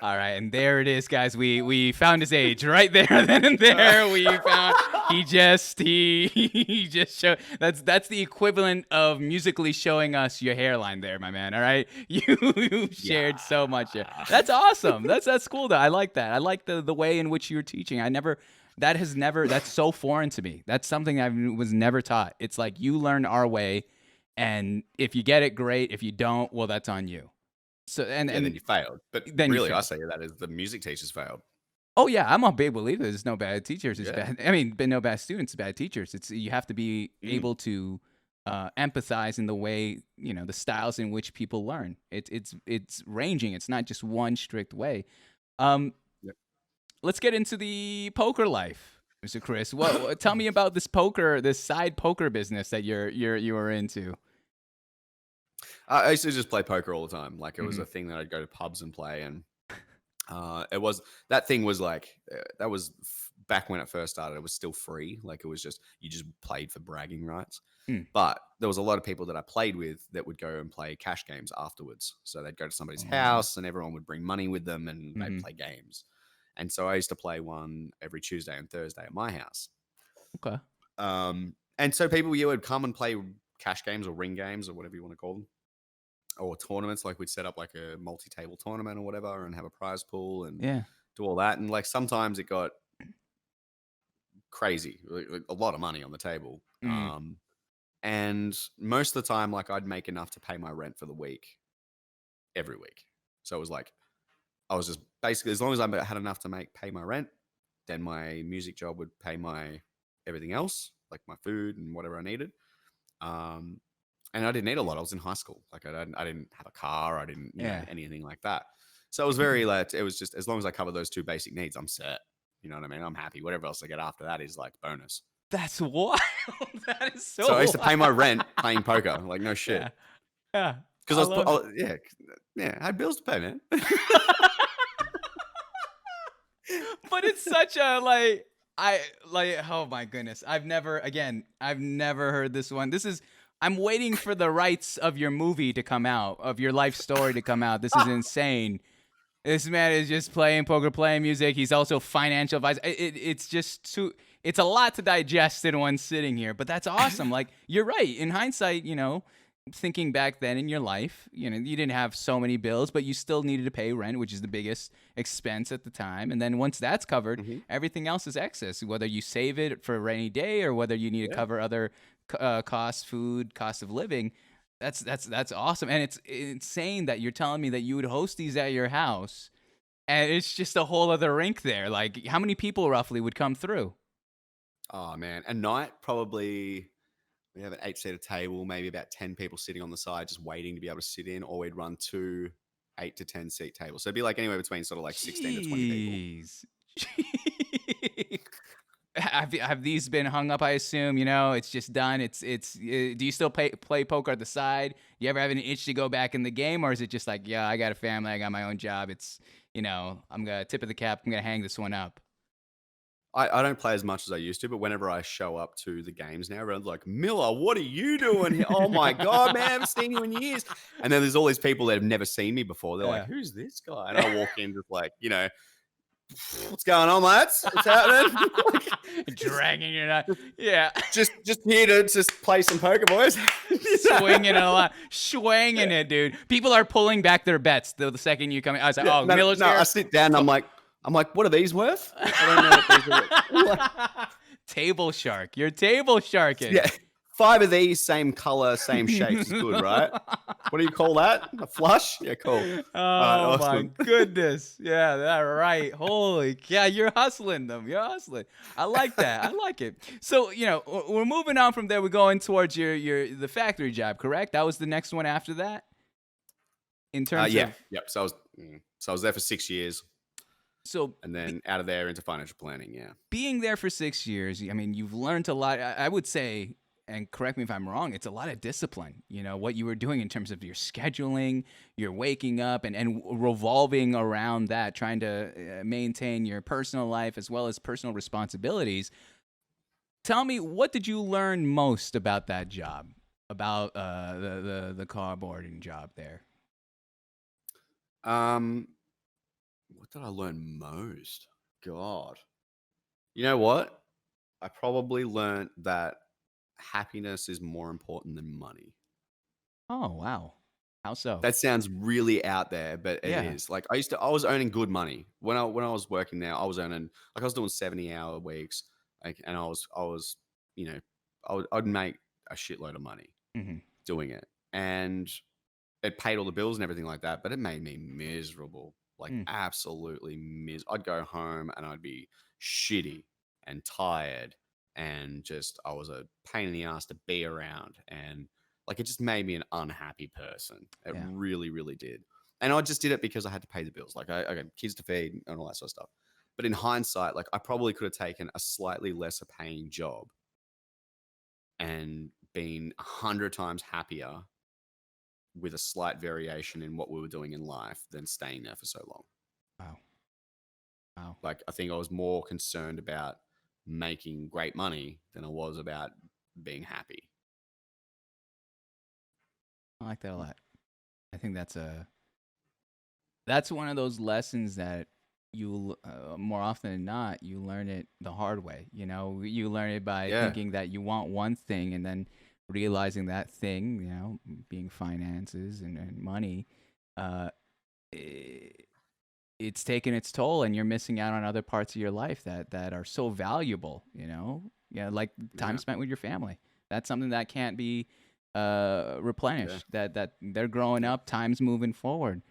All right, and there it is, guys. We found his age right there, then and there. We found he just showed that's the equivalent of musically showing us your hairline there, my man. All right, you shared so much here. Yeah. That's awesome. That's cool though. I like that. I like the way in which you were teaching. That's so foreign to me. That's something I was never taught. It's like you learn our way, and if you get it, great. If you don't, well, that's on you. So and Yeah, then and you failed. But then you really, I fail. say that is the music teachers failed. Oh yeah, I'm a big believer. There's no bad teachers. There's Yeah. bad. I mean, but no bad students. Bad teachers. It's you have to be Mm. able to empathize in the way the styles in which people learn. It's ranging. It's not just one strict way. Um, Yep. let's get into the poker life, Mr. Chris. Tell me about this side poker business that you were into. I used to just play poker all the time. Like, it was Hmm. a thing that I'd go to pubs and play, and it was that thing was like that was back when it first started. It was still free. Like, it was just you just played for bragging rights. Mm. But there was a lot of people that I played with that would go and play cash games afterwards. So they'd go to somebody's Oh. house, and everyone would bring money with them, and they'd Hmm. play games. And so I used to play one every Tuesday and Thursday at my house. Okay. And so people, you would come and play cash games or ring games or whatever you want to call them, or tournaments. Like, we'd set up like a multi-table tournament or whatever and have a prize pool and Yeah. do all that. And like sometimes it got crazy, like a lot of money on the table. Mm. And most of the time, like, I'd make enough to pay my rent for the week every week. So it was like I was just basically, as long as I had enough to pay my rent, then my music job would pay my everything else, like my food and whatever I needed. Um, and I didn't need a lot. I was in high school. Like, I didn't have a car. I didn't, Yeah. anything like that. So it was very like, it was just, as long as I cover those two basic needs, I'm set. You know what I mean? I'm happy. Whatever else I get after that is like bonus. That's wild. That is so. So I used to pay my wild. rent playing poker. Like, no shit. Yeah. Yeah. Because I I was, love it. yeah, I had bills to pay, man. But it's such a oh my goodness. I've never heard this one. I'm waiting for the rights of your movie to come out, of your life story to come out. This is insane. This man is just playing poker, playing music. He's also financial advisor. It's just too. It's a lot to digest in one sitting here, but that's awesome. Like, you're right. In hindsight, thinking back then in your life, you didn't have so many bills, but you still needed to pay rent, which is the biggest expense at the time. And then once that's covered, Mhm. everything else is excess. Whether you save it for a rainy day or whether you need to Yeah. cover other costs, food, cost of living. That's awesome, and it's insane that you're telling me that you would host these at your house, and it's just a whole other rink there. Like, how many people roughly would come through? Oh man, a night probably we have an 8-seater table, maybe about 10 people sitting on the side just waiting to be able to sit in, or we'd run two 8 to 10 seat tables. So it'd be like anywhere between sort of like 16 to 20 people. Jeez. Have these been hung up? I assume, you know, it's just done. It's. Do you still play poker at the side? You ever have an itch to go back in the game, or is it just like, yeah, I got a family, I got my own job. It's, you know, I'm gonna tip of the cap. I'm gonna hang this one up. I don't play as much as I used to, but whenever I show up to the games now, everyone's like, Miller, what are you doing here? Oh my God, man, I haven't seen you in years. And then there's all these people that have never seen me before. They're like, Yeah. who's this guy? And I walk in just like, you know, what's going on, lads? What's happening? Dragging it out. Yeah. just here to just play some poker, boys. Swinging it a lot. Swinging it, dude. People are pulling back their bets the second you come in. I was like, Yeah, oh, Miller's here. I sit down and I'm like, what are these worth? I don't know what these are worth. Table shark. You're table sharking. Yeah. 5 of these, same color, same shapes is good, right? What do you call that? A flush? Yeah, cool. Oh awesome. my goodness. Yeah, that right. Holy cow, you're hustling them. You're hustling. I like that. I like it. So, you know, we're moving on from there. We're going towards the factory job, correct? That was the next one after that? In terms yeah. of Yep. So I was there for 6 years. So and then out of there into financial planning, yeah. Being there for 6 years, I mean, you've learned a lot. I would say, and correct me if I'm wrong, it's a lot of discipline. You know, what you were doing in terms of your scheduling, your waking up and revolving around that, trying to maintain your personal life as well as personal responsibilities. Tell me, what did you learn most about that job, about the carboarding job there? What did I learn most? God. You know what? I probably learned that happiness is more important than money. Oh, wow. How so? That sounds really out there, but it Yeah. is. Like I was earning good money. When I was working there, I was earning like I was doing 70-hour weeks. Like, and I was, you know, I'd make a shitload of money Mm-hmm. doing it. And it paid all the bills and everything like that, but it made me miserable. Like absolutely I'd go home and I'd be shitty and tired and just I was a pain in the ass to be around, and like it just made me an unhappy person. It really, really did. And I just did it because I had to pay the bills. Like I got kids to feed and all that sort of stuff. But in hindsight, like I probably could have taken a slightly lesser paying job and been 100 times happier with a slight variation in what we were doing in life than staying there for so long. Wow. Like, I think I was more concerned about making great money than I was about being happy. I like that a lot. I think that's one of those lessons that you more often than not, you learn it the hard way. You know, you learn it by thinking that you want one thing and then realizing that thing, you know, being finances and money, it's taken its toll, and you're missing out on other parts of your life that are so valuable, you know? Yeah, like time spent with your family. That's something that can't be replenished. That they're growing up, time's moving forward.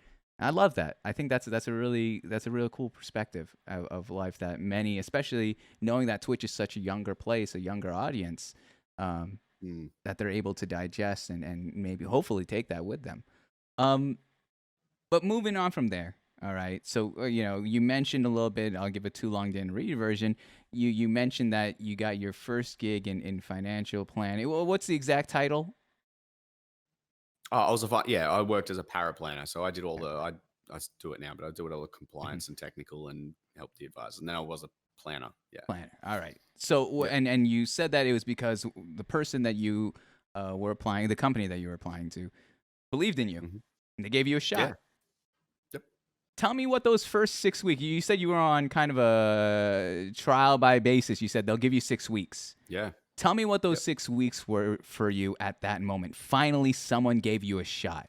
I love that. I think that's a real cool perspective of life that many, especially knowing that Twitch is such a younger place, a younger audience, that they're able to digest and maybe hopefully take that with them. But moving on from there. All right. So, you know, you mentioned a little bit, I'll give a too long didn't read version. You mentioned that you got your first gig in financial planning. Well, what's the exact title? Oh, I worked as a paraplanner. So I did all I do it now, but I do it all the compliance and technical and help the advisors. And then I was a planner. Yeah. Planner. All right. So, and you said that it was because the person that you were applying, the company that you were applying to, believed in you. Mm-hmm. And they gave you a shot. Yeah. Tell me what those first 6 weeks, you said you were on kind of a trial by basis. You said they'll give you 6 weeks. Yeah. Tell me what those 6 weeks were for you at that moment. Finally, someone gave you a shot.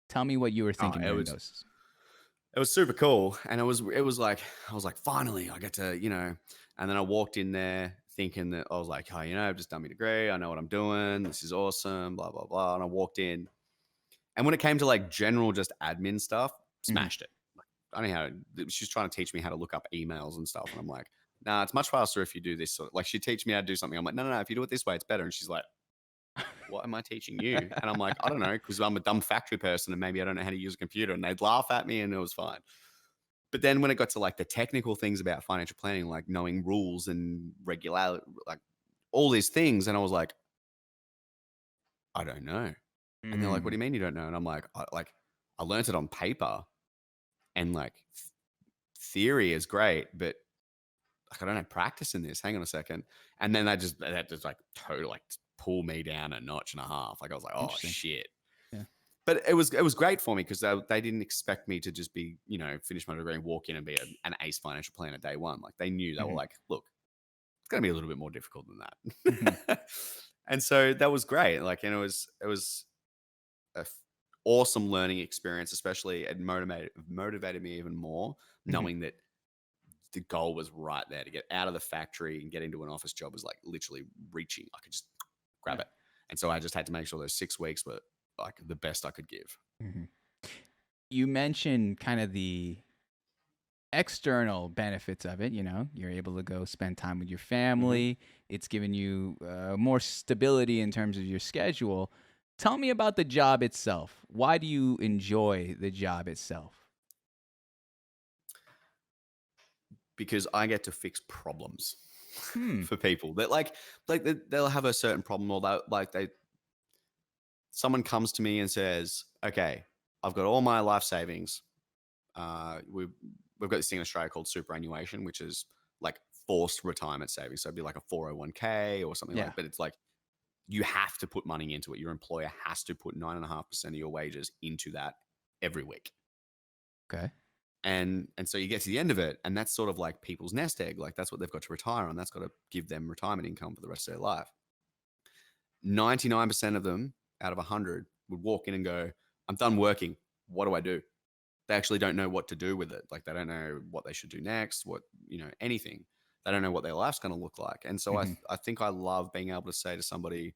Tell me what you were thinking during those. It was super cool. And it was like, I was like, finally, I get to, you know, and then I walked in there thinking that I was like, oh, you know, I've just done my degree. I know what I'm doing. This is awesome, blah, blah, blah. And I walked in. And when it came to like general just admin stuff, smashed it. I don't know how she was trying to teach me how to look up emails and stuff. And I'm like, nah, it's much faster if you do this. Like she'd teach me how to do something. I'm like, no, if you do it this way, it's better. And she's like, what am I teaching you? And I'm like, I don't know, because I'm a dumb factory person and maybe I don't know how to use a computer. And they'd laugh at me and it was fine. But then when it got to like the technical things about financial planning, like knowing rules and regular, like all these things, and I was like, I don't know. And they're like, what do you mean you don't know? And I'm like, I learned it on paper, and like theory is great, but like I don't have practice in this. Hang on a second. And then that just like totally like pull me down a notch and a half. Like I was like, oh shit. Yeah. But it was great for me because they didn't expect me to just be, finish my degree and walk in and be an ace financial planner day one. Like they knew, they were like, look, it's going to be a little bit more difficult than that. And so that was great. Like, and it was a awesome learning experience, especially it motivated me even more knowing that the goal was right there. To get out of the factory and get into an office job was like literally reaching. I could just grab it. And so I just had to make sure those 6 weeks were like the best I could give. You mentioned kind of the external benefits of it. You're able to go spend time with your family. It's given you more stability in terms of your schedule. Tell me about the job itself. Why do you enjoy the job itself? Because I get to fix problems for people that like they'll have a certain problem, or someone comes to me and says, okay, I've got all my life savings. We've got this thing in Australia called superannuation, which is like forced retirement savings. So it'd be like a 401k or something like, but it's like, you have to put money into it. Your employer has to put 9.5% of your wages into that every week. Okay. And so you get to the end of it, and that's sort of like people's nest egg. Like that's what they've got to retire on. That's got to give them retirement income for the rest of their life. 99% of them out of 100 would walk in and go, I'm done working. What do I do? They actually don't know what to do with it. Like they don't know what they should do next, anything. They don't know what their life's going to look like. And so I think I love being able to say to somebody,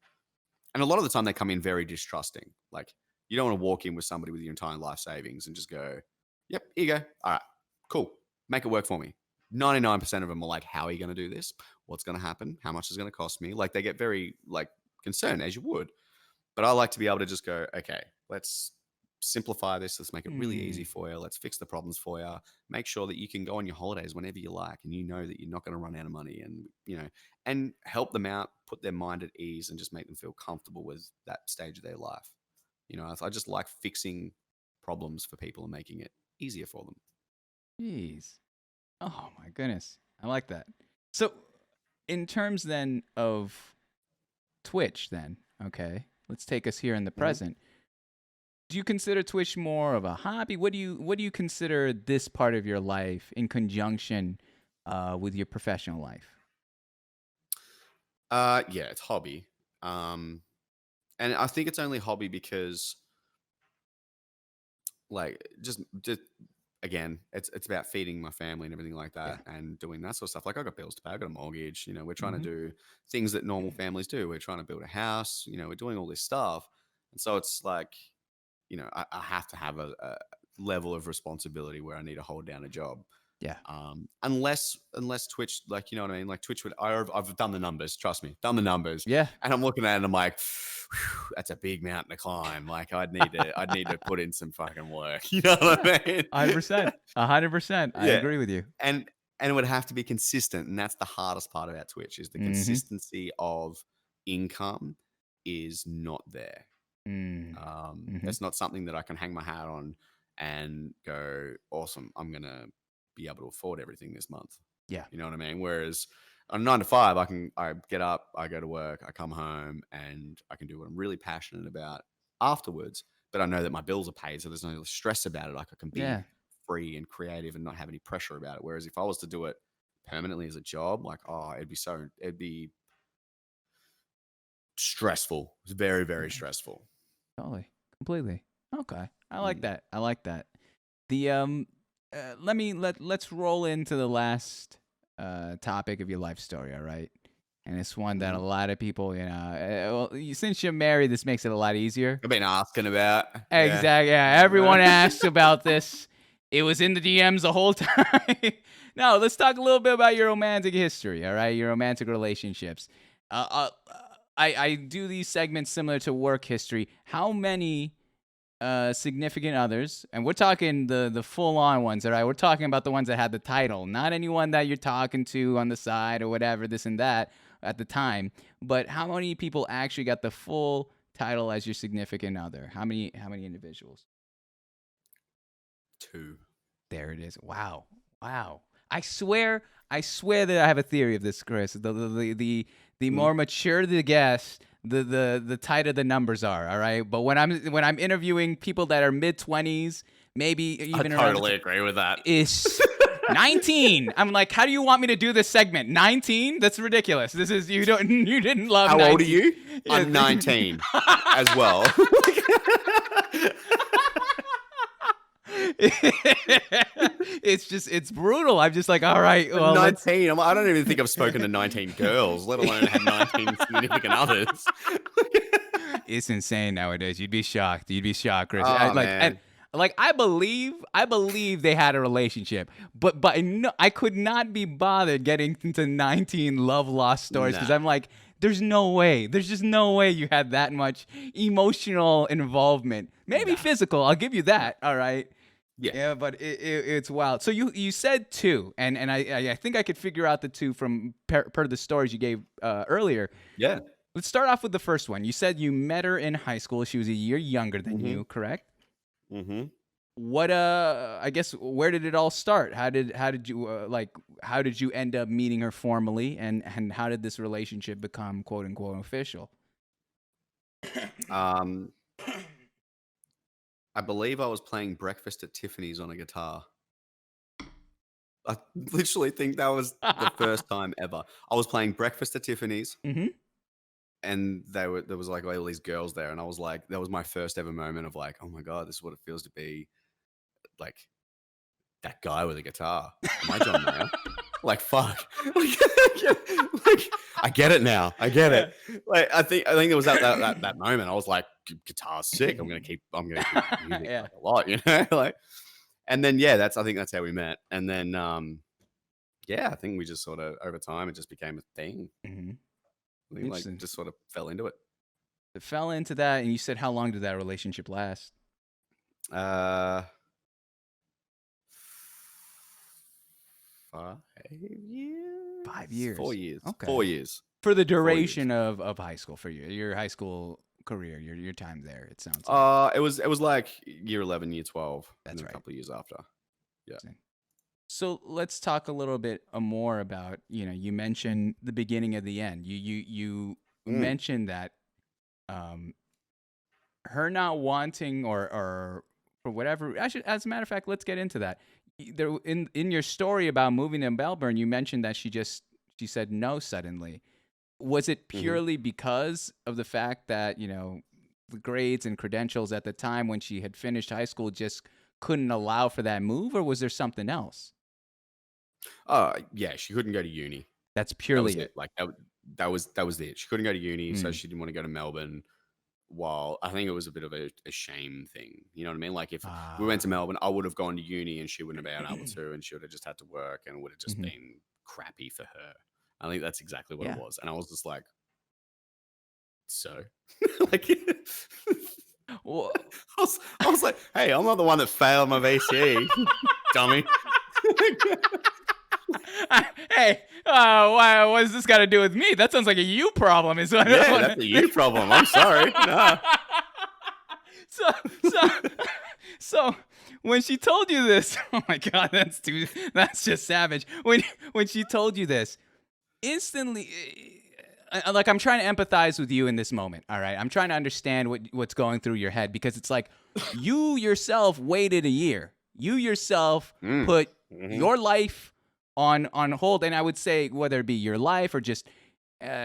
and a lot of the time they come in very distrusting. Like you don't want to walk in with somebody with your entire life savings and just go, yep, here you go. All right, cool. Make it work for me. 99% of them are like, how are you going to do this? What's going to happen? How much is it going to cost me? Like they get very like concerned, as you would. But I like to be able to just go, okay, let's simplify this. Let's make it really easy for you. Let's fix the problems for you. Make sure that you can go on your holidays whenever you like, and you know that you're not going to run out of money, and help them out, put their mind at ease, and just make them feel comfortable with that stage of their life. I just like fixing problems for people and making it easier for them. Jeez. Oh my goodness. I like that. So in terms then of Twitch then, okay, let's take us here in the present. Do you consider Twitch more of a hobby? What do you consider this part of your life in conjunction with your professional life? Yeah, it's hobby. And I think it's only hobby because like just again, it's about feeding my family and everything like that, and doing that sort of stuff. Like I got bills to pay, I got a mortgage, we're trying to do things that normal families do. We're trying to build a house, we're doing all this stuff. And so it's like, I have to have a level of responsibility where I need to hold down a job. Yeah. Unless Twitch, like, you know what I mean? Like Twitch I've done the numbers, trust me, done the numbers. Yeah. And I'm looking at it and I'm like, that's a big mountain to climb. Like I'd need to put in some fucking work. You know what I mean? 100%. 100%. I agree with you. And it would have to be consistent. And that's the hardest part about Twitch is the consistency of income is not there. It's not something that I can hang my hat on and go, awesome, I'm going to be able to afford everything this month. Yeah. You know what I mean? Whereas on 9 to 5, I get up, I go to work, I come home, and I can do what I'm really passionate about afterwards. But I know that my bills are paid, so there's no stress about it. Like I can be free and creative and not have any pressure about it. Whereas if I was to do it permanently as a job, like, it'd be stressful. It's very, very stressful. Totally. Completely. Okay. I like that. I like that. The let's roll into the last topic of your life story, all right? And it's one that a lot of people, since you're married, this makes it a lot easier. I've been asking about. Exactly. Yeah. Everyone asks about this. It was in the DMs the whole time. Now, let's talk a little bit about your romantic history, all right? Your romantic relationships. I do these segments similar to work history. How many significant others, and we're talking the full-on ones, all right? We're talking about the ones that had the title, not anyone that you're talking to on the side or whatever, this and that at the time. But how many people actually got the full title as your significant other? How many individuals? 2. There it is. Wow. I swear that I have a theory of this, Chris. The more mature the guest, the tighter the numbers are. All right. But when I'm interviewing people that are mid-20s, maybe even I totally agree with that. Is 19. I'm like, how do you want me to do this segment? 19? That's ridiculous. This is you didn't love. How 19. old are you? I'm 19 as well. It's brutal. I'm just like, all right, well, 19. I don't even think I've spoken to 19 girls, let alone had 19 significant others. It's insane nowadays. You'd be shocked, Chris. Oh, man. I believe they had a relationship, but I could not be bothered getting into 19 love lost stories because I'm like, there's no way. There's just no way you had that much emotional involvement. Maybe physical. I'll give you that. All right. Yeah, but it's wild. So you said 2, and I think I could figure out the 2 from per the stories you gave earlier. Yeah. Let's start off with the first one. You said you met her in high school. She was a year younger than you, correct? Mm-hmm. What I guess where did it all start? How did you end up meeting her formally, and how did this relationship become quote unquote official? I believe I was playing Breakfast at Tiffany's on a guitar. I literally think that was the first time ever. I was playing Breakfast at Tiffany's, and there was like all these girls there, and I was like, that was my first ever moment of like, oh my God, this is what it feels to be like that guy with a guitar. Am I John Mayer? Like, fuck. Like, I get it now. I get it. Like, I think it was at that moment. I was like, guitar's sick. I'm gonna keep using it like a lot, you know. Like, and then I think that's how we met. And then I think we just sort of over time it just became a thing. We like just sort of fell into it. It fell into that, and you said, how long did that relationship last? 5 years. 5 years. 4 years. Okay. 4 years. For the duration of high school, for your high school career, your time there, it sounds like. It was like year 11, year 12. That's right. A couple of years after. Yeah. So let's talk a little bit more about, you mentioned the beginning of the end. You mentioned that her not wanting or for whatever, as a matter of fact, let's get into that. There in your story about moving to Melbourne, you mentioned that she said no suddenly. Was it purely because of the fact that, the grades and credentials at the time when she had finished high school just couldn't allow for that move, or was there something else? Yeah, she couldn't go to uni. That's purely it. Like that was it. She couldn't go to uni, so she didn't want to go to Melbourne. While I think it was a bit of a shame thing, you know what I mean? Like if we went to Melbourne, I would have gone to uni and she wouldn't have been able to, and she would have just had to work, and it would have just been crappy for her. I think that's exactly what it was. And I was just like, so like well, I was like, hey, I'm not the one that failed my VCE, dummy. Hey, what does this got to do with me? That sounds like a you problem. That's a you problem. I'm sorry. No. So when she told you this, oh my God, that's just savage. When she told you this, instantly, like I'm trying to empathize with you in this moment. All right, I'm trying to understand what's going through your head, because it's like you yourself waited a year. You yourself put your life on hold, and I would say whether it be your life or just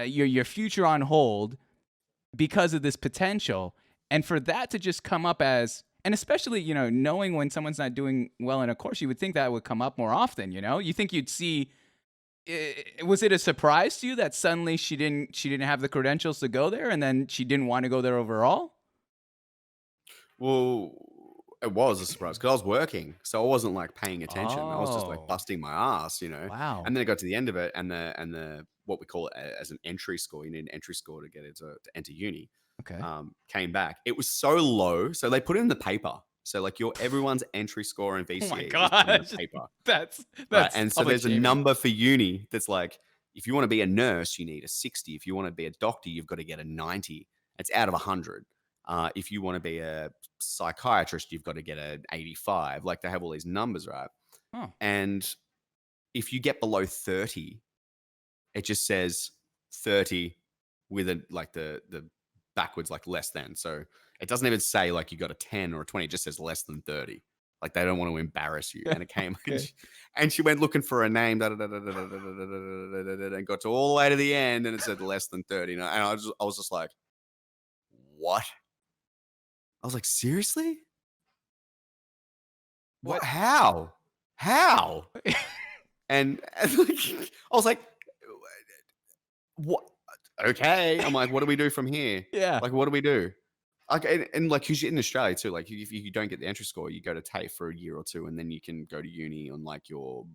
your future on hold because of this potential, and for that to just come up as, and especially knowing when someone's not doing well in a course, you would think that would come up more often. You think you'd see. Was it a surprise to you that suddenly she didn't have the credentials to go there, and then she didn't want to go there overall? Well, It was a surprise because I was working, so I wasn't like paying attention. I was just like Oh, busting my ass, wow. And then it got to the end of it, and the what we call it as an entry score. You need an entry score to get it to enter uni. Okay. Came back. It was so low, so they put it in the paper. So like everyone's entry score in Oh my VCE is put in the gosh. paper, That's right? that's And so public there's a shaming. number for uni that's like, if you want to be a nurse, you need a 60. If you want to be a doctor, you've got to get a 90. It's out of 100. If you want to be a psychiatrist, you've got to get an 85. Like they have all these numbers, right? Oh. And if you get below 30, it just says 30 with the backwards, like less than. So it doesn't even say like you got a 10 or a 20. It just says less than 30. Like they don't want to embarrass you. And it came Okay. and she went looking for a name and got to all the way to the end and it said less than 30. And I was just like, what? I was like, seriously? What? What? How? And like, I was like, what? Okay. I'm like, what do we do from here? Yeah. Like, what do we do? Like, and like, because you're in Australia too, like, if you don't get the entry score, you go to TAFE for a year or two, and then you can go to uni on like your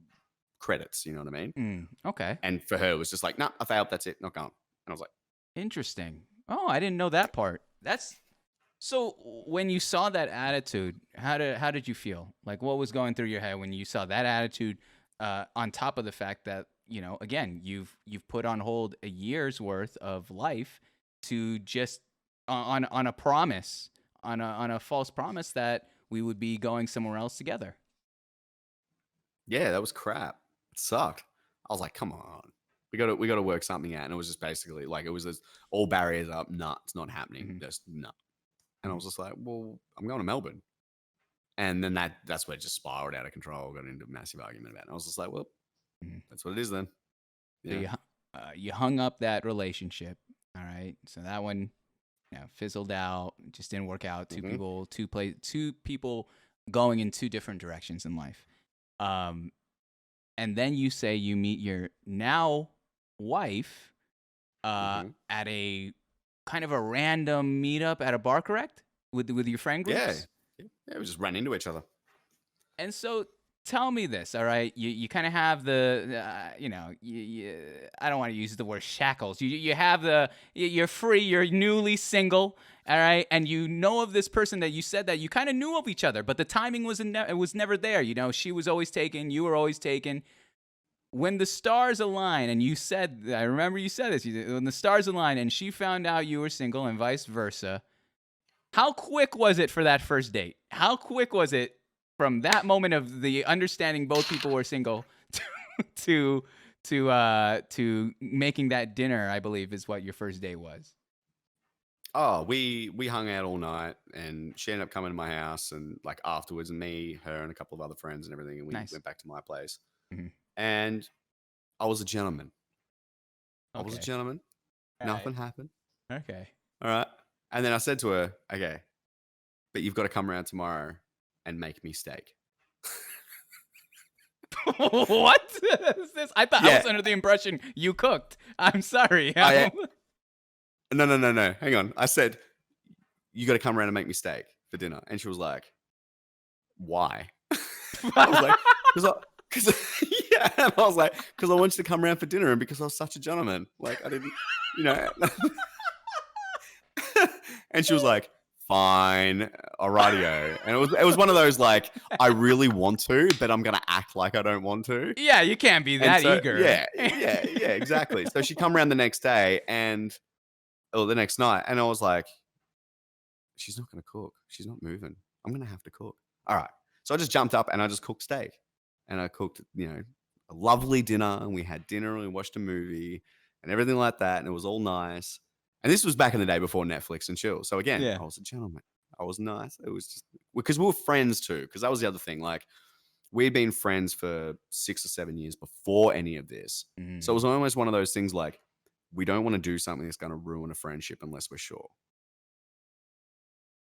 credits. You know what I mean? Okay. And for her, it was just like, nah, I failed. That's it. Not going. And I was like, Interesting. Oh, I didn't know that part. That's so when you saw that attitude, how did you feel? Like what was going through your head when you saw that attitude on top of the fact that, again, you've put on hold a year's worth of life to just on a promise, on a false promise that we would be going somewhere else together. yeah, that was crap. It sucked. I was like, come on. We got to work something out. And it was just basically like, it was just all barriers up. Nah, it's not happening. Mhm. Just nah. And I was just like, well, I'm going to Melbourne. And then that's where it just spiraled out of control. Got into a massive argument about it. And I was just like, well, Mhm. that's what it is then. So Yeah. you hung up that relationship. All right. So that one, fizzled out. Just didn't work out. Mhm. Two people going in two different directions in life. And then you say you meet your now wife Mhm. at a kind of a random meetup at a bar, correct? With your friend Yeah. groups. Yeah. We just ran into each other. And so tell me this, all right? You kind of have I don't want to use the word shackles. You have you're free, you're newly single, all right? And you know of this person that you said that you kind of knew of each other, but the timing it was never there. She was always taken, you were always taken. When the stars align, and I remember you said this, when the stars align and she found out you were single and vice versa, how quick was it for that first date? How quick was it from that moment of the understanding both people were single to to making that dinner? I believe is what your first date was. Oh, we hung out all night, and she ended up coming to my house, and like afterwards, and me, her, and a couple of other friends and everything, and we Nice. went back to my place. Mhm. And I was a gentleman. I was a Okay. gentleman. All Nothing right. happened. Okay. All right. And then I said to her, okay, but you've got to come around tomorrow and make me steak. What is this? I thought I was Yeah. under the impression you cooked. I'm sorry. I no. Hang on. I said, you got to come around and make me steak for dinner. And she was like, why? I was like, because yeah. And I was like, because I want you to come around for dinner and because I was such a gentleman. Like I didn't, you know. And she was like, fine, alrighty-o. And it was one of those like, I really want to, but I'm gonna act like I don't want to. Yeah, you can't be And that so eager. yeah, exactly. So she come around the next day or the next night, and I was like, she's not gonna cook. She's not moving. I'm gonna have to cook. All right. So I just jumped up and I just cooked steak. And I cooked, a lovely dinner, and we had dinner and we watched a movie and everything like that. And it was all nice. And this was back in the day before Netflix and chill. So again, Yeah. I was a gentleman. I was nice. It was just because we were friends too. Because that was the other thing. Like we'd been friends for 6 or 7 years before any of this. So it was almost one of those things like we don't want to do something that's going to ruin a friendship unless we're sure.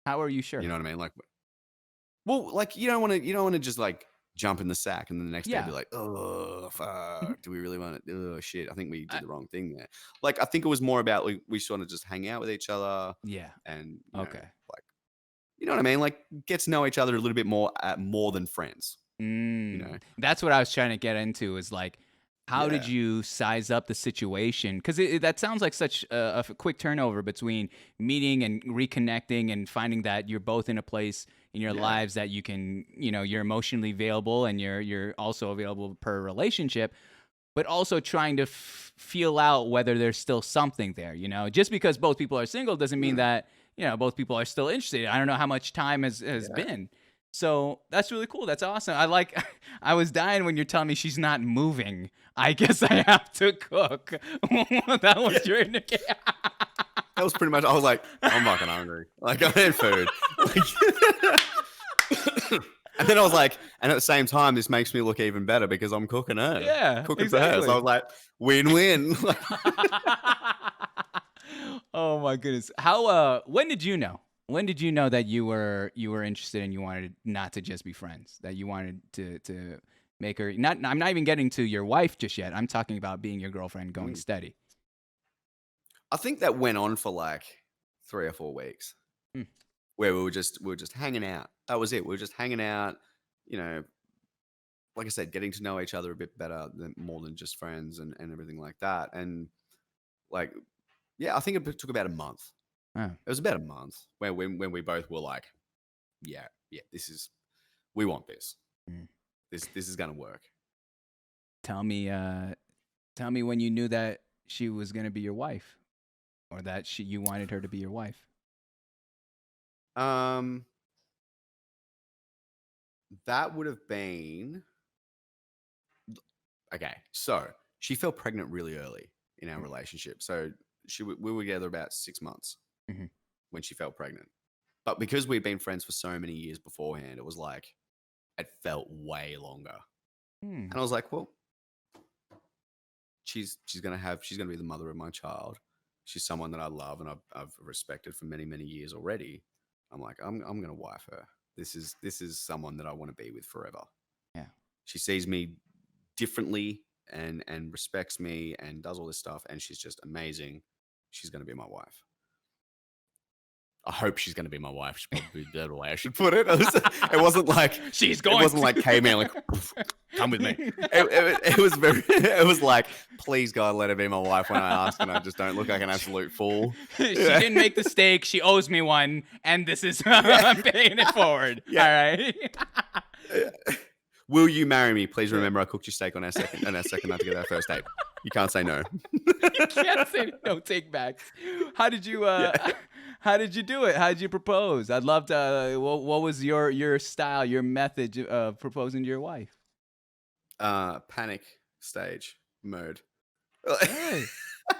How are you sure? You know what I mean? Like, well, like you don't want to just like jump in the sack and then the next day Yeah. be like, oh fuck, do we really want to? Oh shit, I think we did the wrong thing there. Like I think it was more about like we sort of just hang out with each other Yeah. and Okay. like you know what I mean? Like get to know each other a little bit more than friends. You know? That's what I was trying to get into is like, how did Yeah. you size up the situation? Because that sounds like such a quick turnover between meeting and reconnecting and finding that you're both in a place in your lives that you can, you're emotionally available and you're also available per relationship, but also trying to feel out whether there's still something there. Just because both people are single doesn't mean that both people are still interested. I don't know how much time has been. So that's really cool. That's awesome. I was dying when you're telling me she's not moving. I guess I have to cook. That was your indication. That was pretty much. I was like, I'm fucking hungry. Like I had food. And then I was like, and at the same time, this makes me look even better because I'm cooking her. Yeah, Cooking for her. So I was like, win-win. Oh my goodness. How? When did you know? When did you know that you were interested and you wanted not to just be friends? That you wanted to make her not? I'm not even getting to your wife just yet. I'm talking about being your girlfriend, going steady. I think that went on for like 3 or 4 weeks, where we were just hanging out. That was it. We were just hanging out. Like I said, getting to know each other a bit better, more than just friends and everything like that. And like, yeah, I think it took about a month. Oh. It was about a month when we both were like, yeah, we want this. This is gonna work. Tell me when you knew that she was gonna be your wife, or that you wanted her to be your wife. That would have been okay. So she fell pregnant really early in our relationship. So we were together about 6 months when she fell pregnant. But because we'd been friends for so many years beforehand, it was like it felt way longer. And I was like, well, she's gonna be the mother of my child. She's someone that I love and I've respected for many, many years already. I'm like, I'm gonna wife her. This is someone that I want to be with forever. Yeah. She sees me differently and respects me and does all this stuff, and she's just amazing. She's gonna be my wife. I hope she's going to be my wife. She's probably the better way I should put it. It wasn't like she's going. It wasn't like caveman, like come with me. It was very. It was like, please God, let her be my wife when I ask, and I just don't look like an absolute fool. She didn't make the steak. She owes me one, and this is I'm paying it forward. Yeah. All right. Will you marry me? Please remember, I cooked your steak on our second night together, our first date. You can't say no. You can't say no take backs. How did you? How did you do it? How did you propose? I'd love to. What was your style, your method of proposing to your wife? Panic stage mode. Hey.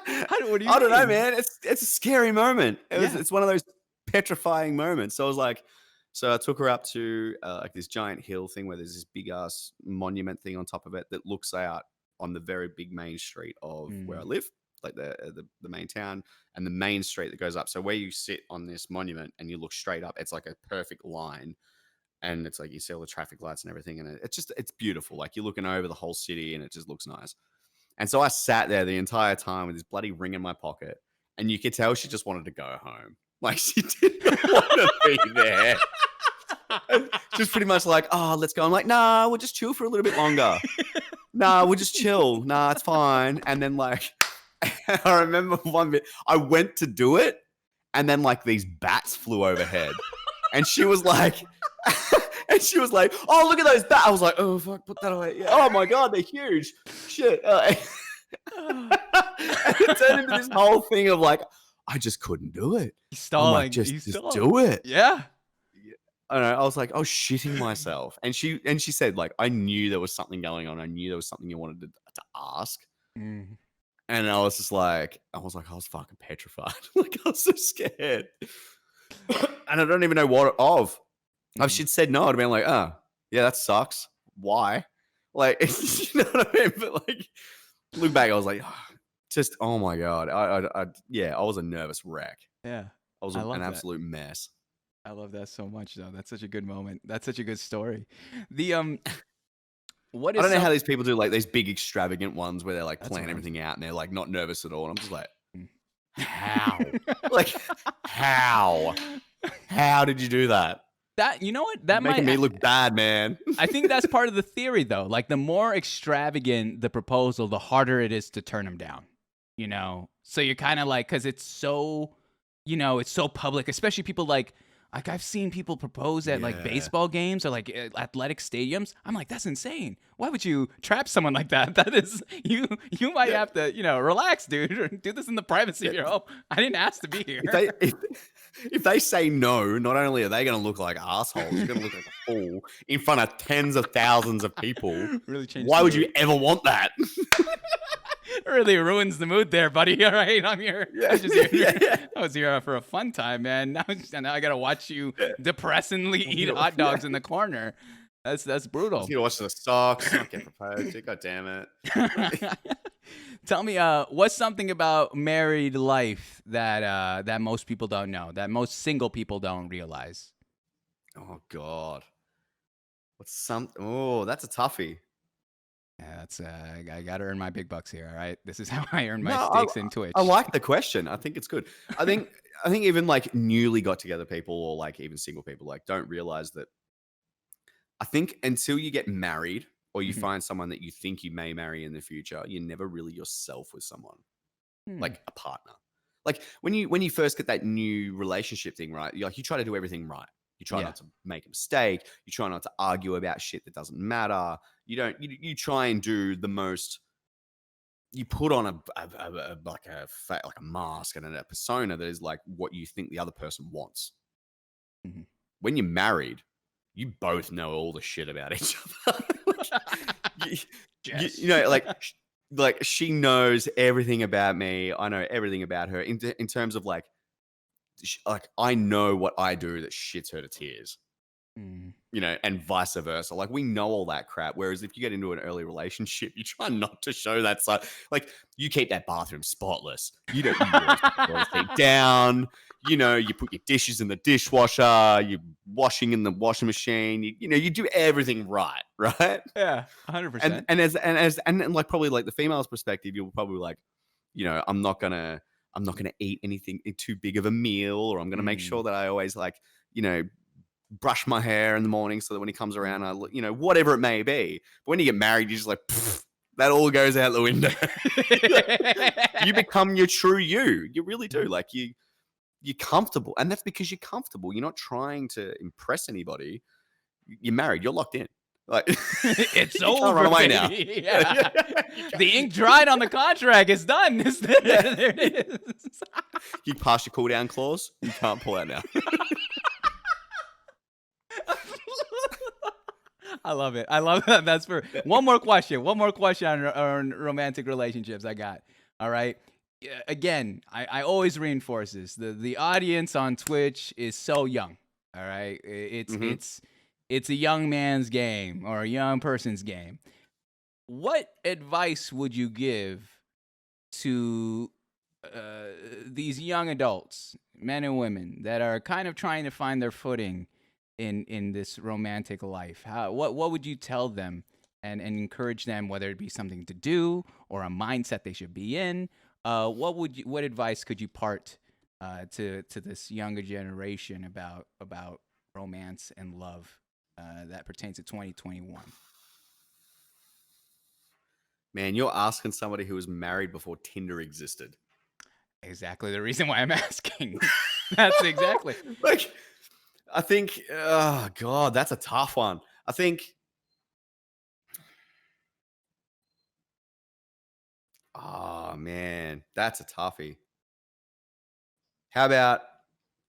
What do you I don't know, mean? man. It's a scary moment. It's one of those petrifying moments. So I was like, I took her up to like this giant hill thing where there's this big ass monument thing on top of it that looks out on the very big main street of where I live, like the main town, and the main street that goes up. So where you sit on this monument and you look straight up, it's like a perfect line. And it's like you see all the traffic lights and everything. And it's beautiful. Like you're looking over the whole city and it just looks nice. And so I sat there the entire time with this bloody ring in my pocket. And you could tell she just wanted to go home. Like she didn't want to be there. And just pretty much like, oh, let's go. I'm like, nah, we'll just chill for a little bit longer. Nah, we'll just chill. Nah, it's fine. And then like, I remember one bit, I went to do it. And then like these bats flew overhead. And she was like, oh, look at those bats. I was like, oh, fuck, put that away. Yeah. Oh my God, they're huge. Shit. And it turned into this whole thing of like, I just couldn't do it. Stalling. Like, just do it. Yeah. I don't know. I was like, shitting myself. And she said, like, I knew there was something going on. I knew there was something you wanted to ask. And I was just like, I was fucking petrified. Like, I was so scared. And I don't even know what of. If she'd said no, I'd have been like, oh, yeah, that sucks. Why? Like, you know what I mean? But like, look back, I was like, oh my God. I was a nervous wreck. Yeah. I was an absolute mess. I love that so much, though. That's such a good moment. That's such a good story. The what is I don't know how these people do like these big extravagant ones where they're like plan amazing. Everything out and they're like not nervous at all. And I'm just like, how? Like, how? How did you do that? That, you know what? That Making might me look bad, man. I think that's part of the theory, though. Like, the more extravagant the proposal, the harder it is to turn them down. You know, so you're kind of like, because it's so, it's so public, especially people like I've seen people propose at like Yeah. baseball games or like athletic stadiums. I'm like, that's insane. Why would you trap someone like that? That is you. You might have to, relax, dude, or do this in the privacy of your home. I didn't ask to be here. If they say no, not only are they going to look like assholes, you're going to look like a fool in front of tens of thousands of people. Really changed. Why the would mood. you ever want that? It really ruins the mood there, buddy. All right, I'm here. Yeah. I was here for a fun time, man. Now I gotta watch you depressingly eat hot dogs in the corner. That's brutal. You watch the socks, not get proposed to. God damn it. Tell me, what's something about married life that most people don't know, that most single people don't realize? Oh God. Oh, that's a toughie. Yeah, that's I gotta earn my big bucks here. All right, this is how I earn my No, stakes in Twitch. I like the question. I think it's good. I think even like newly got together people or like even single people like don't realize that. I think until you get married or you Mhm. find someone that you think you may marry in the future, you're never really yourself with someone, like a partner. Like when you first get that new relationship thing, right? You try to do everything right. You try not to make a mistake. You try not to argue about shit that doesn't matter. You try and do the most. You put on a mask and a persona that is like what you think the other person wants. Mhm. When you're married, you both know all the shit about each other. Like she knows everything about me. I know everything about her in terms of like I know what I do that shits her to tears. Mm. And vice versa. Like we know all that crap. Whereas if you get into an early relationship, you try not to show that side. Like you keep that bathroom spotless. You always put the toilet seat down. You put your dishes in the dishwasher. You're washing in the washing machine. You do everything right, right? Yeah, 100%. And like probably like the female's perspective, you'll probably like, I'm not gonna eat anything too big of a meal, or I'm gonna make sure that I always like, brush my hair in the morning so that when he comes around, whatever it may be. But when you get married, you're just like, that all goes out the window. You become your true you. You really do. Like you're comfortable. And that's because you're comfortable. You're not trying to impress anybody. You're married. You're locked in. Like It's you over, can't run away now. baby. Yeah. The ink dried on the contract. It's done. There it is. You pass your cool down clause. You can't pull out now. I love it. I love that. That's for one more question. One more question on romantic relationships. I got. All right. Again, I always reinforce this. The audience on Twitch is so young. All right. It's a young man's game or a young person's game. What advice would you give to these young adults, men and women, that are kind of trying to find their footing in this romantic life? What would you tell them and encourage them, whether it be something to do or a mindset they should be in? What advice could you part to this younger generation about romance and love that pertains to 2021? Man, you're asking somebody who was married before Tinder existed. Exactly the reason why I'm asking. That's exactly. Like, I think, oh God, that's a tough one. I think, oh man, that's a toughie. How about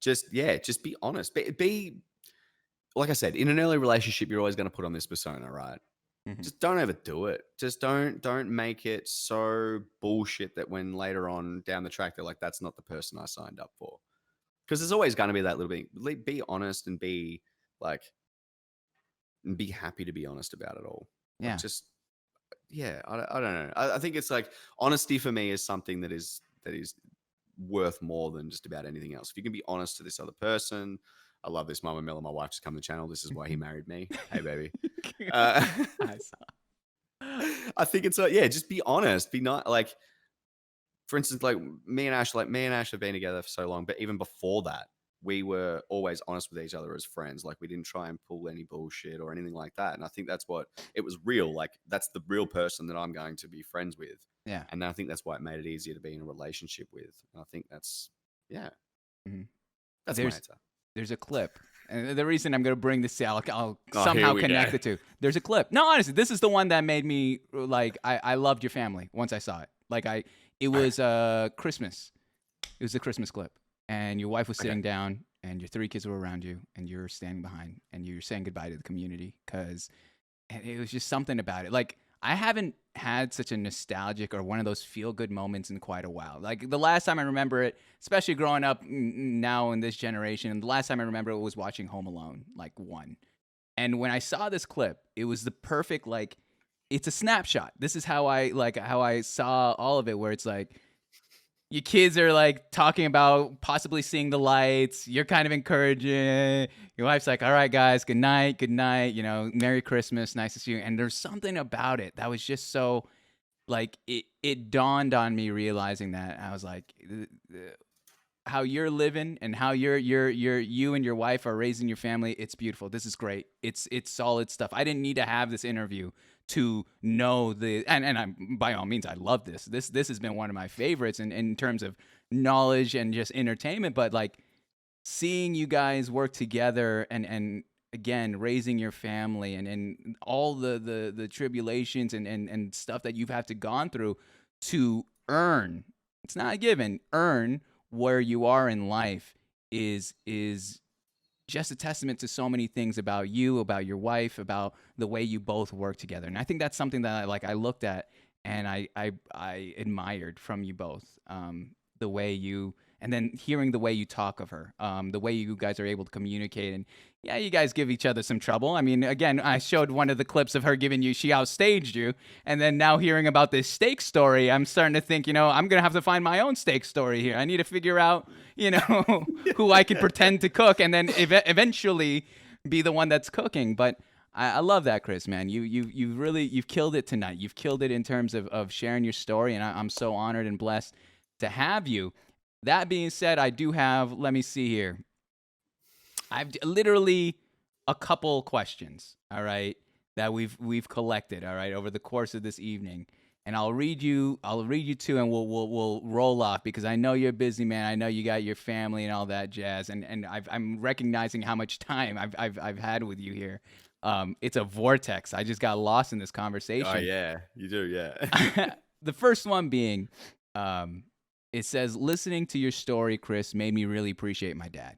just be honest. Be like I said, in an early relationship, you're always going to put on this persona, right? Mhm. Just don't overdo it. Just don't make it so bullshit that when later on down the track, they're like, that's not the person I signed up for. Because there's always going to be that little bit. Be honest and be like, and be happy to be honest about it all. Yeah. Like I don't know. I think it's like honesty for me is something that is worth more than just about anything else. If you can be honest to this other person, I love this. Mama Miller, my wife, just come to the channel. This is why he married me. Hey, baby. I I think it's just be honest. Be not like, for instance, like me and Ash have been together for so long, but even before that, we were always honest with each other as friends. Like we didn't try and pull any bullshit or anything like that. And I think that's what it was real. Like that's the real person that I'm going to be friends with. Yeah. And I think that's why it made it easier to be in a relationship with. And I think that's, yeah, Mhm. that's my answer. There's a clip. And the reason I'm going to bring this to, I'll Oh, somehow here we connect go. it to. There's a clip. No, honestly, this is the one that made me like, I loved your family once I saw it. Like it was Christmas. It was the Christmas clip. And your wife was sitting down and your 3 kids were around you and you're standing behind and you're saying goodbye to the community because it was just something about it. Like I haven't had such a nostalgic or one of those feel good moments in quite a while. Like the last time I remember it, especially growing up now in this generation, the last time I remember it was watching Home Alone, like 1. And when I saw this clip, it was the perfect, like, it's a snapshot. This is how I saw all of it, where it's like your kids are like talking about possibly seeing the lights. You're kind of encouraging. Your wife's like, all right, guys, good night, Merry Christmas, nice to see you. And there's something about it that was just so, like, it dawned on me realizing that. I was like, how you're living and how you and your wife are raising your family, it's beautiful. This is great. It's solid stuff. I didn't need to have this interview to know and I'm, by all means, I love this. This has been one of my favorites in terms of knowledge and just entertainment, but like seeing you guys work together and again raising your family and all the tribulations and stuff that you've had to gone through to earn, it's not a given, earn where you are in life is just a testament to so many things about you, about your wife, about the way you both work together. And I think that's something that I looked at and I admired from you both. The way you, and then hearing the way you talk of her, the way you guys are able to communicate. And yeah, you guys give each other some trouble. I mean, again, I showed one of the clips of her giving you, she outstaged you. And then now hearing about this steak story, I'm starting to think, I'm going to have to find my own steak story here. I need to figure out, who I could pretend to cook and then eventually be the one that's cooking. But I love that, Chris, man. You've killed it tonight. You've killed it in terms of sharing your story. And I'm so honored and blessed to have you. That being said, I do have, let me see here. I've literally a couple questions, all right, that we've collected, all right, over the course of this evening. And I'll read you two and we'll roll off because I know you're a busy man. I know you got your family and all that jazz. And I'm recognizing how much time I've had with you here. It's a vortex. I just got lost in this conversation. Oh yeah, you do, yeah. The first one being, it says, listening to your story, Chris, made me really appreciate my dad.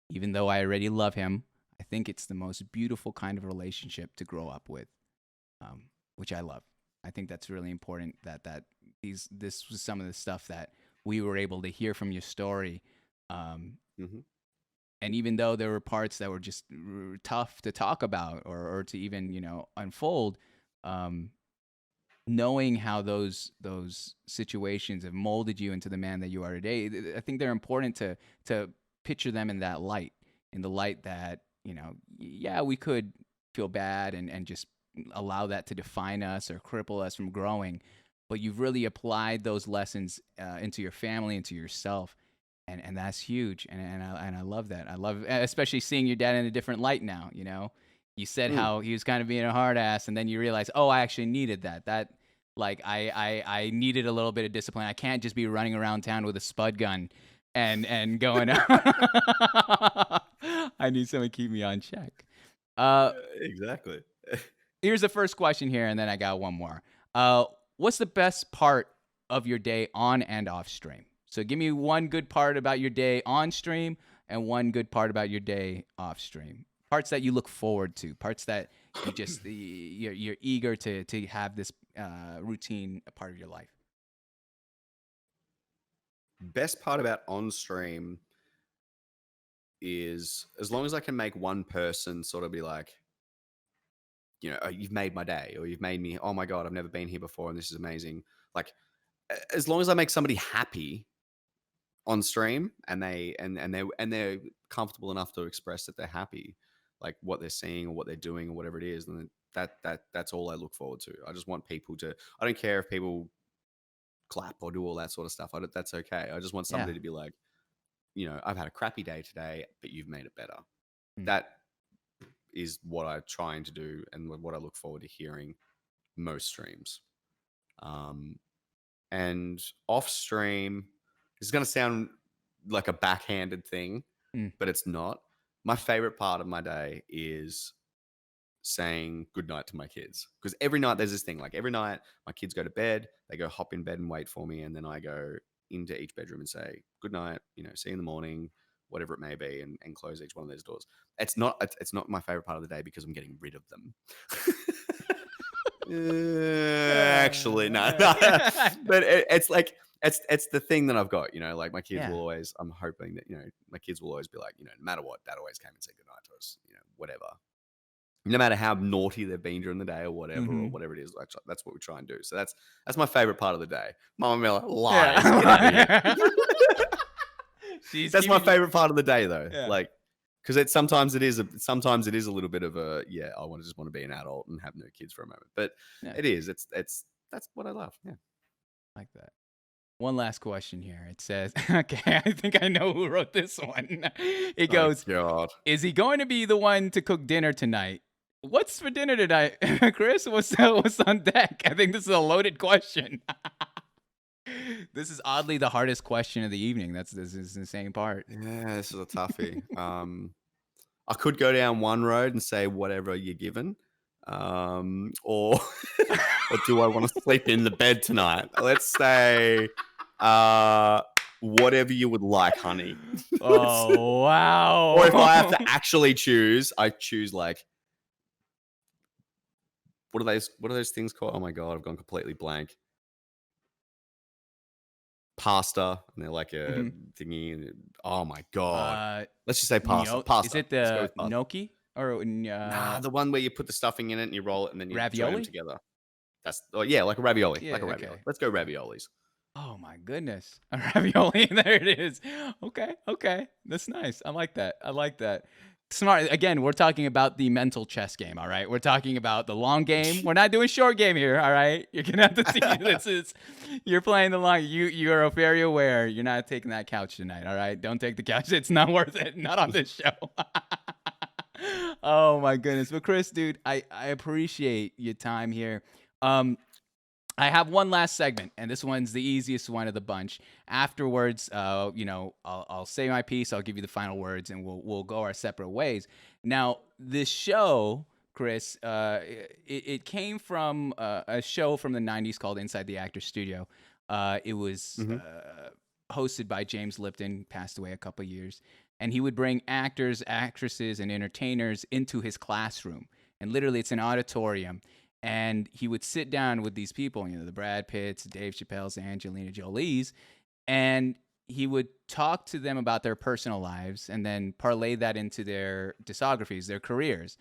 Even though I already love him, I think it's the most beautiful kind of relationship to grow up with, which I love. I think that's really important that this was some of the stuff that we were able to hear from your story. Mm-hmm. And even though there were parts that were just tough to talk about or to even, unfold, knowing how those situations have molded you into the man that you are today, I think they're important to picture them in that light, in the light that, yeah, we could feel bad and just allow that to define us or cripple us from growing, but you've really applied those lessons into your family, into yourself, and that's huge. And I love that. I love, especially seeing your dad in a different light now. You said how he was kind of being a hard ass, and then you realize, oh, I actually needed that. That, like, I needed a little bit of discipline. I can't just be running around town with a spud gun and going. I need someone to keep me on check. Exactly. Here's the first question here, and then I got one more. What's the best part of your day on and off stream? So give me one good part about your day on stream and one good part about your day off stream. Parts that you look forward to, parts that you just you're eager to have this routine a part of your life. Best part about on stream is as long as I can make one person sort of be like, "Oh, you've made my day," or "You've made me, oh my God, I've never been here before and this is amazing." Like, as long as I make somebody happy on stream and they're comfortable enough to express that they're happy, like what they're seeing or what they're doing or whatever it is, then that's all I look forward to. I just want people to, I don't care if people clap or do all that sort of stuff. That's okay. I just want somebody to be like, I've had a crappy day today, but you've made it better. Mm. That is what I'm trying to do and what I look forward to hearing most streams. And off stream, it's going to sound like a backhanded thing, but it's not. My favorite part of my day is saying goodnight to my kids, because every night there's this thing, like every night my kids go to bed, they go hop in bed and wait for me, and then I go into each bedroom and say good night, see you in the morning, whatever it may be, and close each one of those doors. It's not my favorite part of the day because I'm getting rid of them. Actually, no. But it's like it's the thing that I've got, like my kids will always, I'm hoping that my kids will always be like, no matter what, dad always came and said goodnight to us, whatever, no matter how naughty they've been during the day or whatever it is. Like, that's what we try and do. So that's my favorite part of the day. Mama Miller lies. Get out of here. That's my favorite part of the day, though. Like, because sometimes it is a little bit of a I just want to be an adult and have no kids for a moment. But it is. That's what I love. Yeah, like that. One last question here. It says, okay, I think I know who wrote this one. It goes, God. Is he going to be the one to cook dinner tonight? What's for dinner tonight, Chris? What's on deck? I think this is a loaded question. This is oddly the hardest question of the evening. This is the insane part. Yeah, this is a toughie. I could go down one road and say whatever you're given, or do I want to sleep in the bed tonight? Let's say whatever you would like, honey. Oh, wow. Or if I have to actually choose, I choose like, what are those things called? Oh my God, I've gone completely blank. Pasta, and they're like a thingy. And oh my God. Let's just say pasta. Pasta. Is it the gnocchi? Or nah, the one where you put the stuffing in it and you roll it and then you join them together. That's like a ravioli. Yeah, like a ravioli. Okay. Let's go raviolis. Oh my goodness. A ravioli. There it is. Okay. That's nice. I like that. Smart. Again, we're talking about the mental chess game, all right? We're talking about the long game. We're not doing short game here, all right? You're going to have to see you're playing the long. You're very aware you're not taking that couch tonight, all right? Don't take the couch. It's not worth it. Not on this show. Oh my goodness. But Chris, dude, I appreciate your time here. I have one last segment, and this one's the easiest one of the bunch. Afterwards, I'll say my piece. I'll give you the final words, and we'll go our separate ways. Now, this show, Chris, it came from a show from the '90s called Inside the Actors Studio. It was hosted by James Lipton, passed away a couple years, and he would bring actors, actresses, and entertainers into his classroom. And literally, it's an auditorium. And he would sit down with these people, the Brad Pitts, Dave Chappelle's, Angelina Jolie's, and he would talk to them about their personal lives and then parlay that into their discographies, their careers.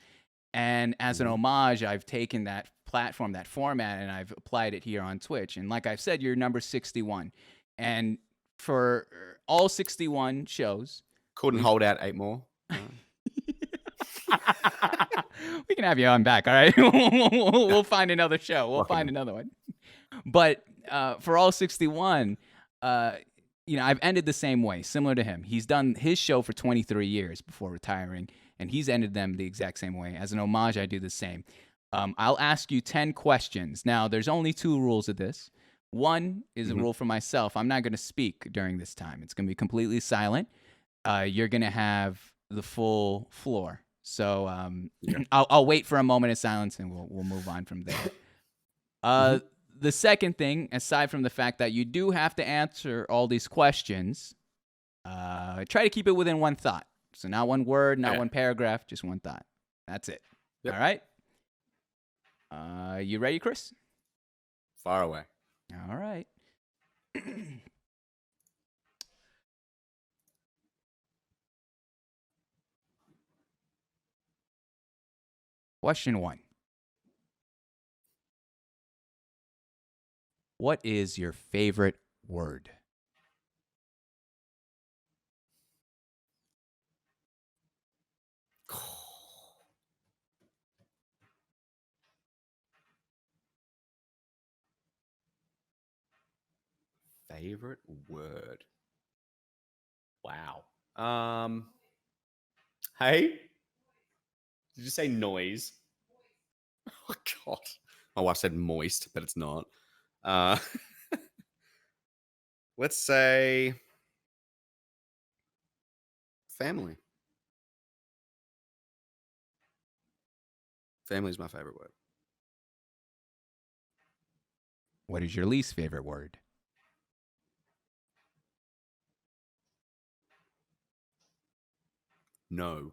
And as an homage, I've taken that platform, that format, and I've applied it here on Twitch. And like I've said, you're number 61. And for all 61 shows... Couldn't hold out 8 more. We can have you on back, all right? We'll find another show. We'll find another one. But for all 61, I've ended the same way, similar to him. He's done his show for 23 years before retiring, and he's ended them the exact same way. As an homage, I do the same. I'll ask you 10 questions. Now, there's only 2 rules of this. One is a rule for myself. I'm not going to speak during this time. It's going to be completely silent. You're going to have the full floor. So I'll wait for a moment of silence and we'll move on from there. The second thing, aside from the fact that you do have to answer all these questions, try to keep it within one thought. So not one word, not one paragraph, just one thought. That's it. Yep. All right? You ready, Chris? Far away. All right. Question 1. What is your favorite word? Favorite word? Wow. Hey, did you say noise? Oh God, my wife said moist, but it's not. Uh, let's say family. Family is my favorite word. What is your least favorite word? No.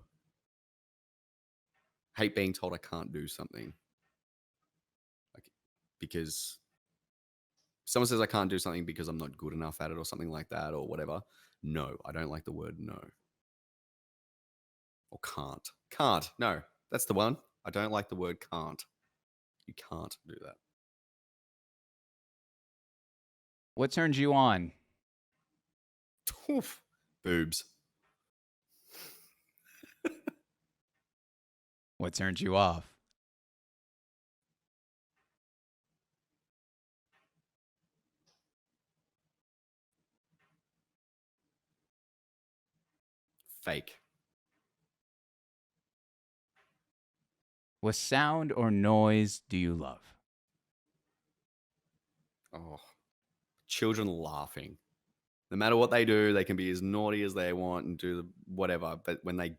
Hate being told I can't do something. Like, because someone says I can't do something because I'm not good enough at it or something like that or whatever. No, I don't like the word no. Or can't. Can't. No, that's the one. I don't like the word can't. You can't do that. What turns you on? Oof. Boobs. What turns you off? Fake. What sound or noise do you love? Oh, children laughing. No matter what they do, they can be as naughty as they want and do whatever. But when they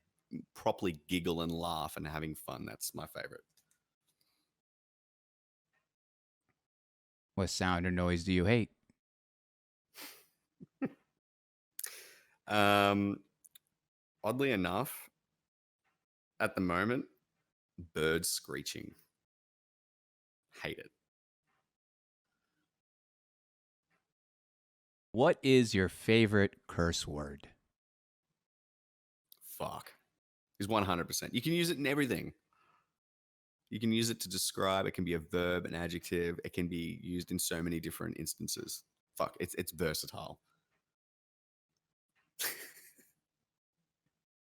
properly giggle and laugh and having fun, that's my favorite. What sound or noise do you hate? Oddly enough, at the moment, birds screeching. Hate it. What is your favorite curse word? Fuck. Is 100%. You can use it in everything. You can use it to describe. It can be a verb, an adjective. It can be used in so many different instances. Fuck. It's versatile.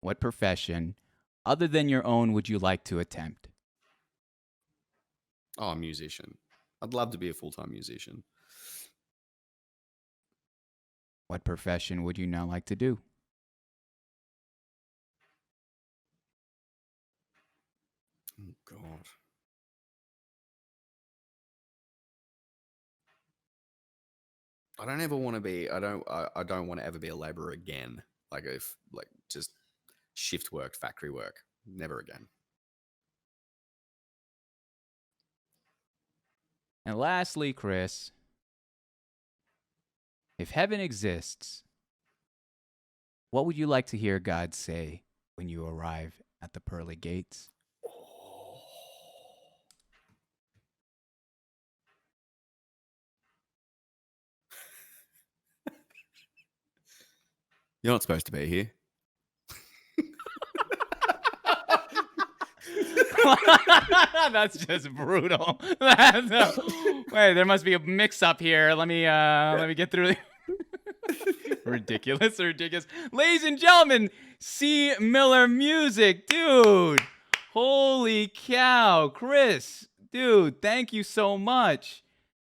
What profession, other than your own, would you like to attempt? Oh, a musician. I'd love to be a full-time musician. What profession would you not like to do? Oh God. I don't ever want to be. I don't want to ever be a laborer again. Like if just shift work, factory work. Never again. And lastly, Chris, if heaven exists, what would you like to hear God say when you arrive at the pearly gates? You're not supposed to be here. That's just brutal. Wait, there must be a mix-up here. Let me get through. Ridiculous. Ladies and gentlemen, CMillerMusic, dude. Holy cow, Chris, dude. Thank you so much.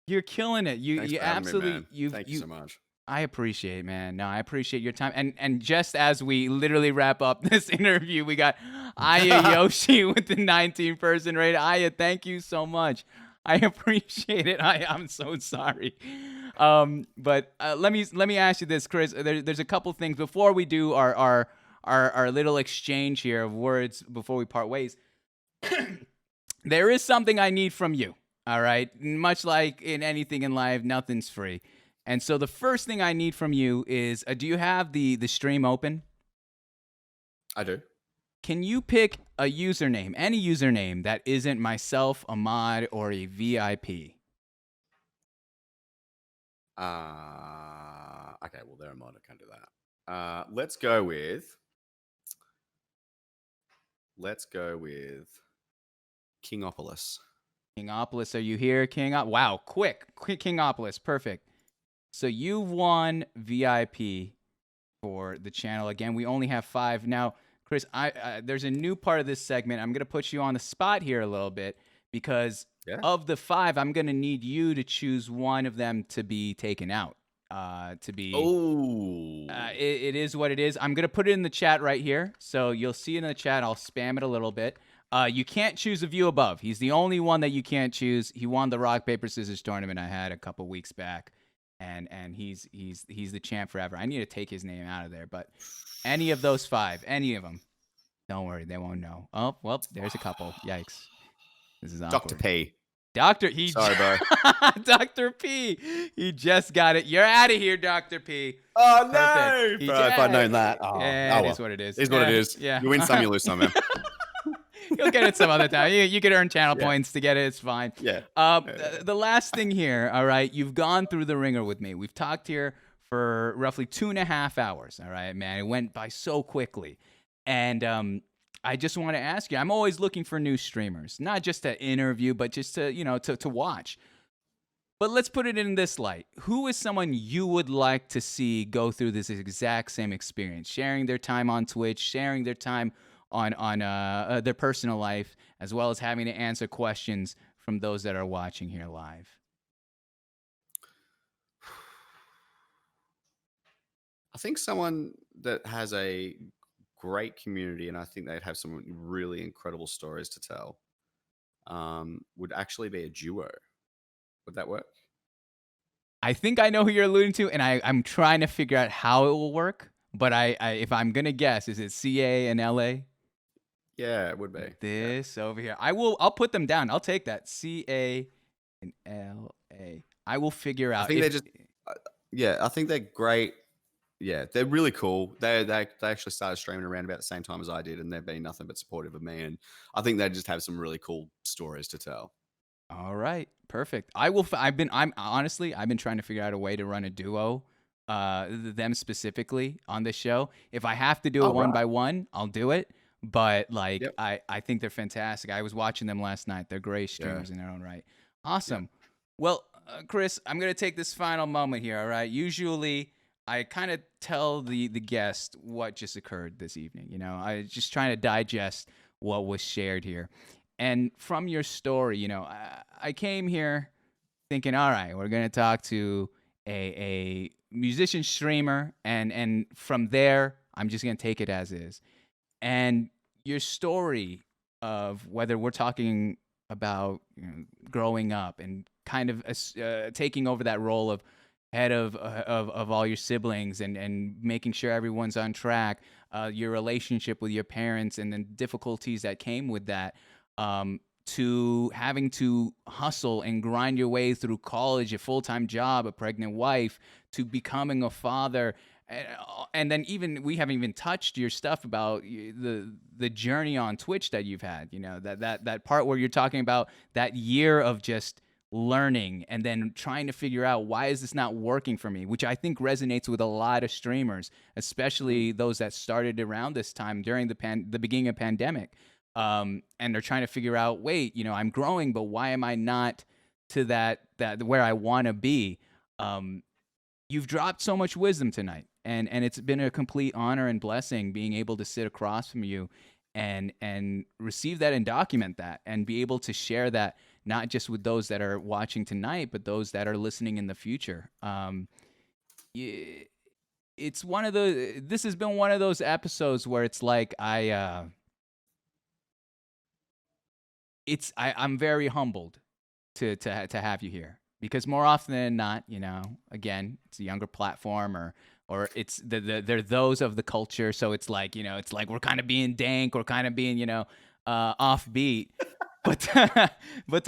You're killing it. Thanks You for having absolutely me, man. Thank you so much. I appreciate it, man. No, I appreciate your time. And just as we literally wrap up this interview, we got Aya Yoshi with the 19-person rate. Aya, thank you so much. I appreciate it. I'm so sorry. But let me ask you this, Chris. There's a couple things before we do our little exchange here of words before we part ways. There is something I need from you. All right. Much like in anything in life, nothing's free. And so the first thing I need from you is, do you have the stream open? I do. Can you pick a username, any username that isn't myself, a mod, or a VIP? Okay, well, they're a mod. I can't do that. Let's go with Kingopolis. Kingopolis, are you here, King? Wow, quick Kingopolis, perfect. So you've won VIP for the channel. Again, we only have 5 now. Chris, there's a new part of this segment. I'm gonna put you on the spot here a little bit because of the 5, I'm gonna need you to choose one of them to be taken out. to be. Oh, It is what it is. I'm gonna put it in the chat right here, so you'll see it in the chat. I'll spam it a little bit. You can't choose a view above. He's the only one that you can't choose. He won the rock paper scissors tournament I had a couple weeks back, and he's the champ forever. I need to take his name out of there, but any of those 5, any of them, don't worry, they won't know. Oh well, there's a couple. Yikes, this is awkward. Dr. P. Sorry, bro. Dr. P. He just got it. You're out of here, Dr. P. Oh Perfect. no, bro! If I'd known that, Yeah, it well. is what it is. It's what it is. Yeah. You win some, you lose some, man. You'll get it some other time. You could earn channel points to get it. It's fine. Yeah. The last thing here, all right, you've gone through the ringer with me. We've talked here for roughly 2.5 hours, all right, man. It went by so quickly. And I just want to ask you, I'm always looking for new streamers, not just to interview, but just to, to watch. But let's put it in this light. Who is someone you would like to see go through this exact same experience, sharing their time on Twitch, sharing their time on their personal life, as well as having to answer questions from those that are watching here live? I think someone that has a great community, and I think they'd have some really incredible stories to tell, would actually be a duo. Would that work? I think I know who you're alluding to, and I'm trying to figure out how it will work. But I if I'm gonna guess, is it CA and LA? Yeah, it would be. This over here. I'll put them down. I'll take that. CA and LA. I will figure out. I think they're just. I think they're great. Yeah, they're really cool. They actually started streaming around about the same time as I did, and they've been nothing but supportive of me. And I think they just have some really cool stories to tell. All right, perfect. I've been trying to figure out a way to run a duo, them specifically on this show. If I have to do it one by one, I'll do it. But I think they're fantastic. I was watching them last night. They're great streamers in their own right. Awesome. Yeah. Well, Chris, I'm gonna take this final moment here. All right. Usually, I kind of tell the guest what just occurred this evening. I just trying to digest what was shared here. And from your story, I came here thinking, all right, we're going to talk to a musician streamer. And from there, I'm just going to take it as is. And your story of whether we're talking about growing up and kind of taking over that role of head of all your siblings and making sure everyone's on track, your relationship with your parents and the difficulties that came with that, to having to hustle and grind your way through college, a full-time job, a pregnant wife, to becoming a father. And then we haven't even touched your stuff about the journey on Twitch that you've had, that part where you're talking about that year of just learning and then trying to figure out, why is this not working for me, which I think resonates with a lot of streamers, especially those that started around this time during the beginning of pandemic. And they're trying to figure out, wait, I'm growing, but why am I not to that where I want to be? You've dropped so much wisdom tonight, and it's been a complete honor and blessing being able to sit across from you and receive that and document that and be able to share that, not just with those that are watching tonight, but those that are listening in the future. This has been one of those episodes where it's like I'm very humbled to have you here, because more often than not, again, it's a younger platform or it's they're those of the culture. So it's like, it's like we're kind of being dank, we're kind of being, offbeat. But to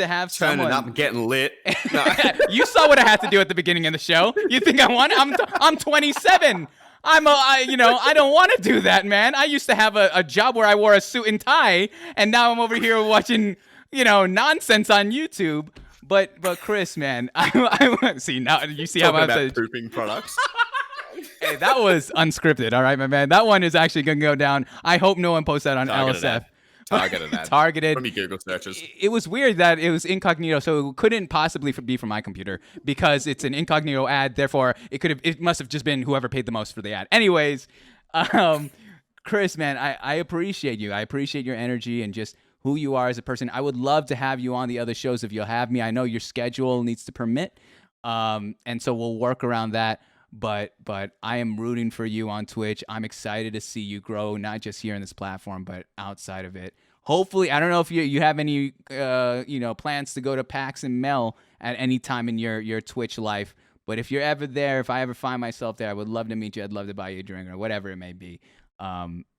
have turning someone up and getting lit. No. You saw what I had to do at the beginning of the show. You think I want? I'm 27. I don't want to do that, man. I used to have a job where I wore a suit and tie, and now I'm over here watching, nonsense on YouTube. But Chris, man, I see now. You see Talking how about pooping products. Hey, that was unscripted. All right, my man. That one is actually gonna go down. I hope no one posts that on LSF. Targeted from your Google searches. It was weird that it was incognito, so it couldn't possibly be from my computer because it's an incognito ad. Therefore, it must have just been whoever paid the most for the ad. Anyways, Chris, man, I appreciate you. I appreciate your energy and just who you are as a person. I would love to have you on the other shows if you'll have me. I know your schedule needs to permit, and so we'll work around that. but I am rooting for you on Twitch. I'm excited to see you grow, not just here in this platform, but outside of it. Hopefully, I don't know if you have any plans to go to PAX and Mel at any time in your Twitch life, but if you're ever there, if I ever find myself there, I would love to meet you. I'd love to buy you a drink or whatever it may be.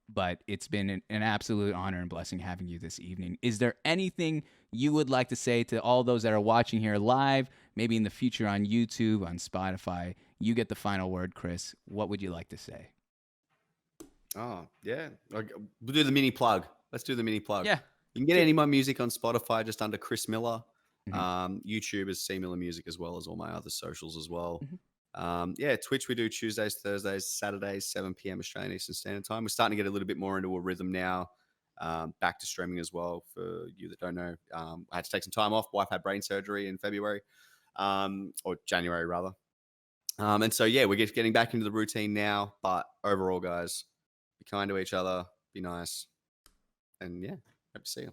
But it's been an absolute honor and blessing having you this evening. Is there anything you would like to say to all those that are watching here live, maybe in the future on YouTube, on Spotify? You get the final word, Chris. What would you like to say? Oh, yeah. We'll do the mini plug. Let's do the mini plug. Yeah. You can get any of my music on Spotify just under Chris Miller. Mhm. YouTube is CMillerMusic, as well as all my other socials as well. Mhm. Twitch we do Tuesdays, Thursdays, Saturdays, 7 p.m. Australian Eastern Standard Time. We're starting to get a little bit more into a rhythm now. Back to streaming as well. For you that don't know, I had to take some time off. Wife had brain surgery in February, or January rather. And so, yeah, we're getting back into the routine now. But overall, guys, be kind to each other, be nice, and yeah, hope to see you.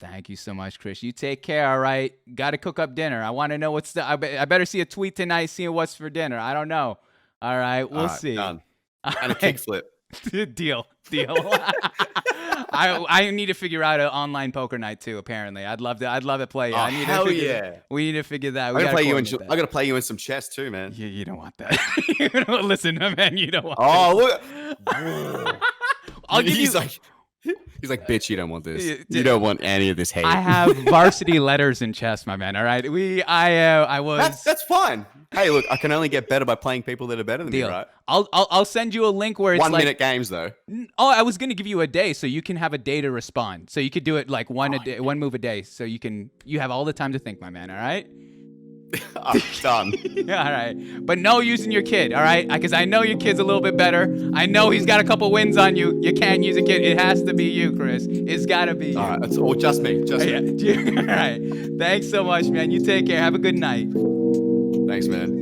Thank you so much, Chris. You take care, all right? Got to cook up dinner. I want to know what's I better see a tweet tonight seeing what's for dinner. I don't know. All right, we'll see. Done. All And a right. kickflip. Deal. I need to figure out an online poker night too. Apparently, I'd love to play. Oh, hell yeah! We need to figure that. I gotta play you in some chess too, man. You don't want that. You don't listen, man. You don't want. Oh, look. I'll give he's you. He's like, bitch, you don't want this. You don't want any of this hate. I have varsity letters in chess, my man. All right, I was. That's fine. Hey, look, I can only get better by playing people that are better than me, right? I'll send you a link where it's 1 minute games though. Oh, I was gonna give you a day so you can have a day to respond. So you could do it like one move a day. So you have all the time to think, my man. All right. I'm done. Yeah, all right. But no using your kid, all right? Because I know your kid's a little bit better. I know he's got a couple wins on you. You can't use a kid. It has to be you, Chris. It's got to be you. All right. It's all just me. Just me. All right. Thanks so much, man. You take care. Have a good night. Thanks, man.